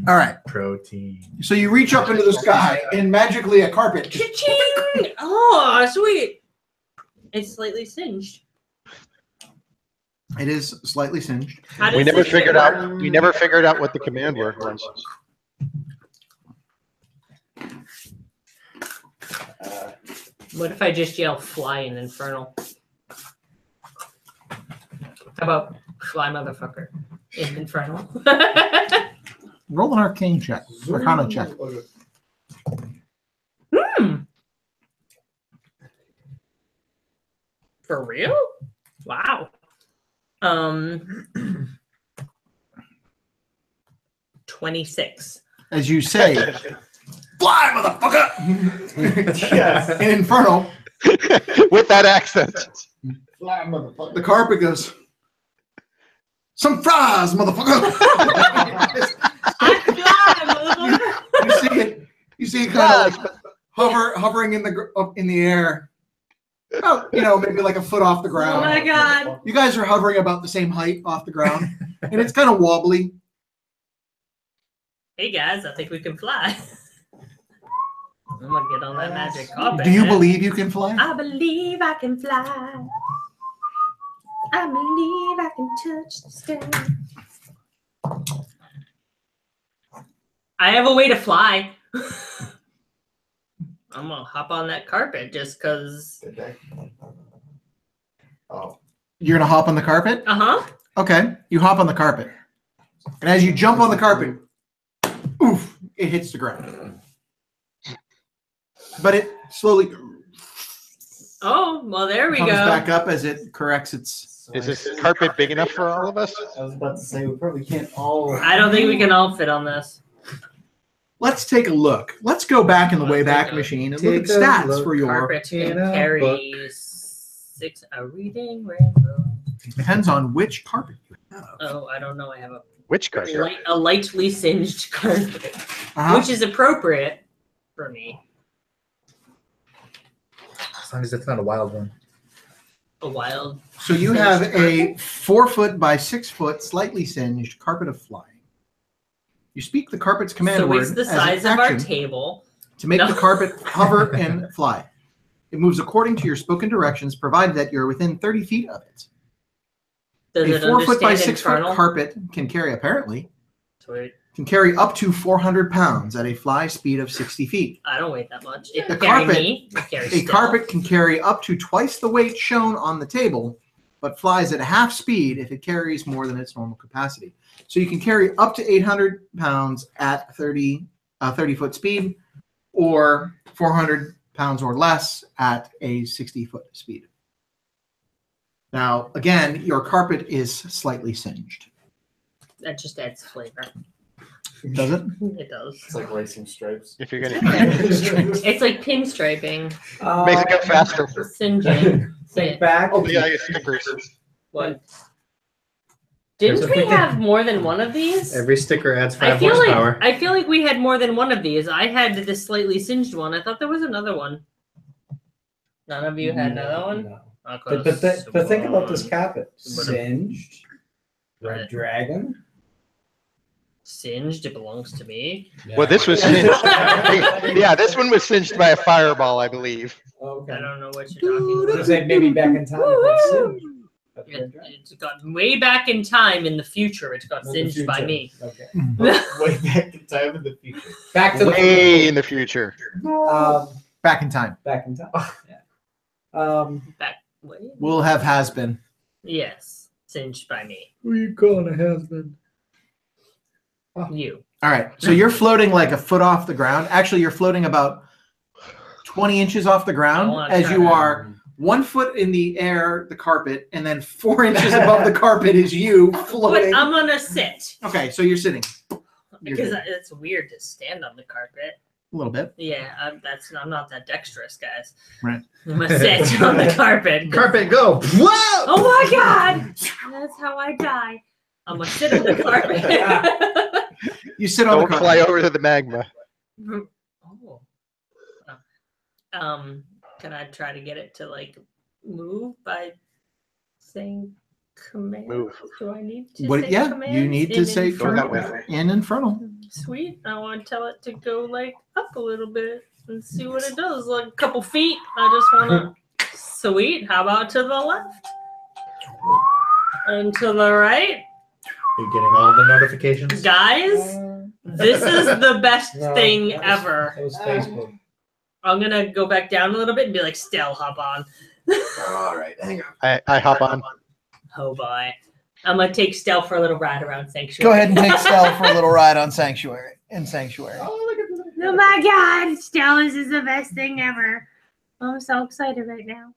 All right. Protein. So you reach up into the sky, and magically a carpet just Cha-ching! Oh, sweet. It's slightly singed. it is slightly singed. How We does never it figured work? out. We never figured out what the command word was. What if I just yell "fly" in Infernal? How about "fly, motherfucker" in Infernal? Roll an arcane check. Arcana check. For real? Wow. 26. As you say, fly, motherfucker! Yes. In Infernal, With that accent. Fly, motherfucker. the carpet goes, some fries, motherfucker! I fly, motherfucker. You see it kind of hovering in the air. Oh, maybe like a foot off the Oh ground. my god. You guys are hovering about the same height off the ground, and it's kind of wobbly. Hey guys, I think we can fly. I'm gonna get on that magic carpet. Do you man. believe you can fly? I believe I can fly. I believe I can touch the sky. I have a way to fly. I'm gonna hop on that carpet just cause. Did they? Oh. You're gonna hop on the carpet? Uh-huh. Okay, you hop on the carpet, and as you jump on the carpet, oof! It hits the ground, but it slowly Oh, well there we comes go. back up as it corrects its. Is this carpet big enough for all of us? I was about to say we probably can't all. I don't think we can all fit on this. Let's take a look. Let's go back in the Wayback Machine and look at Take a stats look. for your. Carpet can in a carry 6 a reading rainbow. Depends on which carpet you have. Oh, I don't know. I have Which carpet? a lightly singed carpet, Uh-huh. which is appropriate for me. As long as it's not a wild one. A wild. So you have a 4 foot by 6 foot, slightly singed carpet of flying. You speak the carpet's command So word it's the as an size of our action table. to make No. the carpet hover and fly. It moves according to your spoken directions, provided that you're within 30 feet of it. Does A it 4 foot by understand 6 foot infernal? carpet can carry, apparently, Sweet. can carry up to 400 pounds at a fly speed of 60 feet. I don't weigh that much. It The can carry carpet- me. It carries A Stell. carpet can carry up to twice the weight shown on the table, but flies at half speed if it carries more than its normal capacity. So you can carry up to 800 pounds at 30 foot speed, or 400 pounds or less at a 60 foot speed. Now, again, your carpet is slightly singed. That just adds flavor. Does it? It does. It's like racing stripes. If you're gonna It's like pinstriping, make it go faster. singeing. Think back. Oh yeah, stickers. What? Didn't we have more than one of these? Every sticker adds I 5 feel horsepower. like we had more than one of these. I had this slightly singed one. I thought there was another one. None of you had another one. No. I But, could've but think about this sworn. carpet. Singed. Red dragon. Singed. It belongs to me. Well, this was singed. Yeah, this one was singed by a fireball, I believe. Okay. I don't know what you're talking I about. was saying maybe back in time it got singed. But red It, dragon. it got way back in time in the future. It got In the singed by future. me. Okay. Way back in time in the future. Back to Way in the future. Back in time. back in time. Yeah. Back. Wait. We'll have has been. Yes, singed by me. Who are you calling a husband? You. All right. So you're floating like a foot off the ground. Actually, you're floating about 20 inches off the I ground wanna as try you that. are 1 foot in the air, the carpet, and then 4 inches above the carpet is you But floating. I'm gonna sit Okay, so you're sitting because it's weird to stand on the carpet. a little bit. Yeah, I'm not that dexterous, guys. Right. I'm gonna sit on the carpet. Carpet, go! Whoa! Oh my god! That's how I die. I'm gonna sit on the carpet. You sit on the Don't carpet. fly over to the magma. Oh. Can I try to get it to like move by saying commands? Move. Do I need to What? say Yeah, commands? you need to in say Go that way. in infernal. Sweet. I want to tell it to go like up a little bit and see what it does. Like a couple feet. I just want to. Sweet. How about to the left? And to the right? You're getting all the notifications? Guys, this is the best No, thing that was- ever. It was Facebook. I'm gonna go back down a little bit and be like, Stell, hop on. All right, hang on. I hop on. Oh boy. I'm gonna take Stell for a little ride around Sanctuary. Go ahead and take Stell for a little ride on Sanctuary. Oh, look at that. Oh my god, Stell, this is the best thing ever. I'm so excited right now.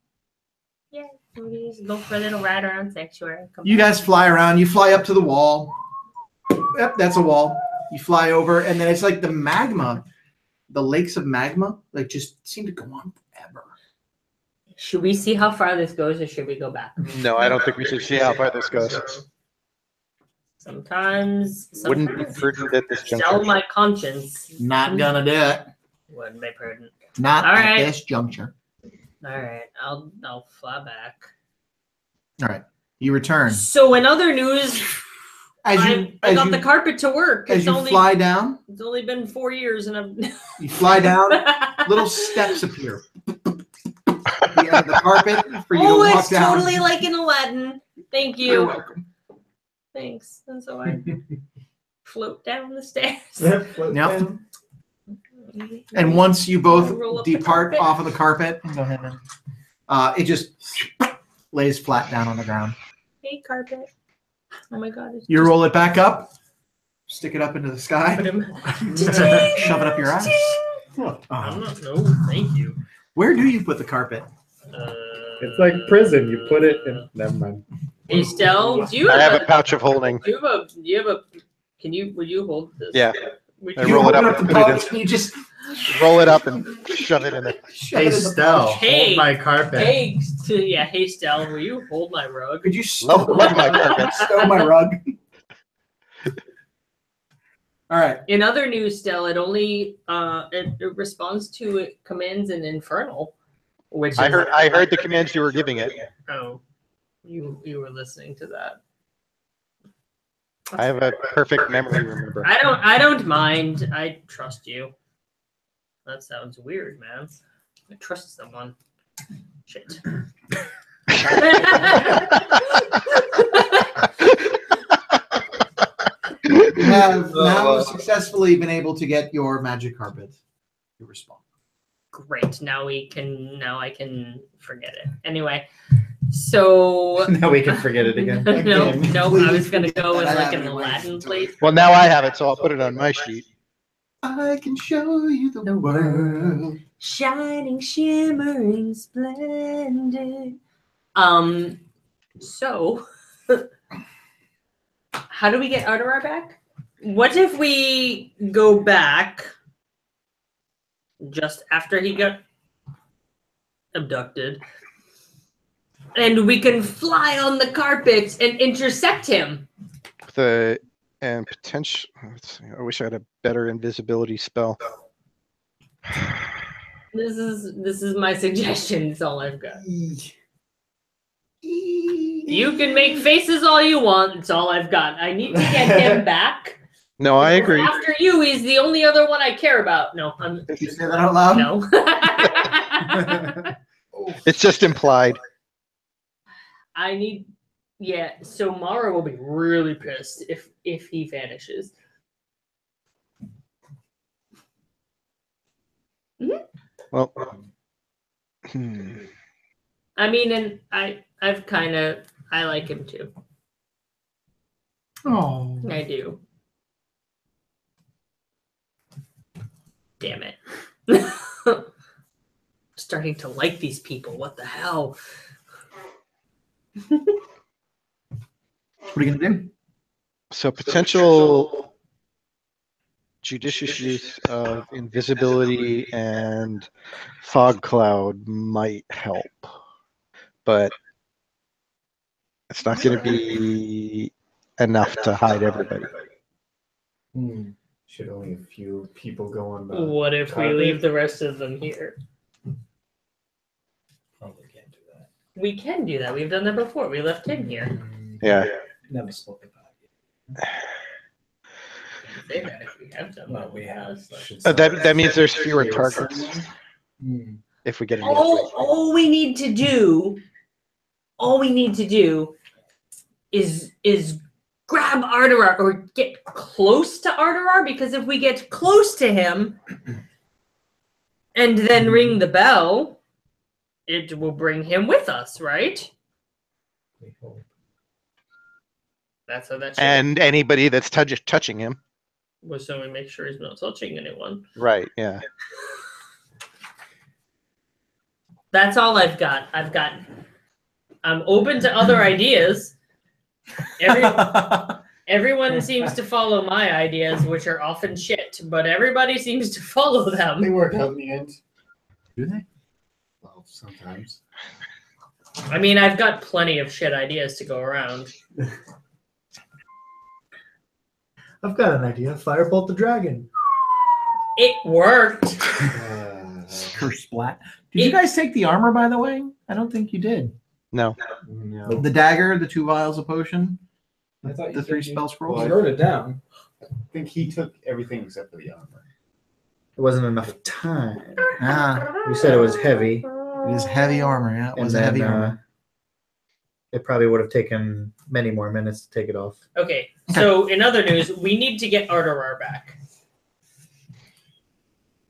Yeah, we just go for a little ride around Sanctuary. Come You on. guys fly around. You fly up to the wall. Yep, that's a wall. You fly over, and then it's like the magma, the lakes of magma, like just seem to go on forever. Should we see how far this goes, or should we go back? No, I don't think we should see how far this goes. Sometimes Wouldn't be prudent at this sell juncture. my conscience. Not gonna do it. Wouldn't be prudent. Not All at right. this juncture. All right, I'll fly back. All right, you return. So in other news, As I you got the carpet to work. as It's you only fly down, it's only been 4 years, and I've you fly down. Little steps appear at the end of the carpet for you to walk it's down. totally like in Aladdin. Thank You're you. welcome. Thanks. And so I float down the stairs. Float Yep. down. And once you Roll both up the depart carpet. off of the carpet, go ahead and it just lays flat down on the ground. Hey, carpet. Oh my god. It's You just- roll it back up, stick it up into the Put sky, him- shove it up your ass. I'm not. No, thank you. Where do you put the carpet? It's like prison. You put it in. Never mind. Hey, Stell, do you I have have a pouch of holding. Do you have a? Can you? Would you hold this? Yeah. Would I you- roll it up open and the put it in. pouch and you just Roll it up and shove it in there. shove Hey, it in the Stell, pouch. Hey. hold my carpet. Hey, hey, Stell, will you hold my rug? Could you stow Love my carpet. stow my rug? All right. In other news, Stell, it only it responds to commands in Infernal, which I is, heard the commands you were giving it. Oh, you were listening to that. I have a perfect memory, remember. I don't mind. I trust you. That sounds weird, man. I trust someone. Shit. You have now successfully been able to get your magic carpet to respond. Great. Now I can forget it. Anyway, so Now we can forget it again. no, Again. I was gonna go with I like have an it right Aladdin into place. Well, now I have it, so I'll put it on my sheet. I can show you the world. Shining, shimmering, splendid. So how do we get Arterar back? What if we go back just after he got abducted and we can fly on the carpet and intercept him? And potential. Let's see, I wish I had a better invisibility spell. This is my suggestion. It's all I've got. You can make faces all you want. It's all I've got. I need to get him back. No, I agree. After you, he's the only other one I care about. No, I'm Did you say that out loud? no. It's just implied. I need. Yeah. So Mara will be really pissed if he vanishes. Well, I mean, and I like him too. Oh. I do. Damn it. Starting to like these people. What the hell? What are you gonna do? so potential judicious use of invisibility and fog cloud might help, but it's not going to be enough to hide everybody. Should only a few people go on the. What if we carpet? leave the rest of them here? Probably can't do that. We can do that. We've done that before. We left him here. Yeah. Never spoke about it. Say that if we have done Well, that. we have. Should That means there's fewer targets if we get into All we need to do is grab Arterar or get close to Arterar, because if we get close to him, and then ring the bell, it will bring him with us, right? That's how that should And anybody that's touching him. Well, so we make sure he's not touching anyone. Right, yeah. That's all I've got. I'm open to other ideas. Everyone seems to follow my ideas, which are often shit, but everybody seems to follow They them. work out in the end. Do they? Well, sometimes. I mean, I've got plenty of shit ideas to go around. I've got an idea. Firebolt the dragon. It worked. Curse splat. Did you guys take the armor, by the way? I don't think you did. No. No. The dagger, the 2 vials of potion, I thought the 3 spell scrolls. You wrote it down. I think he took everything except for the armor. It wasn't enough time. Ah, You said it was heavy. it is heavy armor. Yeah, it was and heavy then, armor. It probably would have taken many more minutes to take it off. Okay, so in other news, we need to get Arterar back.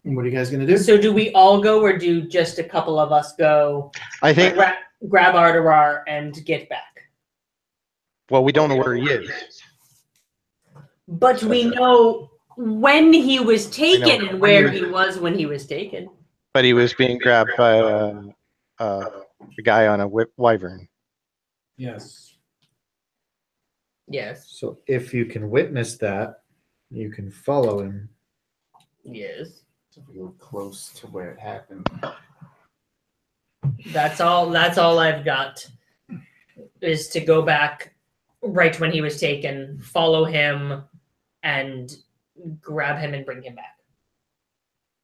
What are you guys gonna do? So do we all go, or do just a couple of us go? I think, Grab Arterar and get back. well, we don't know where he is. But we know when he was taken and where when he he was when he was taken. But he was being grabbed by a guy on a wyvern. Yes. Yes. So if you can witness that, you can follow him. Yes. So we were close to where it happened. That's all I've got is to go back right when he was taken, follow him, and grab him and bring him back.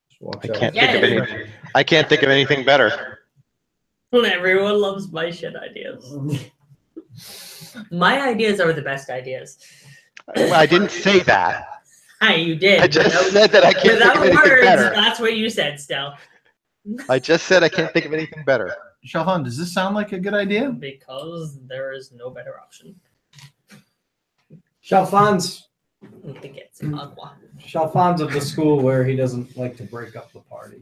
Just watch I out. can't think of anything. I can't think of anything better. Everyone loves my shit ideas. My ideas are the best ideas. I didn't say that. Hi, you did. I just said that I can't think Without of anything words, better. that's what you said, Stell. I just said I can't think of anything better. Shalfan, does this sound like a good idea? Because there is no better option. Shalfan's To get some agua. Shalfan's of the school where he doesn't like to break up the party.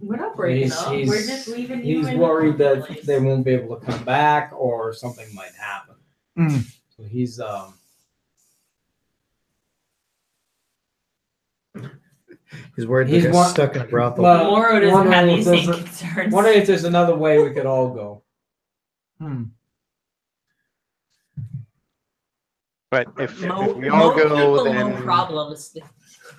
We're not breaking up. He's- We're just leaving you He's in worried the that place. they won't be able to come back or something might happen. Mm. So he's He's worried He's to get one- stuck in a brothel. Well, Moro doesn't wondering have if these there's same a- concerns. wondering if there's another way we could all go. Hmm. But if we all Mo go, people, then no problems.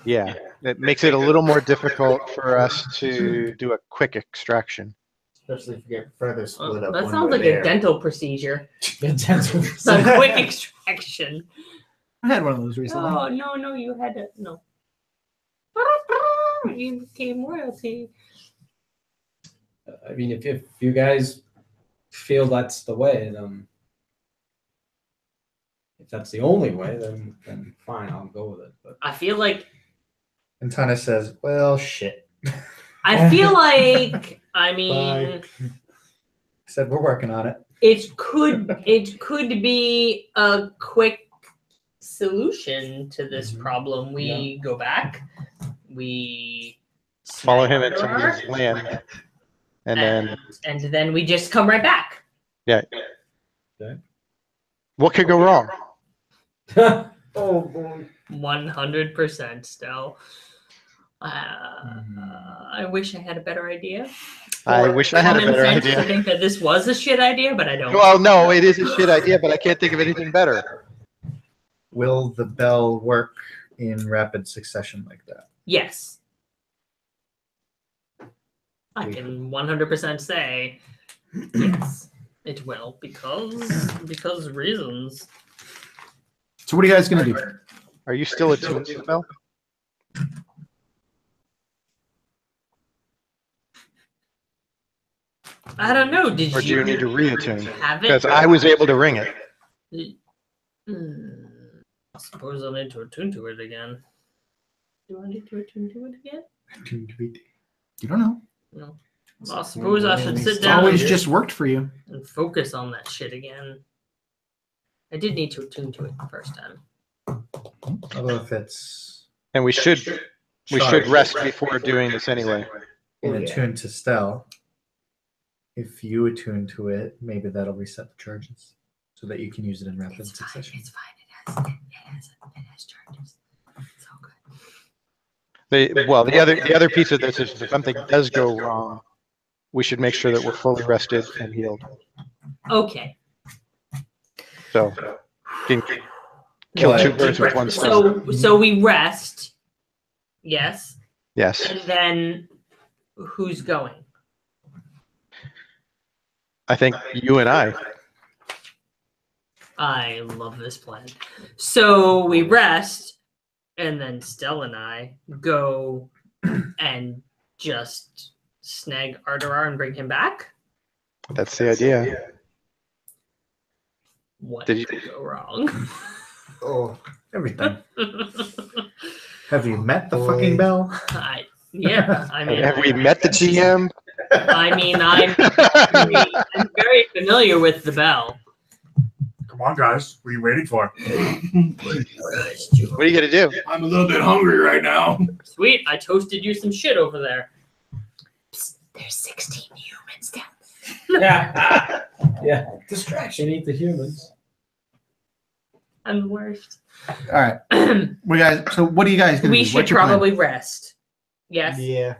yeah, it makes it a little more difficult for us to do a quick extraction. Especially if you get further split up. That when sounds we're like there. a dental procedure. Intensive. Some quick extraction. I had one of those recently. Oh, no, you had to, no. You became royalty. I mean, if you guys feel that's the way, then if that's the only way, then fine, I'll go with it. But I feel like, And Tana says, well, shit. I mean, I said, we're working on it. it could be a quick solution to this problem. We go back, we Follow him snag into Arterar, his land, and then we just come right back. what could go wrong? oh boy. 100% Stell. I wish I had a better idea. I wish I had a Common better sense to idea. think that this was a shit idea, but I don't. Well, no, it is a shit idea, but I can't think of anything better. Will the bell work in rapid succession like that? Yes. I can 100% say yes, it will because reasons. So what are you guys gonna do? Are you still attuned to the bell? I don't know. Did Or do you need to reattune? have it? Because I was able to ring it. I suppose I'll need to attune to it again. Do I need to attune to it again? You don't know. No. I suppose I should sit It's down always and, just worked for you. and focus on that shit again. I did need to attune to it the first time. Although if it's And we should rest before doing this anyway. and Oh, yeah. attune to Stell. If you attune to it, maybe that'll reset the charges so that you can use it in rapid succession. It's fine. It has charges. It's all good. The other piece of this is if something does go wrong, we should make sure that we're fully rested and healed. Okay. So, can kill two birds with one stone. So we rest. Yes. Yes. And then who's going? I think you and I. I love this plan. So we rest, and then Stell and I go and just snag Arterar and bring him back. That's the idea. What Did you- could go wrong? Oh, everything. Have you met the fucking Bell? I mean, Have we met the GM? I mean, I'm very familiar with the Bell. Come on, guys. What are you waiting for? What are you gonna do? I'm a little bit hungry right now. Sweet, I toasted you some shit over there. Psst, there's 16 humans down Yeah. Yeah. Distraction. Eat the humans. there. I'm the worst. All right. We guys. So what do you guys gonna We do? should What's your plan? probably rest. Yes. Yeah.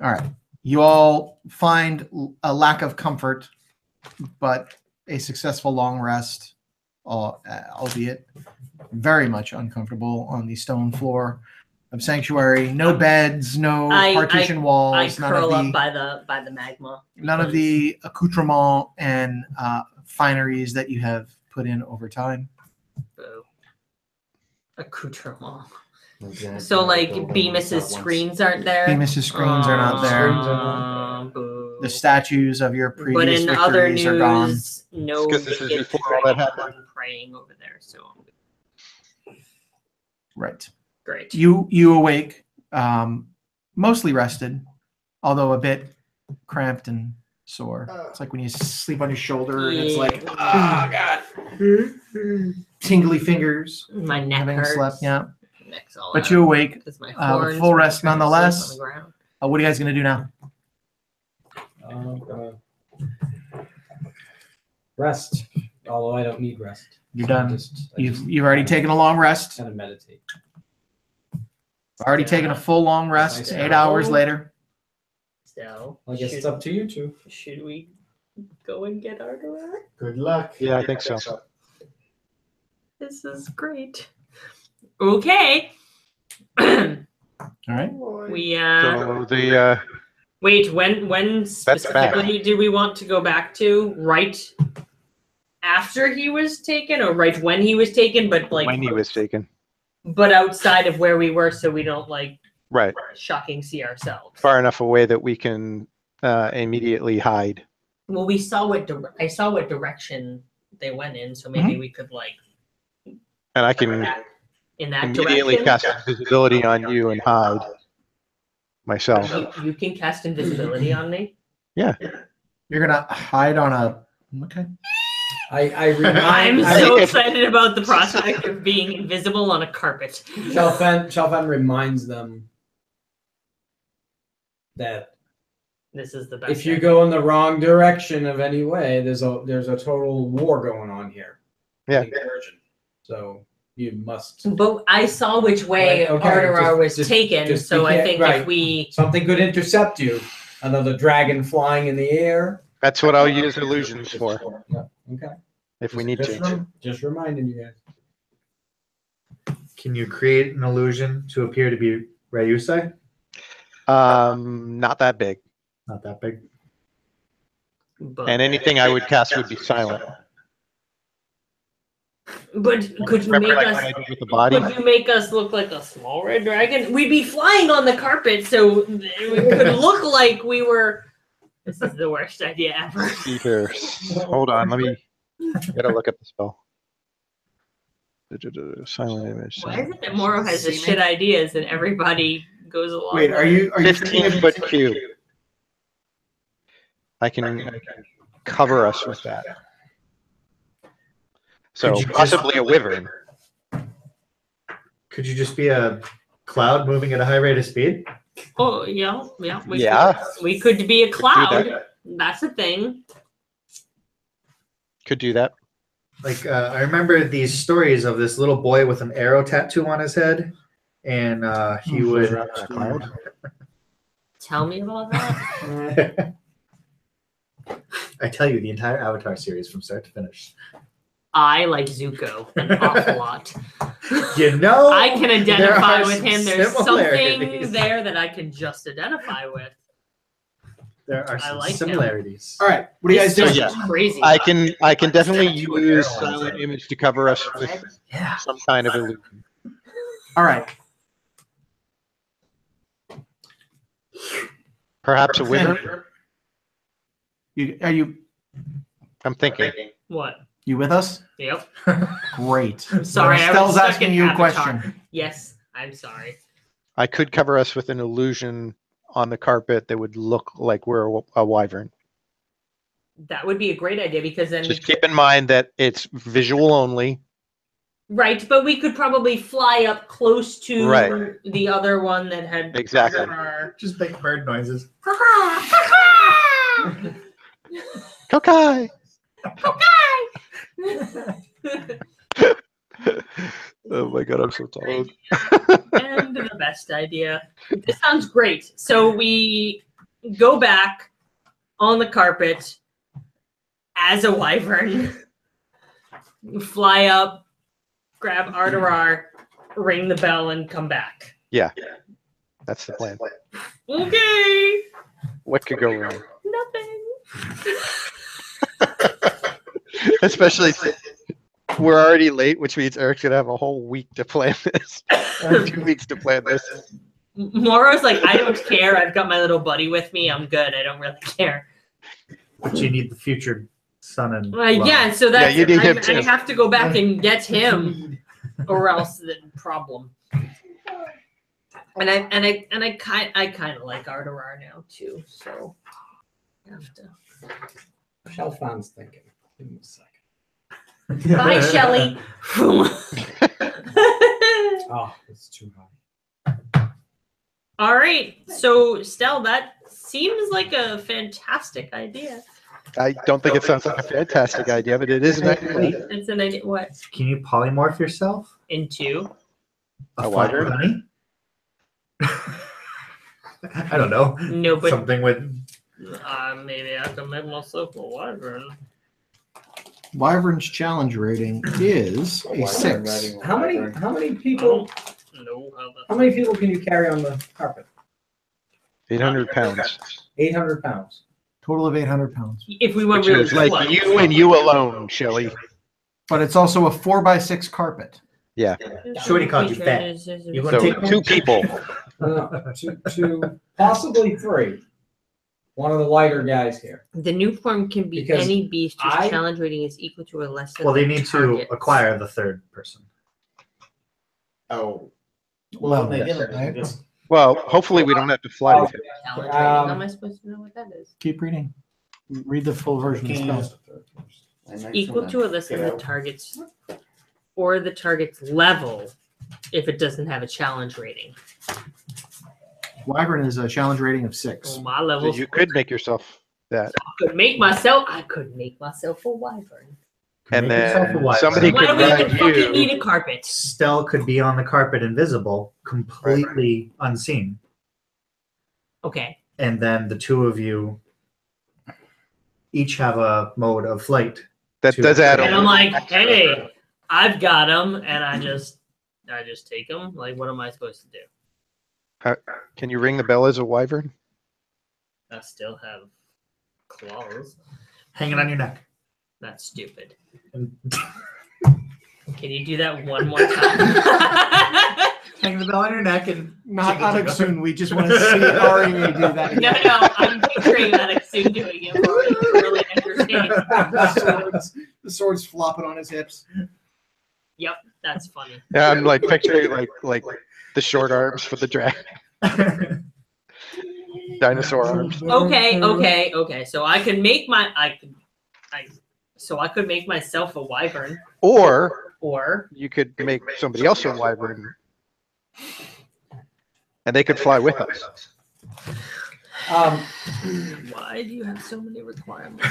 All right. You all find a lack of comfort, but a successful long rest, albeit very much uncomfortable on the stone floor of Sanctuary. No beds, no partition I walls, none curl of up the by the magma. none of the accoutrement and fineries that you have put in over time. Boo. Accoutrement. Exactly. So like Building Bemis's that once. screens aren't there. Bemis's screens are not there. Boo. The statues of your But previous in other victories are gone. news, no It's 'cause this is naked before all that happened. dragon praying over there. So I'm good. Right. Great. You awake, mostly rested, although a bit cramped and sore. It's like when you sleep on your shoulder and it's like, oh god, tingly fingers. My neck Having hurts. slept, yeah. Neck's all But out you awake because my with horns full were rest trying to sleep nonetheless. on the ground. What are you guys gonna do now? Rest. Although I don't need rest. You're done. Just You've already taken a long rest. kind of meditate. Already taken a full long rest. Nice. 8 hours later. So I guess it's up to you two. Should we go and get Arterar? Good luck. Yeah, I think so. This is great. Okay. All right. We So the wait, when specifically do we want to go back to? Right after he was taken or right when he was taken, but like when he was taken. but outside of where we were so we don't like Right. shocking see ourselves. Far enough away that we can immediately hide. Well, we saw I saw what direction they went in, so maybe we could like And I can in that immediately direction. cast invisibility on you and hide myself. You can cast invisibility on me. Yeah. You're gonna hide on a. Okay. I remind. I'm I- so excited about the prospect of being invisible on a carpet. Shelfan reminds them that This is the best. if you go in the wrong direction of any way, there's a total war going on here. Yeah. Incursion. So you must. But I saw which way Right, okay, Arterar was just taken, just so be I care- think right. if we Something could intercept you. Another dragon flying in the air. That's what I'll use illusions for, Yeah. Okay. if we need just to. Just reminding you guys. Can you create an illusion to appear to be Ryusei? Not that big. Not that big. but, And anything I would cast would be silent. but could you Remember, make like us what I did with the body? could you make us look like a small red dragon? We'd be flying on the carpet, so it could look like we were. This is the worst idea ever. Here. Hold on, let me gotta look at the spell. Silent image. Why is it that Moro has the shit ideas and everybody goes along? Wait, with are it? you 15-foot cube. I can cover us with that. So Could you just- possibly a wyvern. Could you just be a cloud moving at a high rate of speed? Oh yeah. Yeah. We could be a do cloud. that. That's a thing. Could do that. Like I remember these stories of this little boy with an arrow tattoo on his head, and he would. Around on a cloud. Tell me about that. I tell you, the entire Avatar series from start to finish. I like Zuko an awful lot. You know, I can there identify are with some him. There's something similarities. there that I can just identify with. There are I some like him. similarities. All right. What do you guys This do? is yeah. crazy. I can definitely Tattoo with use arrow on his silent head. image to cover us with Yeah. some kind of illusion. All right. Perhaps a wyvern. Are you I'm thinking. What? with us? Yep. Great. Sorry, I Stell's was stuck asking in you a Avatar. question. Yes, I'm sorry. I could cover us with an illusion on the carpet that would look like we're a wyvern. That would be a great idea because then Just keep in mind that it's visual only. right, but we could probably fly up close to Right. the other one that had Exactly. our- Just make bird noises. Kokai! Oh my god, I'm so tired. And the best idea. This sounds great. So we go back on the carpet as a wyvern, fly up, grab Arterar, ring the bell, and come back. Yeah, that's the plan. Okay. What could go wrong? Nothing. Especially we're already late, which means Eric's gonna have a whole week to plan this. Or 2 weeks to plan this. Moro's like, I don't care. I've got my little buddy with me. I'm good. I don't really care. But you need the future son and Yeah, so that's you need him I too. have to go back and get him, or else the problem. And I kind of like Arterar now too. So I have to. Shelfan's thinking. Give him a second. Bye, Shelly. Oh, it's too high. All right. So, Stell, that seems like a fantastic idea. I don't think it sounds like a fantastic idea, but it is an idea. It's an idea. What? Can you polymorph yourself? Into? A flying wyvern? bunny? I don't know. No, but Something with maybe I can make myself a wyvern. Wyvern's challenge rating is a 6. How many people? No, how How many people can you carry on the carpet? 800 pounds. 800 pounds. Total of 800 pounds. If we went Which really is like slow. you and you alone, Shelly. But it's also a 4x6 carpet. Yeah. Shorty called you fat. You So gonna take 2 people. Two, possibly 3. One of the lighter guys here. The new form can be Because any beast whose I- challenge rating is equal to or less than Well, they the need to target's. acquire the third person. Oh. Well, they yes, did it. right. Just Well, hopefully we don't have to fly with him. Challenge rating. How am I supposed to know what that is? Keep reading. Read the full version of the can't spell. use the third person. And next Equal one, to or less than get the out. target's or the target's level if it doesn't have a challenge rating. Wyvern is a challenge rating of 6. Well, my So level you could make yourself that. I could make myself a wyvern. And Make yourself a then wyvern. somebody Why do could we even ride fucking need you. a carpet? Stell could be on the carpet invisible, completely unseen. Okay. And then the two of you each have a mode of flight. That does add And a I'm like, hey, I've got them, and I just take them. Like, what am I supposed to do? Can you ring the bell as a wyvern? I still have claws. Hanging on your neck. That's stupid. And Can you do that one more time? hang the bell on your neck and Not soon. We just want to see Aria do that. No, I'm picturing Alexu doing it for it. It's really entertaining. The sword's flopping on his hips. Yep, that's funny. Yeah, I'm like picturing like the short arms for the dragon, dinosaur arms. Okay. So I could make I could make myself a wyvern, Or or you could make somebody else a wyvern. and they could fly with us. Why do you have so many requirements?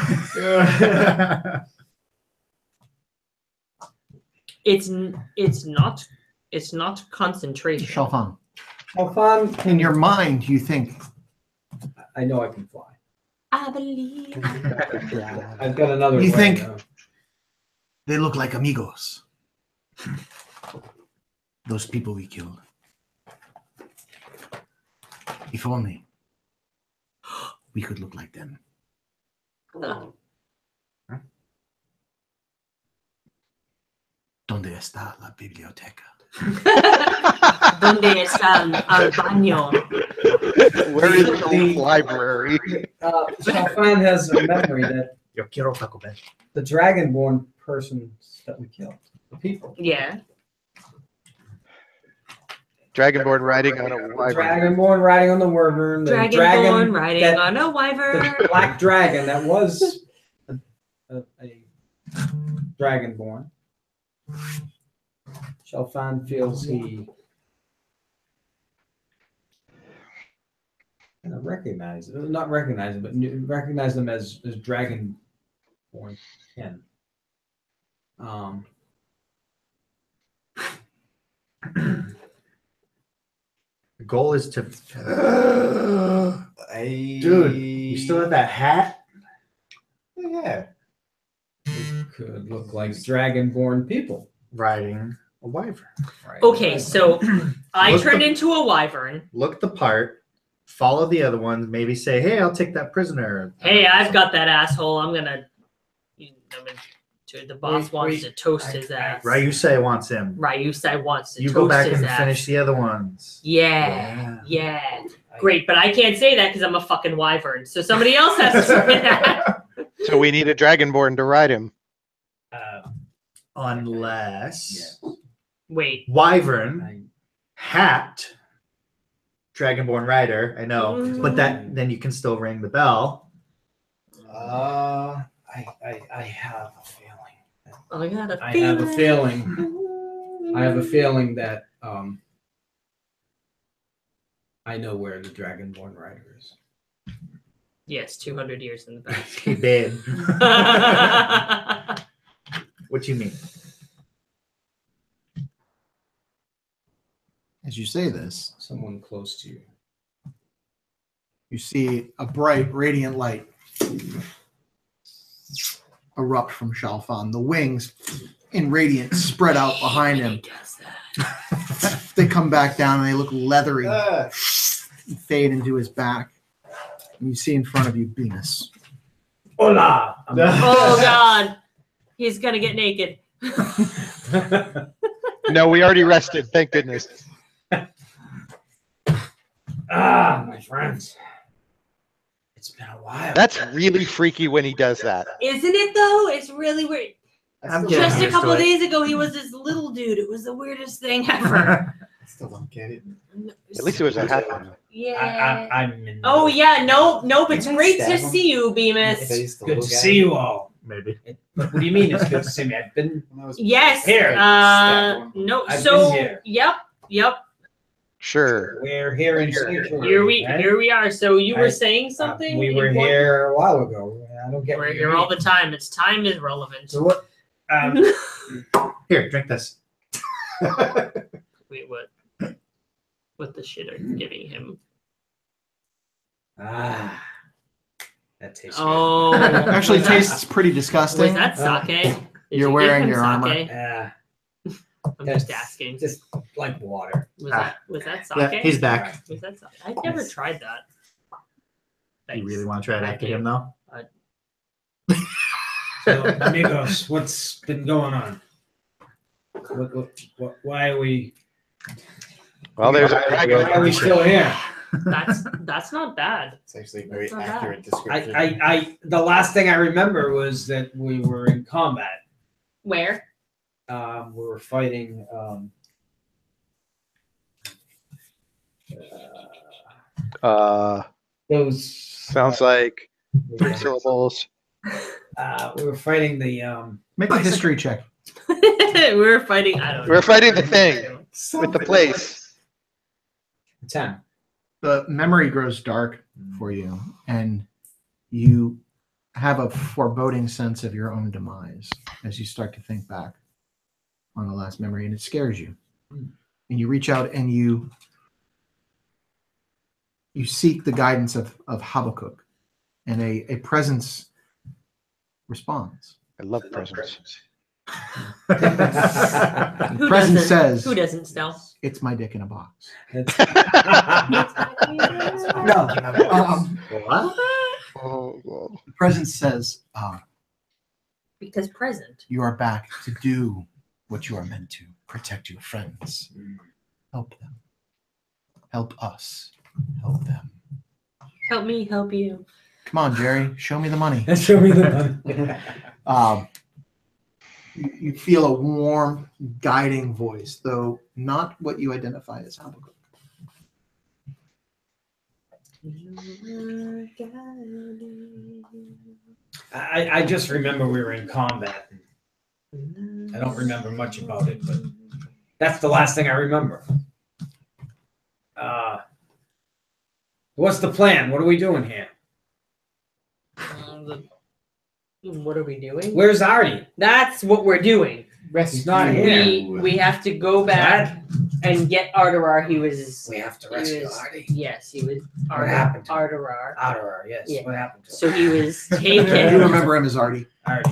It's not concentration. Shalfan, How fun. in your mind, you think I know I can fly. I believe. I've got another. You way think- now. they look like amigos. Those people we killed. If only we could look like them. ¿Dónde está la biblioteca? ¿Dónde está el baño? Where is the library? Shalfan has a memory that Yo quiero Taco Bell. the dragonborn persons that we killed, the people, Yeah. Dragonborn riding on a the wyvern. dragonborn riding on the wyvern, the Dragonborn dragon riding that- on a wyvern. the black dragon that was a dragonborn. Shalfan feels he recognize, not recognize him, but recognize them as dragonborn kin. The goal is to. Dude, you still have that hat? Yeah. Could look like dragonborn people. Riding a wyvern. Right? Okay, so I Look turned the- into a wyvern. Look the part. Follow the other ones. Maybe say, "Hey, I'll take that prisoner." Hey, I've got that asshole. I'm gonna the boss Wait, wants wait. to toast his ass. Ryusei wants him. Ryusei wants to You toast go back his and ass. finish the other ones. Yeah. Great, but I can't say that because I'm a fucking wyvern. So somebody else has to say that. So we need a dragonborn to ride him. Unless Wait. wyvern, hat, dragonborn rider. I know, but then you can still ring the bell. I have a feeling. I got a I feeling. have a feeling. I have a feeling that I know where the dragonborn rider is. Yes, 200 years in the back. He did. What do you mean? As you say this, Someone close to you. you see a bright, radiant light erupt from Shalfan. The wings in radiance spread out behind him. They come back down and they look leathery and fade into his back. And you see in front of you Venus. Hola! Oh God, he's gonna get naked. No, we already rested. Thank goodness. My friends. It's been a while. That's really freaky when he does that. Isn't it though? It's really weird. I'm getting Just a used couple to it. days ago, he was this little dude. It was the weirdest thing ever. Still don't get it. At least it was a hat. Yeah. I'm in Oh yeah, no, it's Can I great stab to him? see you, Bemis. Face the good to little guy. see you all. Maybe. What do you mean it's good to see me? I've been When I was Yes. Here, stab one. No. I've So been here. yep. Sure. we're here in Sanctuary. Here we are. So you were I- saying something? we were important? here a while ago. I don't get We're what you here all mean. the time. It's time is relevant. So what? Here, drink this. Wait, what? What the shit are you giving him? That tastes Oh, Actually, was that- tastes pretty disgusting. Was that sake? Did You're you wearing give him your armor. sake? good. Yeah, I'm just asking. just like water. Was that sake? Yeah, he's back. Was that sake? I've never tried that. You Thanks. really want to try it I after do. him, though? So, amigos, what's been going on? What, why are we? Well, there's a Why dragon. are we still here? That's not bad. It's actually a very That's not accurate bad. description. The last thing I remember was that we were in combat. Where? We were fighting. Those Sounds like 3 syllables. we were fighting the Make a history check. We were fighting. I don't know. We're fighting the thing with the place. 10. the memory grows dark for you, and you have a foreboding sense of your own demise as you start to think back on the last memory, and it scares you. And you reach out and you seek the guidance of Habakkuk, and a presence responds. I love presents. The presence says, "Who doesn't, Stell?" "It's my dick in a box." No. What? Oh, whoa. The presence says, Because present. "You are back to do what you are meant to. Protect your friends. Help them. Help us. Help them. Help me, help you. Come on, Jerry. Show me the money." Show me the money. You feel a warm, guiding voice, though not what you identify as Habakkuk. I just remember we were in combat. I don't remember much about it, but that's the last thing I remember. What's the plan? What are we doing here? What are we doing? Where's Artie? That's what we're doing. He's not here. We have to go back and get Arterar. He was. We have to he rescue was- Artie. Yes, he was. What happened to him? Arterar. Arterar, yes. Yeah. What happened to him? So he was You taken. remember him as Artie. Artie.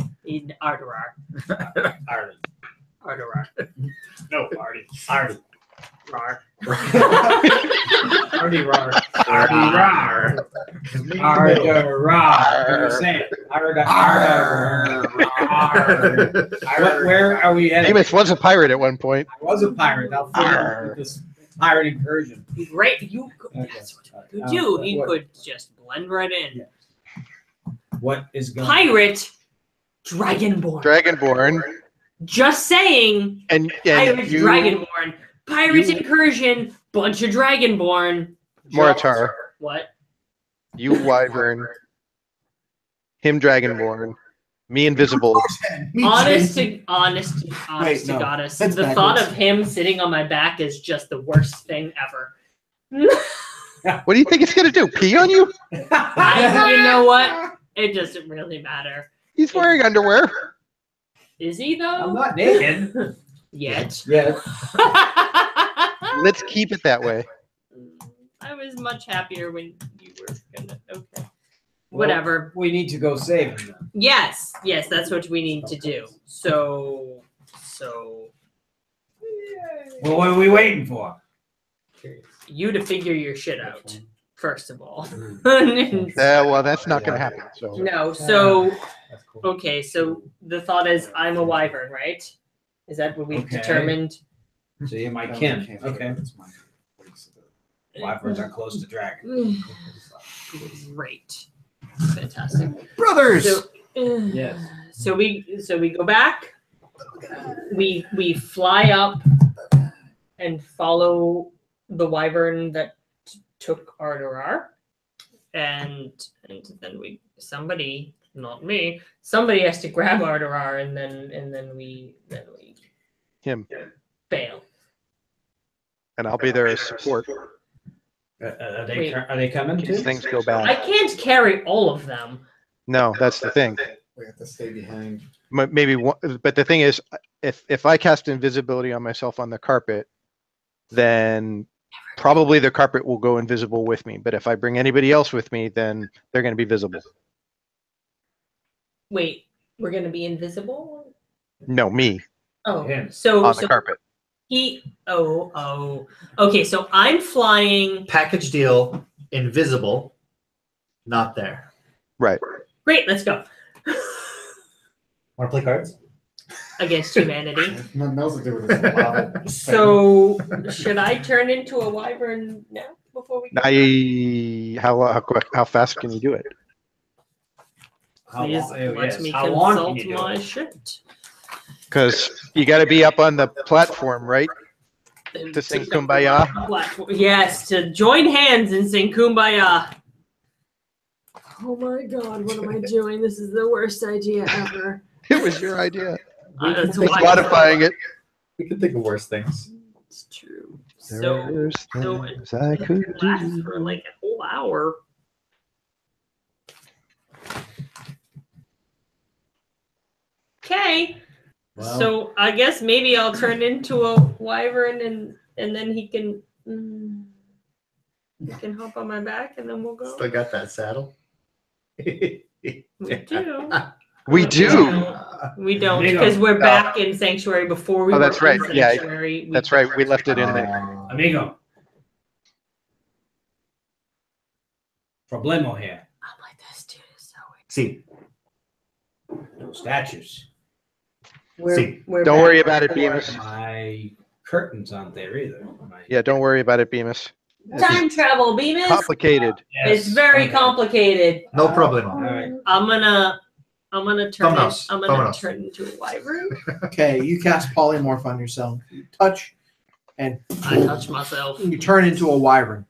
Arterar. Artie. Arterar. No, Artie. Artie. Rar. Artie Rar. Artie Rar. Artie Rar. Say it. Artie Rar. Where are we headed? Amos was a pirate at one point. I was a pirate. I'll figure with this pirate incursion. Great. You could, Okay. that's what you could do. You What- could just blend right in. What is going Pirate Dragonborn. Dragonborn. Just saying. And Pirate you, Dragonborn. Pirate you- incursion. Bunch of Dragonborn. Moritar. What? You Wyvern. Him Dragonborn. Me Invisible. Honest to no, goddess, that's the thought backwards. of him sitting on my back is just the worst thing ever. What do you think it's gonna do? Pee on you? You know what? It doesn't really matter. He's wearing underwear. Is he though? I'm not naked. Yet. Yeah. Let's keep it that way. I was much happier when you were gonna. Okay. Whatever. We need to go save him then. Yes, that's what we need to do. So. Well, what are we waiting for? You to figure your shit out, first of all. Well, that's not gonna happen. So No, so That's cool. okay, so the thought is I'm a wyvern, right? Is that what we Okay. determined? So you're my kin. Okay. Wyverns are close to dragon. Great. Fantastic. Brothers! So, Yes. so we go back. We fly up and follow the wyvern that took Arterar, and then somebody, not me, somebody has to grab Arterar, and then we him. fail. And I'll be there as support. Are Wait. they coming These too? things go I bad. can't carry all of them. No, that's the thing. We have to stay behind. Maybe one, but the thing is, if I cast invisibility on myself on the carpet, then probably the carpet will go invisible with me. But if I bring anybody else with me, then they're going to be visible. Wait, we're gonna be invisible? No, me Oh, Him. so on the carpet. Okay, so I'm flying. Package deal, invisible, not there. Right. Great, let's go. Want to play cards? Against humanity. Nothing else to do with this lava. So should I turn into a wyvern now before we go? How fast can you do it? Please let me How long consult can you do my it? shit. Because you got to be up on the platform, right? To sing Kumbaya. Yes, to join hands and sing Kumbaya. Oh my god, what am I doing? This is the worst idea ever. It was your idea. That's Just why- modifying it. We could think of worse things. It's true. There's so things I could it lasts do. for like a whole hour. Okay. Well. So I guess maybe I'll turn into a wyvern and then he can hop on my back and then we'll go. Still got that saddle. We do. We do. We don't because we're back in Sanctuary before we Oh, were that's right. in Yeah, Sanctuary. That's right. We left it in there. Amigo. Problemo here. I'm like, this dude is so weird. See, No statues. We're Don't back. worry about it, Bemis. My curtains aren't there either. Yeah, don't worry about it, Bemis. Time travel, Bemis. Complicated. It's very complicated. no problem. All right. I'm gonna turn Vámonos, I'm gonna vámonos. turn into a wyvern. Okay, you cast polymorph on yourself. You touch, and I touch myself. you turn into a wyvern.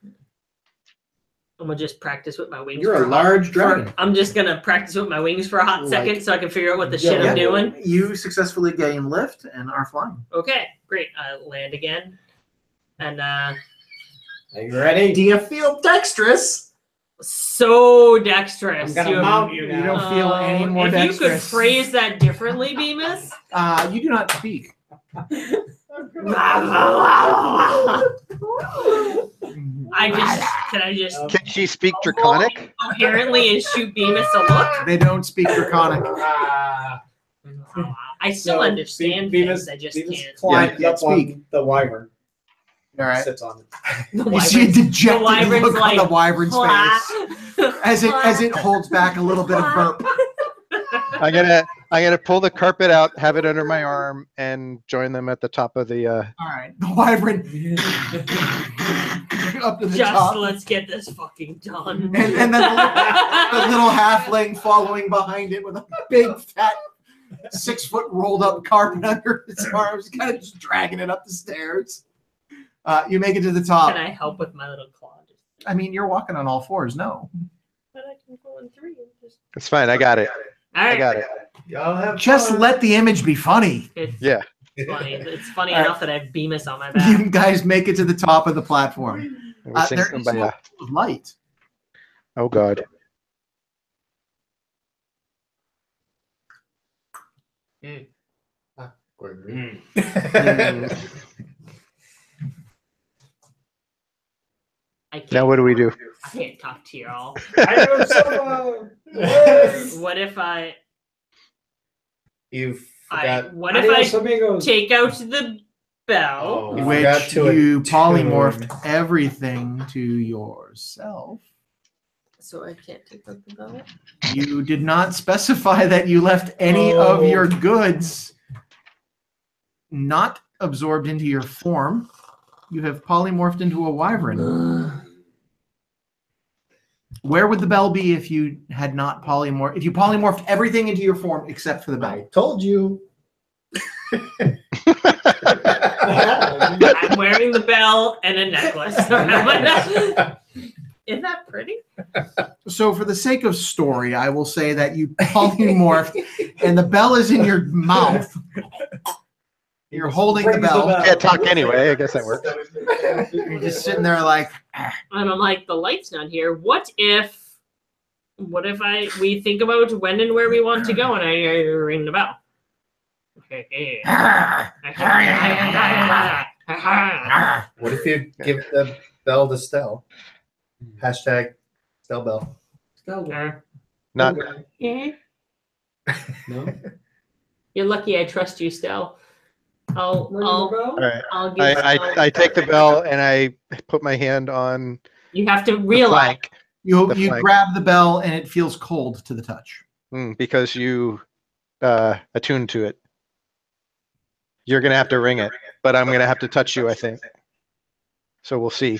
I'm gonna just practice with my wings. You're for a large for- dragon. I'm just gonna practice with my wings for a hot Like- second so I can figure out what the shit Yeah. I'm doing. You successfully gain lift and are flying. Okay, great. I land again. And Are you ready? Do you feel dexterous? so dexterous. I'm gonna You- mount you You now. don't feel any more if dexterous. you could phrase that differently, Bemis. You do not speak. Can I just Can she speak Draconic? apparently and shoot Bemis a look? They don't speak Draconic. I still understand things. I just can't. climbs Yeah, up speak. on the wyvern. All right. Sits on it. The You see a wyvern's- dejected wyvern's look on like, the wyvern's "Flat." face as it holds back a little bit of burp. I'm gonna pull the carpet out, have it under my arm, and join them at the top of the. All right, the wyvern up to the Just top, let's get this fucking done. and then the little halfling following behind it with a big fat 6-foot rolled up carpet under its arms, kind of just dragging it up the stairs. You make it to the top. Can I help with my little claw? I mean, you're walking on all fours. No, But I can go in 3 and just. It's fine. I got it. All I right. got it. Y'all have just fun. let the image be funny. It's Yeah. funny. It's funny All right. enough that I have Bemis on my back. You guys make it to the top of the platform. We sing There is Kumbaya. no light. Oh God. I can't, Now what do we do? I can't talk to you all. I know someone. What if I You forgot. what if I Adios, amigos. take out the bell? You Which forgot to you attune. polymorphed everything to yourself. So I can't take out the bell? You did not specify that you left any of your goods not absorbed into your form. You have polymorphed into a wyvern. Where would the bell be if you had not polymorphed? If you polymorphed everything into your form except for the bell? I told you. I'm wearing the bell and a necklace. Isn't that pretty? So, for the sake of story, I will say that you polymorphed, and the bell is in your mouth. You're holding the bell. Can't talk anyway. I guess that works. You're just sitting there like, And I'm like, the light's not here. What if we think about when and where we want to go and I ring the bell? What if you give the bell to Stell? Hashtag Stell bell. Not. No. You're lucky I trust you, Stell. All right. I'll give I take the bell and I put my hand on You have to the realize flank. you The flank. grab the bell, and it feels cold to the touch. Because you attuned to it. You're gonna have to ring it, but I'm gonna have to touch you, I think. So we'll see.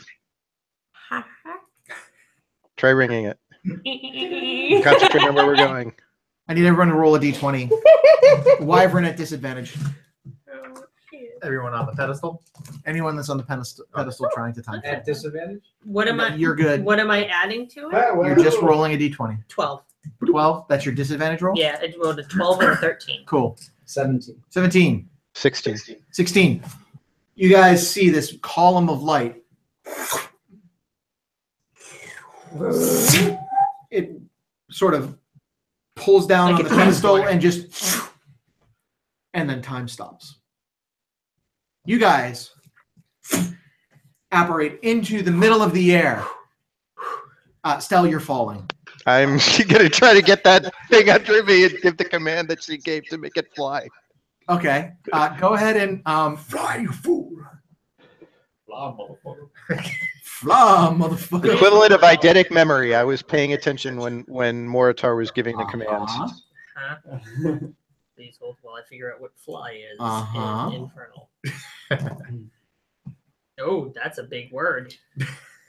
Try ringing it. Concentrate on where we're going. I need everyone to roll a d20. Wyvern at disadvantage. Everyone on the pedestal. Anyone that's on the pedestal trying to time. At disadvantage? What am I? You're good. What am I adding to it? You're just rolling a d20. 12. 12. That's your disadvantage roll. Yeah, I rolled a 12 and a 13. Cool. 17. 17. 16. 16. You guys see this column of light. It sort of pulls down Like on a the pedestal transformer. and just, and then time stops. You guys apparate into the middle of the air. Stell, you're falling. I'm gonna try to get that thing under me and give the command that she gave to make it fly. Okay. Go ahead and Fly, you fool. fly, motherfucker. Equivalent of eidetic memory. I was paying attention when Moritar was giving the commands. Huh? Please hold while I figure out what fly is Uh-huh. in Infernal. Oh, that's a big word.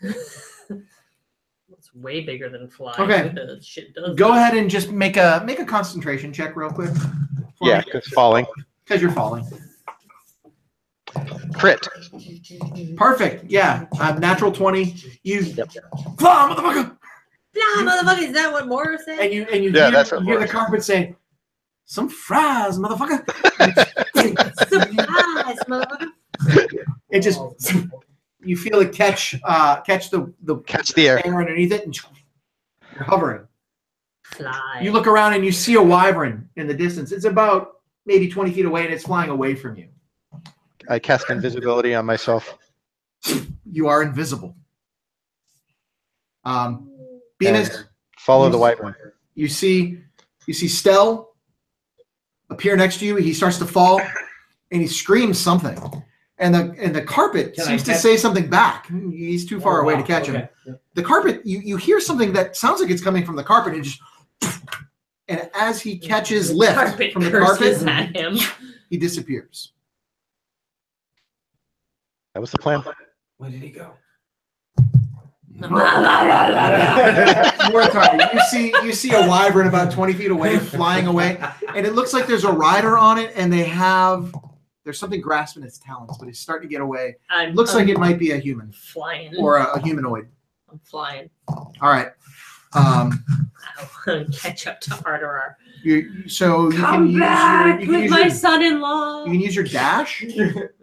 It's way bigger than fly. Okay. Shit does Go that. ahead and just make a concentration check real quick. Yeah, because falling. Because you're falling. Crit. Perfect. Yeah. Natural 20. You Yep. fly, motherfucker. Nah, motherfucker, is that what Morris said? And you Yeah, that's what hear the Morris said. carpet say, "Some fries, motherfucker." Surprise, motherfucker. It just you feel it catch the Catch the air. air underneath it, and you're hovering. Fly. You look around and you see a wyvern in the distance. It's about maybe 20 feet away, and it's flying away from you. I cast invisibility on myself. You are invisible. Venus, And follow the wyvern. you see Stell appear next to you. He starts to fall, and he screams something. And the carpet Can I seems to catch- say something back. He's too far away to catch him. Okay. Yeah. The carpet, you hear something that sounds like it's coming from the carpet, and just and as he catches lift Carpet from the curses carpet, at him. he disappears. That was the plan. Where did he go? Moritar, you see a wyvern about 20 feet away, flying away, and it looks like there's a rider on it, and there's something grasping its talons, but it's starting to get away. I'm, Looks like it might be a human flying. or a humanoid. I'm flying. All right. I'll catch up to Arterar. So you Come can back use your, with my son-in-law. you can use your dash.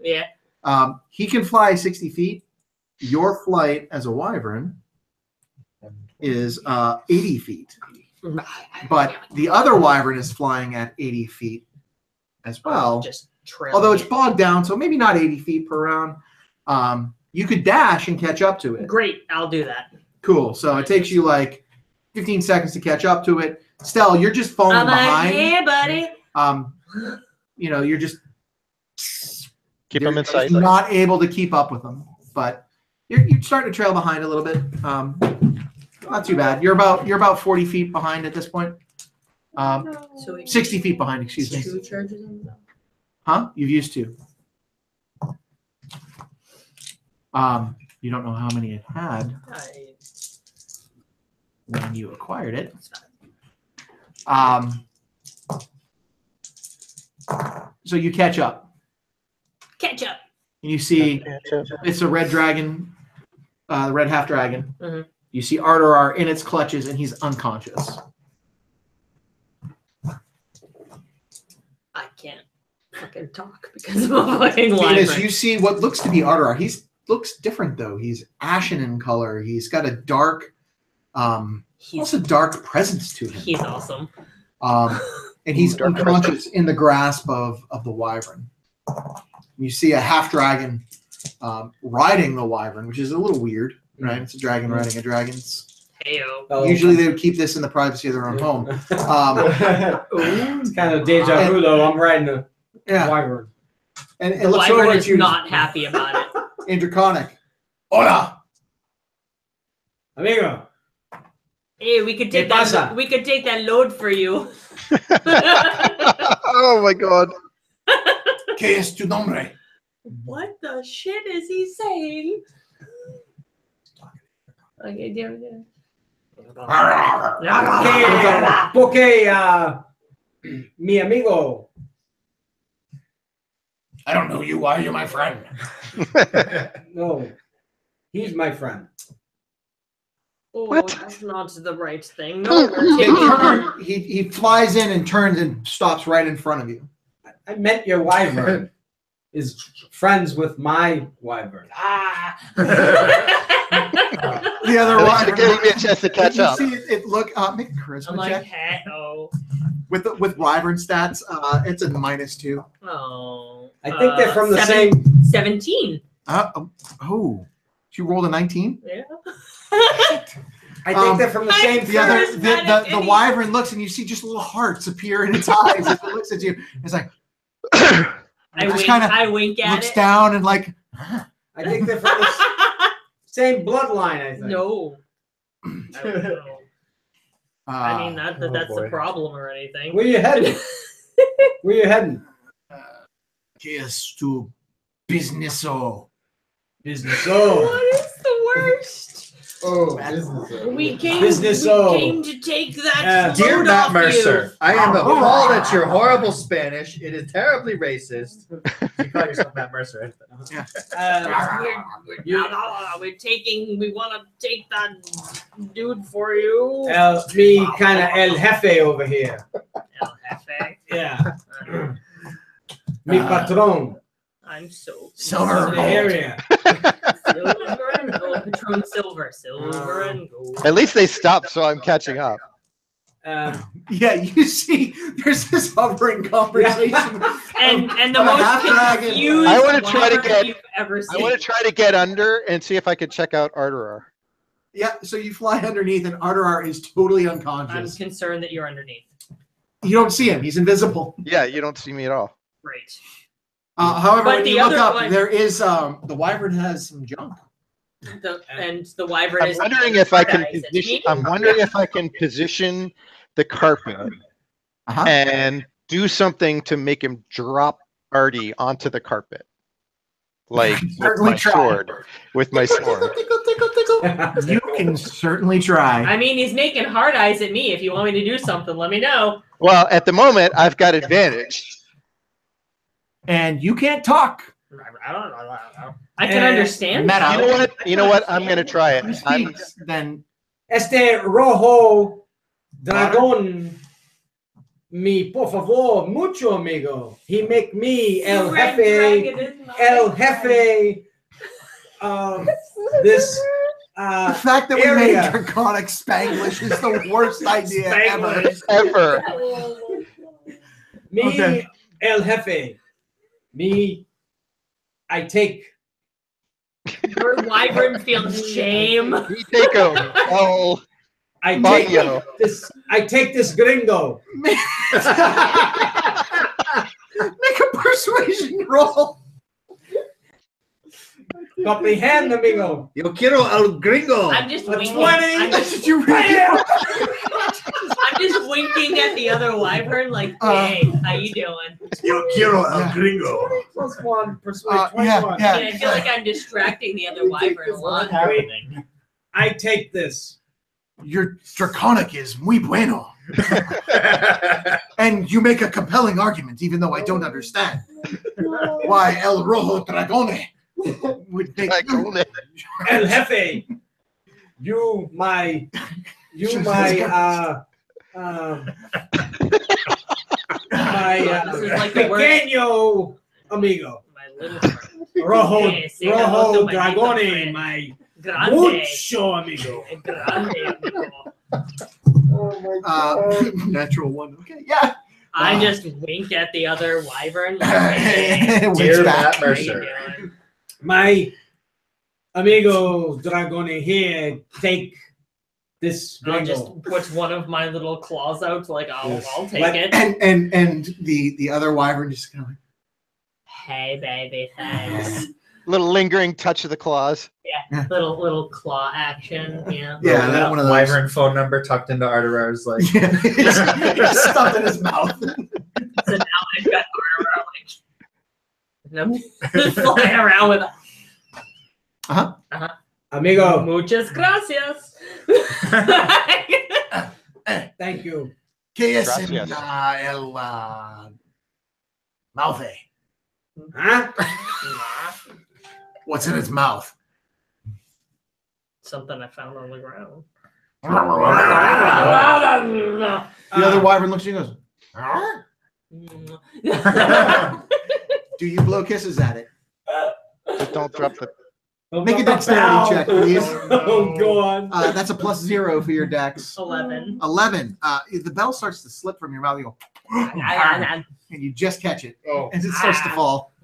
Yeah. He can fly 60 feet. Your flight as a wyvern is 80 feet. But the other wyvern is flying at 80 feet as well. Just trailing Although it's it. bogged down, so maybe not 80 feet per round. You could dash and catch up to it. Great, I'll do that. Cool. So it takes you like 15 seconds to catch up to it. Stell, you're just falling I'm like, behind. yeah, buddy. You're just Keep you're them in just sight. not able to keep up with them, but you're starting to trail behind a little bit. Not too bad. You're about 40 feet behind at this point. So 60 feet behind, excuse me. 2 charges on that? Huh? You've used 2. You don't know how many it had when you acquired it. So you catch up. Catch up. And you see it's a red dragon, the red half dragon. Mhm. You see Arterar in its clutches, and he's unconscious. I can't fucking talk because of a fucking Venus, wyvern. you see what looks to be Arterar. He looks different though. He's ashen in color. He's got a dark, also dark presence to him. He's awesome. And he's Dark unconscious in the grasp of the wyvern. You see a half dragon riding the wyvern, which is a little weird, right? It's a dragon riding a dragon. Heyo. Oh. Usually they would keep this in the privacy of their own home. It's kind of deja vu, though. I'm riding a Yeah, wyvern. and it The looks over wyvern at is you not happy about it. in Draconic. Hola! Amigo. Hey, we could take ¿Qué pasa? that. We could take that load for you. Oh my god. ¿Qué es tu nombre? What the shit is he saying? Okay, damn. Porque, mi amigo. I don't know you. Why are you my friend? No, he's my friend. Oh, What? that's not the right thing. No, we're They taking turn, he flies in and turns and stops right in front of you. I met your wyvern. is friends with my wyvern. The other At least wyvern. you're giving me a chance to catch you up. see it look. Make a charisma I'm like, check hey-oh. with wyvern stats. It's a -2. Oh. I think they're from the same. 17. Oh, she rolled a 19. Yeah. I think they're from the same. The other, Charismatic the wyvern looks and you see just little hearts appear in its eyes as it looks at you. It's like I wink at looks it. down and like. I think they're from the same bloodline. I think. No. I don't know. I mean, not that that's a problem or anything. Where you heading? Where you heading? Yes, to business. Business. Oh. What is the worst? Oh, business. We came to take that Dear load Matt off Mercer, you. I am appalled at your horrible Spanish. It is terribly racist. You call yourself Matt Mercer. Yeah. We want to take that dude for you. Me kind of El Jefe over here. El Jefe. Yeah. Mi patron. I'm so Silver in the area. Silver and gold. Patron silver. Silver and gold. At least they stopped, so I'm catching up. Yeah, you see, there's this hovering conversation. And the of a most half-dragon. confused I want to try to wyvern get. you've ever I seen. want to try to get under and see if I could check out Arterar. Yeah, so you fly underneath, and Arterar is totally I'm unconscious. concerned that you're underneath. You don't see him; he's invisible. Yeah, you don't see me at all. Great. However, But when the you look other up, one- there is the wyvern has some junk. And the wyvern I'm is. wondering if I can Paradise. It's position. me. I'm wondering if I can position the carpet Uh-huh. and do something to make him drop Artie onto the carpet, like with Certainly my try. sword. With my sword. You can certainly try. I mean, he's making hard eyes at me. If you want me to do something, let me know. Well, at the moment, I've got advantage. And you can't talk. I don't know. I can understand. Meta. You know what? You know what? I'm gonna try He it. I'm, speaks, then Este rojo dragón. Mi por favor, mucho amigo. He make me El Red Jefe. dragon is my El friend. Jefe. This. the fact that we area. made draconic Spanglish is the worst idea ever. ever. Me, Okay. El Jefe. Me, I take. Your wyvern feels shame. We take him. Oh, I Fuck take you. this. I take this gringo. Make a persuasion roll. Comprehend, amigo. Yo quiero al gringo. I'm just A winking. 20. I'm just, Did you read it? I'm just winking at the other wyvern, like, hey, how you doing? Yo quiero Yeah. el gringo. +1, persuade 21. Yeah. I mean, I feel like I'm distracting the other wyvern a lot. I take this. Your draconic is muy bueno. And you make a compelling argument, even though I don't understand. Why El Rojo Dragone would make El Jefe. You my Jesus my This is like the worst. pequeño amigo. My little friend. Rojo Yes, say hello to Rojo my little Dragone, friend. my Grande. mucho amigo. Grande, amigo. natural one. Okay, yeah. I just wink at the other wyvern, like, hey, Winks Dear back. Matt how you Mercer. doing? My amigo Dragone here, take this I'll gringo. just put one of my little claws out, like, I'll take Like- it. And the other wyvern just kind of like, Hey, baby, thanks. Little lingering touch of the claws. little claw action, yeah. yeah, that one of those. Wyvern phone number tucked into Arterar's like. Yeah, just stuffed in his mouth. So now I've got armor, like, nope. Flying around with Amigo, muchas gracias. thank you. ¿Qué es Gracias. el mouth? Huh? What's in its mouth? Something I found on the ground. The other wyvern looks at you and goes, "Huh? Do Do you blow kisses at it? Just don't drop the. Make a dexterity check, please. Oh, go on. That's a +0 for your dex. 11. 11. The bell starts to slip from your mouth. You go, and you just catch it Oh. as it starts to fall.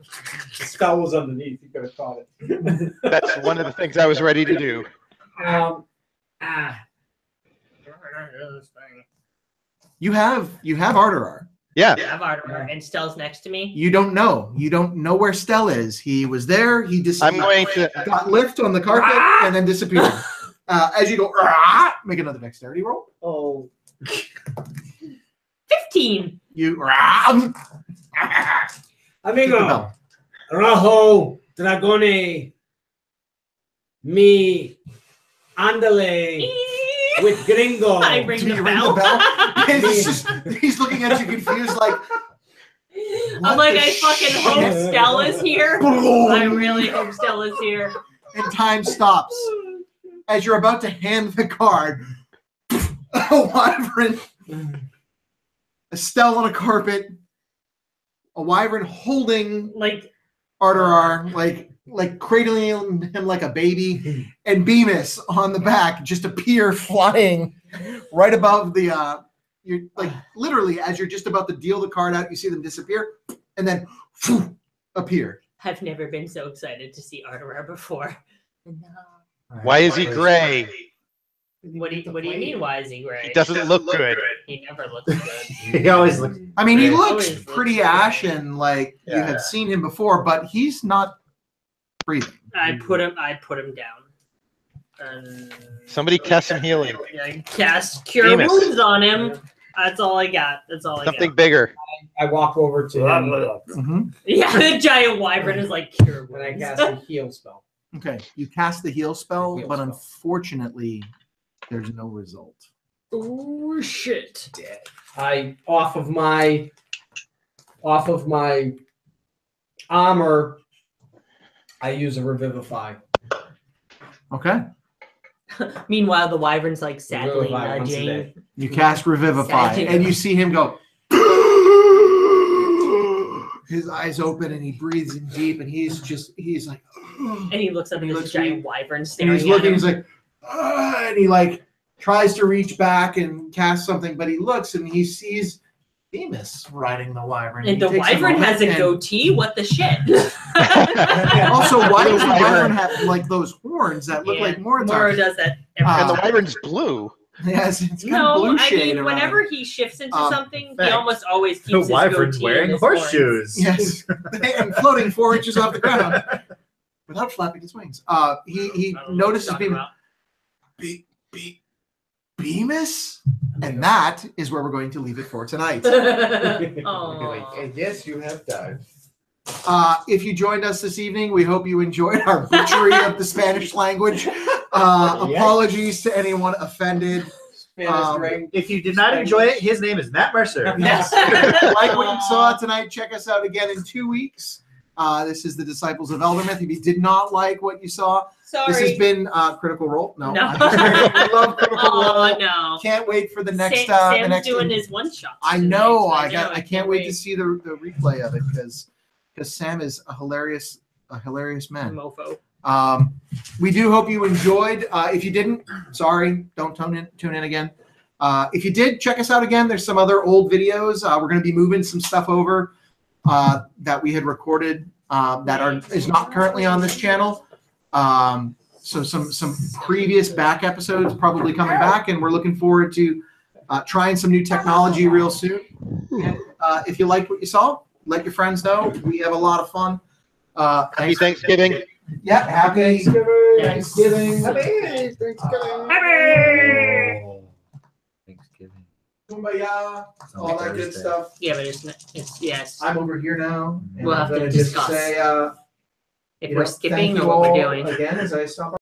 The spell was underneath. You could have caught it. That's one of the things I was ready to do. You have Arterar. Yeah. I have Arterar, and Stell's next to me. You don't know. You don't know where Stell is. He was there. He I'm going to. got lift on the carpet and then disappeared. As you go, make another dexterity roll. Oh. 15. You Amigo. Rojo. Dragone. Mi. Andale. With Gringo. I ring Do the you ring bell. the bell? He's looking at you confused, like. I'm like, I fucking hope Stell is here. I really hope Stell is here. And time stops. As you're about to hand the card, a wyvern, a Stell on a carpet, a wyvern holding Like Arterar, like cradling him like a baby, and Bemis on the back just appear flying right above the you're like literally as you're just about to deal the card out, you see them disappear and then appear. I've never been so excited to see Arterar before. Why is he gray? What do you mean? Why is he gray? He doesn't look good. He never looks good. He always looks. I mean, he Right. looks Always looks pretty good. ashen, like you Yeah. have seen him before, but he's not breathing. I put him down. Somebody cast some healing. I cast cure Bemis. wounds on him. That's all I got. Something bigger. I walk over to him Mhm. Yeah, the giant wyvern is like cure and I wounds. cast a heal spell. Okay, you cast the heal spell, Heal but spell. unfortunately, there's no result. Oh shit! I off of my armor, I use a revivify. Okay, Meanwhile, the wyvern's like sadly Revivify once a nudging. day. you cast Revivify, Sad. and you see him go. His eyes open and he breathes in deep, and he's like, And he looks up And at he this looks giant wyvern and staring he's at looking. him. He's like, and he like tries to reach back and cast something, but he looks and he sees Bemis riding the wyvern. And He the takes wyvern moment has a and- goatee? What the shit? Also, why does the Wyvern. wyvern have like those horns that look like Moro Moritar? does that every And the time. wyvern's blue. Yes, it's got No, blue I shade mean, around whenever it. he shifts into something, he fact, almost always keeps The his wyvern's goatee wearing and his horns. horseshoes. Yes, and floating 4 inches off the ground without flapping his wings. He I don't know what you're notices talking Bemis, and that is where we're going to leave it for tonight. about. Aw. And yes, you have died. If you joined us this evening, we hope you enjoyed our butchery of the Spanish language. Apologies to anyone offended. If you did not enjoy it, his name is Matt Mercer. Yes. Like what you saw tonight, check us out again in 2 weeks. This is the Disciples of Eldermythe. If you did not like what you saw, Sorry. this has been Critical Role. No. No. I love Critical Oh Role. no. Can't wait for the next. Sam's the next doing his one shot. I know. I can't wait to see the replay of it because Sam is a hilarious man. Mofo. We do hope you enjoyed. If you didn't, sorry, don't tune in again. If you did, check us out again. There's some other old videos. We're going to be moving some stuff over that we had recorded that is not currently on this channel. So some previous back episodes probably coming back, and we're looking forward to trying some new technology real soon. And, if you liked what you saw, let your friends know. We have a lot of fun. Happy Thanksgiving. Yeah, happy Thanksgiving. Happy Thanksgiving. Thanksgiving. Kumbaya, all that good stuff. Yeah, but it's yes. I'm over here now. and We'll I'm have to gonna just discuss say, if you we're know, skipping thank or you what we're all doing. again as I stop